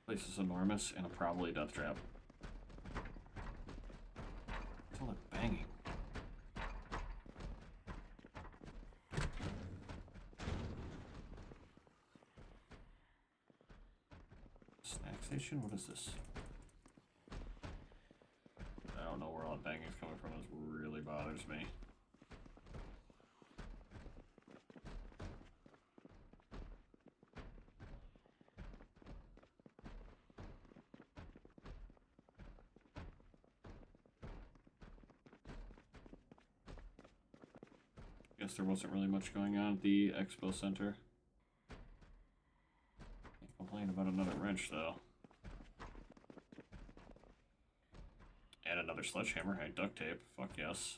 Place is enormous and probably a death trap. What's all that banging? Snack station? What is this? I don't know where all that banging is coming from. This really bothers me. Guess there wasn't really much going on at the Expo Center. Can't complain about another wrench, though. And another sledgehammer. Hey, duct tape. Fuck yes.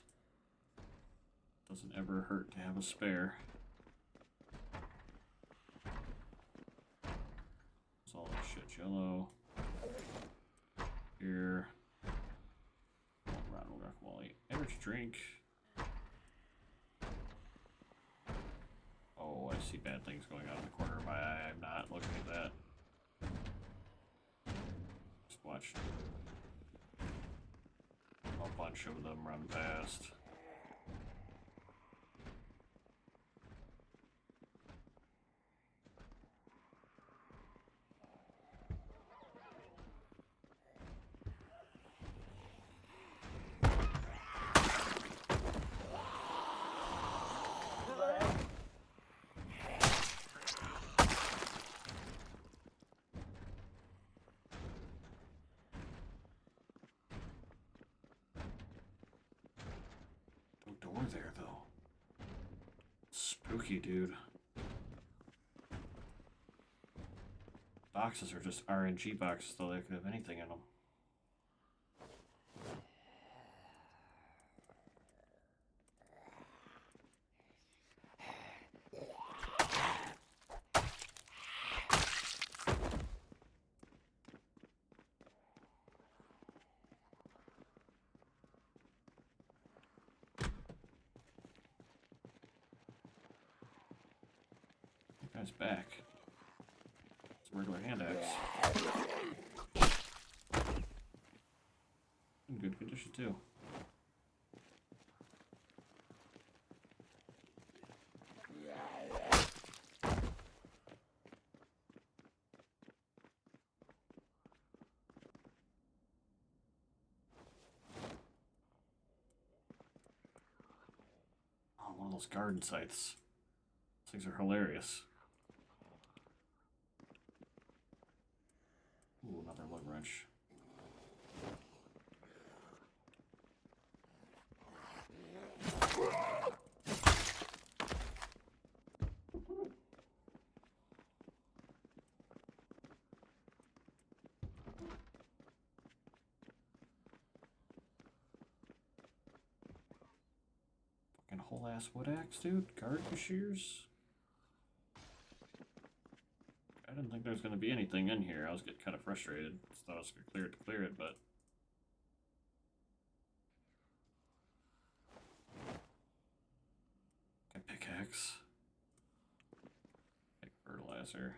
Doesn't ever hurt to have a spare. What's all that shit? Jello. Here. Rotten guacamole. Energy drink. Oh, I see bad things going on in the corner of my eye. I'm not looking at that. Just watch a bunch of them run past. Door there, though. Spooky, dude. Boxes are just RNG boxes, though. They could have anything in them. Nice back. It's a regular hand axe. In good condition too. Oh, one of those garden sites. These things are hilarious. Ooh, another lug wrench. Fucking whole ass wood axe, dude. Garden shears. I didn't think there was going to be anything in here. I was getting kind of frustrated. Just thought I was going to clear it, but... Okay, pickaxe. Take fertilizer.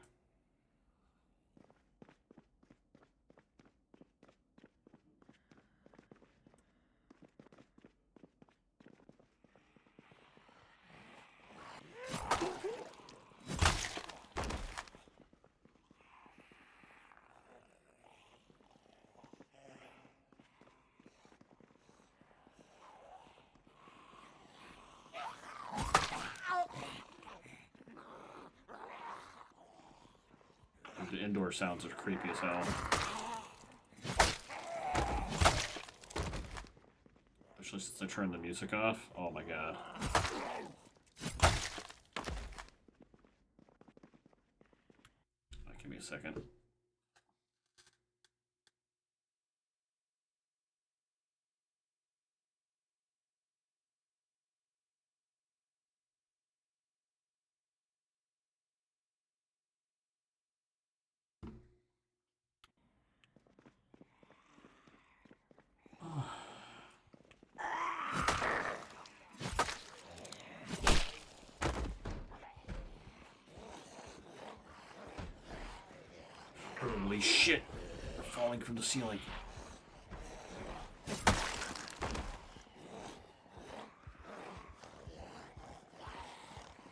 The indoor sounds are creepy as hell. Especially since I turned the music off. Oh my god. Give me a second. Holy shit! They're falling from the ceiling.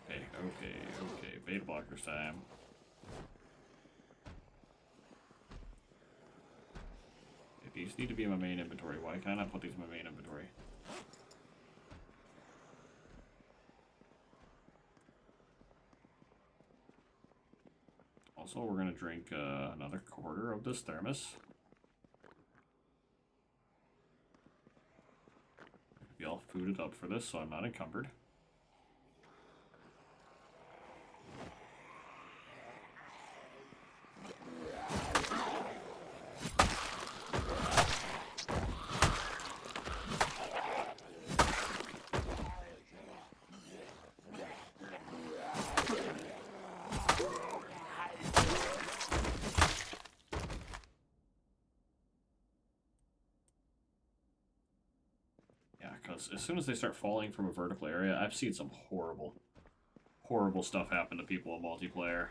Okay. Beta blockers time. Okay, these need to be in my main inventory. Why can't I put these in my main inventory? Also, we're gonna drink another quarter of this thermos. Be all fooded up for this, so I'm not encumbered. Because as soon as they start falling from a vertical area, I've seen some horrible stuff happen to people in multiplayer.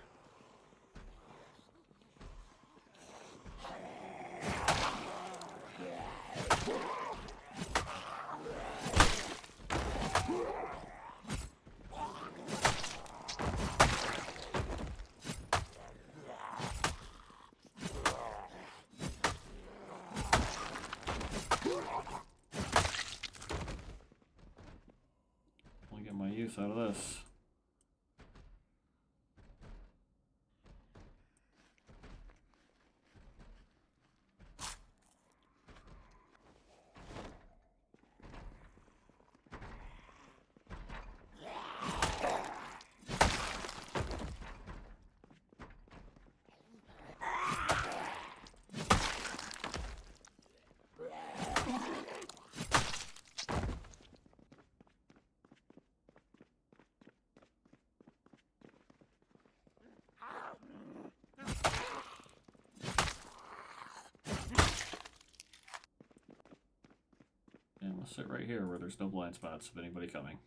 Get my use out of this. And we'll sit right here where there's no blind spots of anybody coming.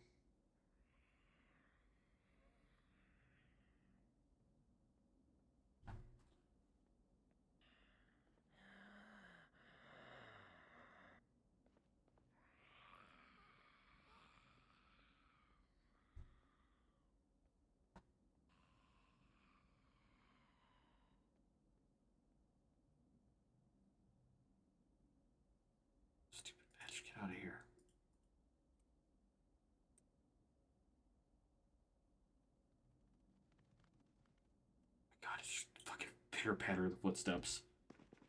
just fucking pitter patter the footsteps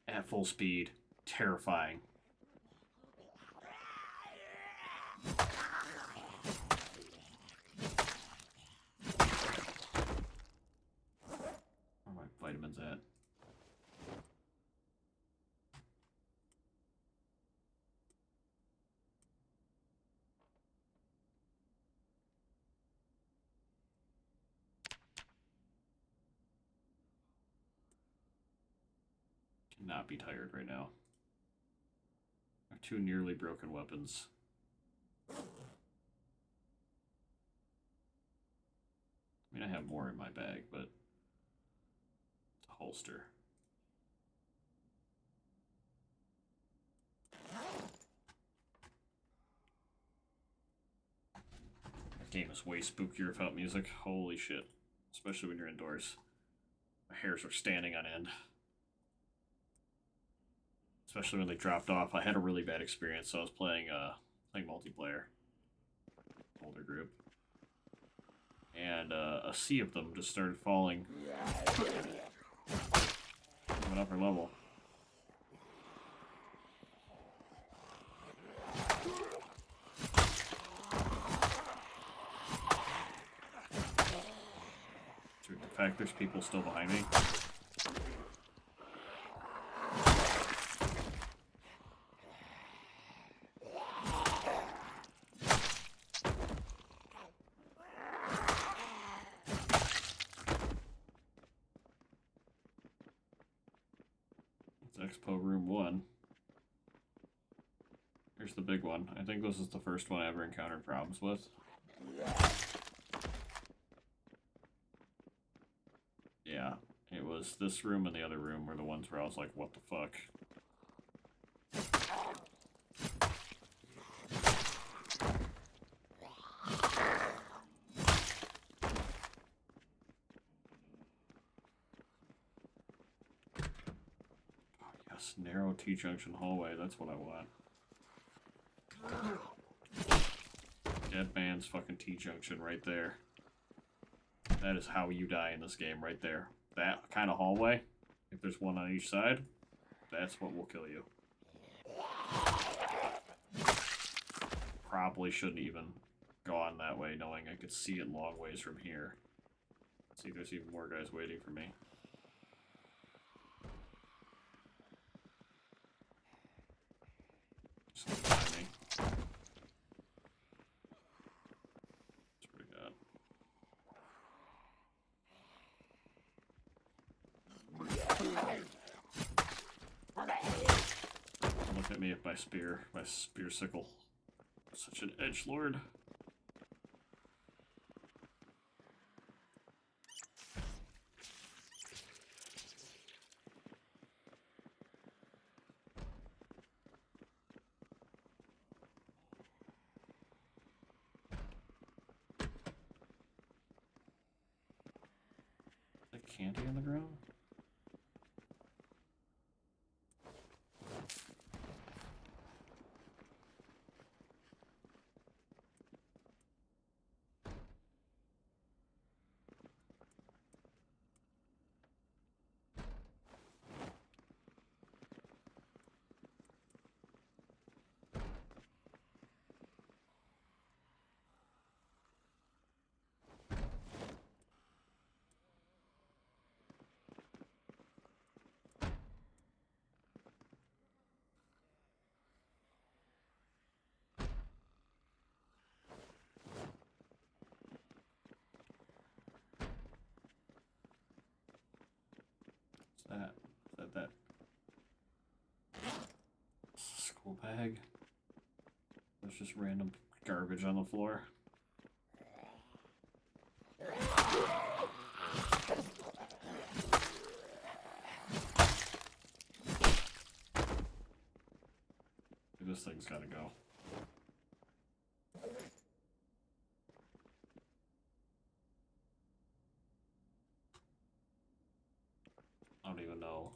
at full speed. Terrifying. Where are my vitamins at? Cannot be tired right now. I have 2 nearly broken weapons. I mean, I have more in my bag, but it's a holster. That game is way spookier without music. Holy shit. Especially when you're indoors. My hairs are standing on end. Especially when they dropped off. I had a really bad experience, so I was playing multiplayer. Older group. And a sea of them just started falling. From an upper level. In fact, there's people still behind me. Expo room 1. Here's the big one. I think this is the first one I ever encountered problems with. Yeah, it was this room and the other room were the ones where I was like, what the fuck? Narrow T-junction hallway, that's what I want. Dead man's fucking T-junction right there. That is how you die in this game right there. That kind of hallway, if there's one on each side, that's what will kill you. Probably shouldn't even go on that way knowing I could see it long ways from here. See, there's even more guys waiting for me. Look at me with my spear sickle. Such an edgelord. Is there candy on the ground? That school bag? There's just random garbage on the floor. This thing's gotta go. I don't even know.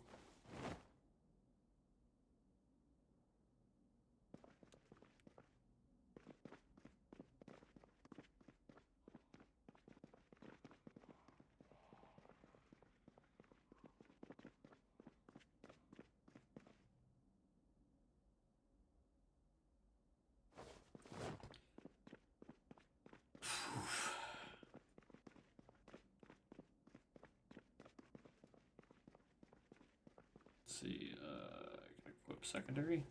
Let's see, can I equip secondary?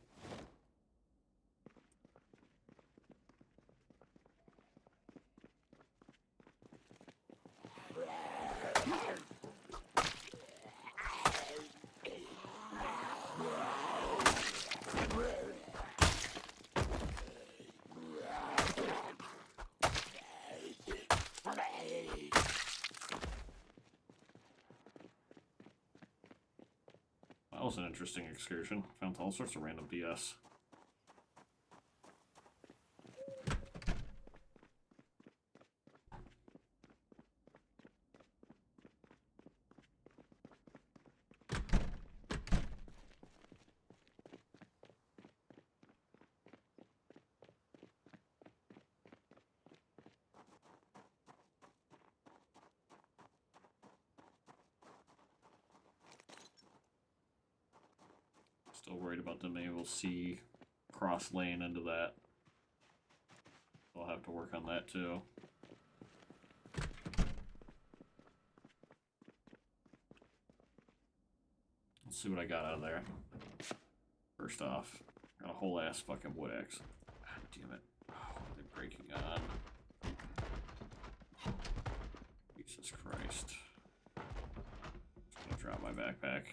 That was an interesting excursion. Found all sorts of random BS. Still worried about them being able to see cross lane into that. I'll have to work on that too. Let's see what I got out of there. First off, got a whole ass fucking wood axe. God damn it. Oh, they're breaking on. Jesus Christ. Just gonna drop my backpack.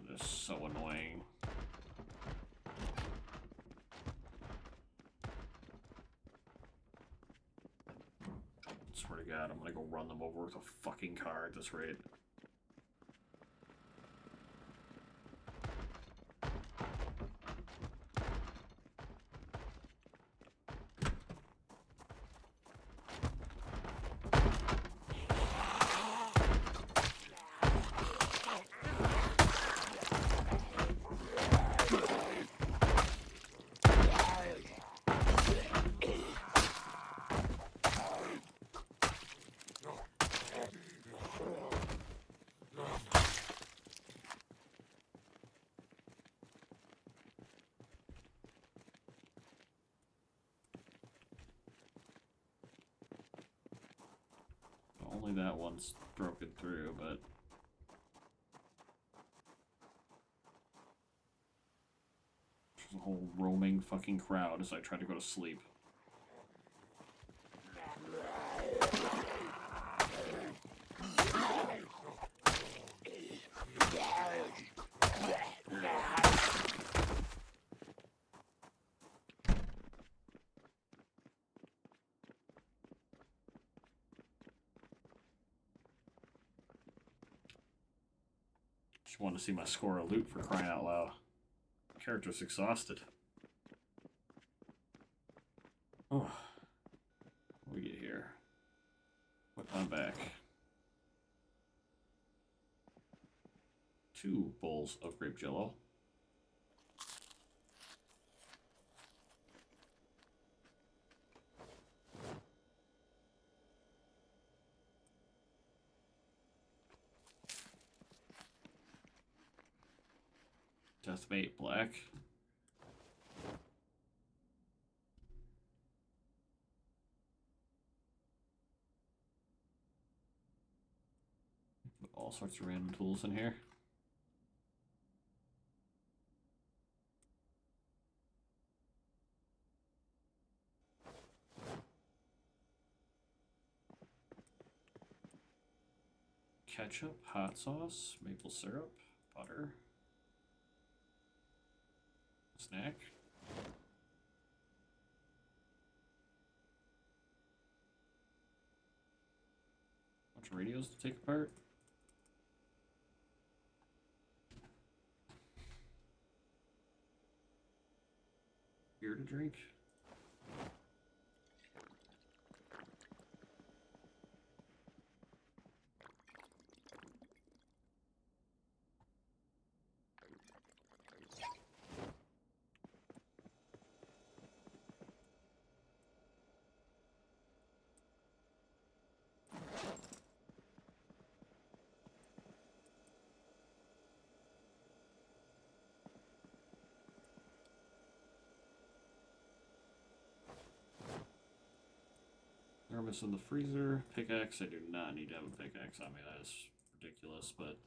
This is so annoying. Swear to God, I'm gonna go run them over with a fucking car at this rate. Only that one's broken through, but there's a whole roaming fucking crowd as I try to go to sleep. Just wanted to see my score of loot for crying out loud. Character's exhausted. Oh. What do we get here? Whip on back. 2 bowls of grape jello. Deathmate black. Put all sorts of random tools in here. Ketchup, hot sauce, maple syrup, butter. Snack. Bunch of radios to take apart. Beer to drink. Thermos in the freezer. Pickaxe. I do not need to have a pickaxe on me. That is ridiculous, but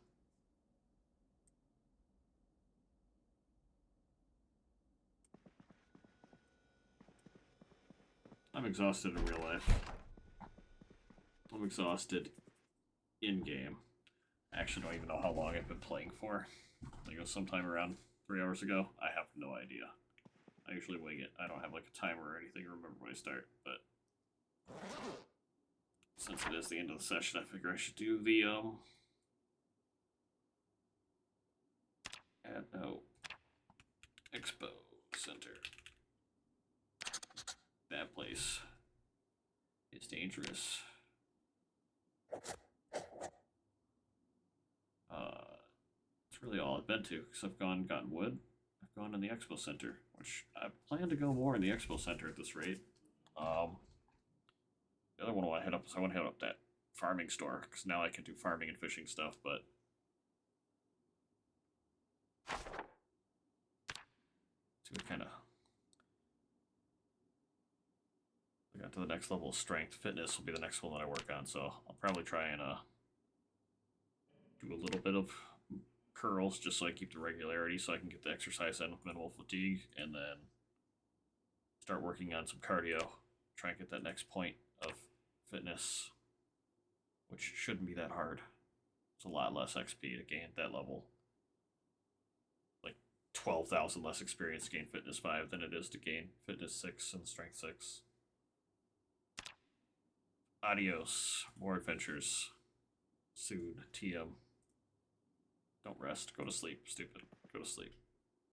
I'm exhausted in real life. I'm exhausted in-game. I actually don't even know how long I've been playing for. I think it was sometime around 3 hours ago. I have no idea. I usually wing it. I don't have like a timer or anything to remember when I start, but since it is the end of the session, I figure I should do the Expo Center. That place is dangerous. It's really all I've been to, because I've gotten wood. I've gone in the Expo Center, which I plan to go more in the Expo Center at this rate. The other one I want to head up is I want to head up that farming store, because now I can do farming and fishing stuff, but so we kind of got to the next level of strength. Fitness will be the next one that I work on, so I'll probably try and do a little bit of curls just so I keep the regularity so I can get the exercise in with minimal fatigue, and then start working on some cardio, try and get that next point of fitness, which shouldn't be that hard. It's a lot less XP to gain at that level. Like 12,000 less experience to gain fitness 5 than it is to gain fitness 6 and strength 6. Adios. More adventures. Soon. TM. Don't rest. Go to sleep. Stupid. Go to sleep.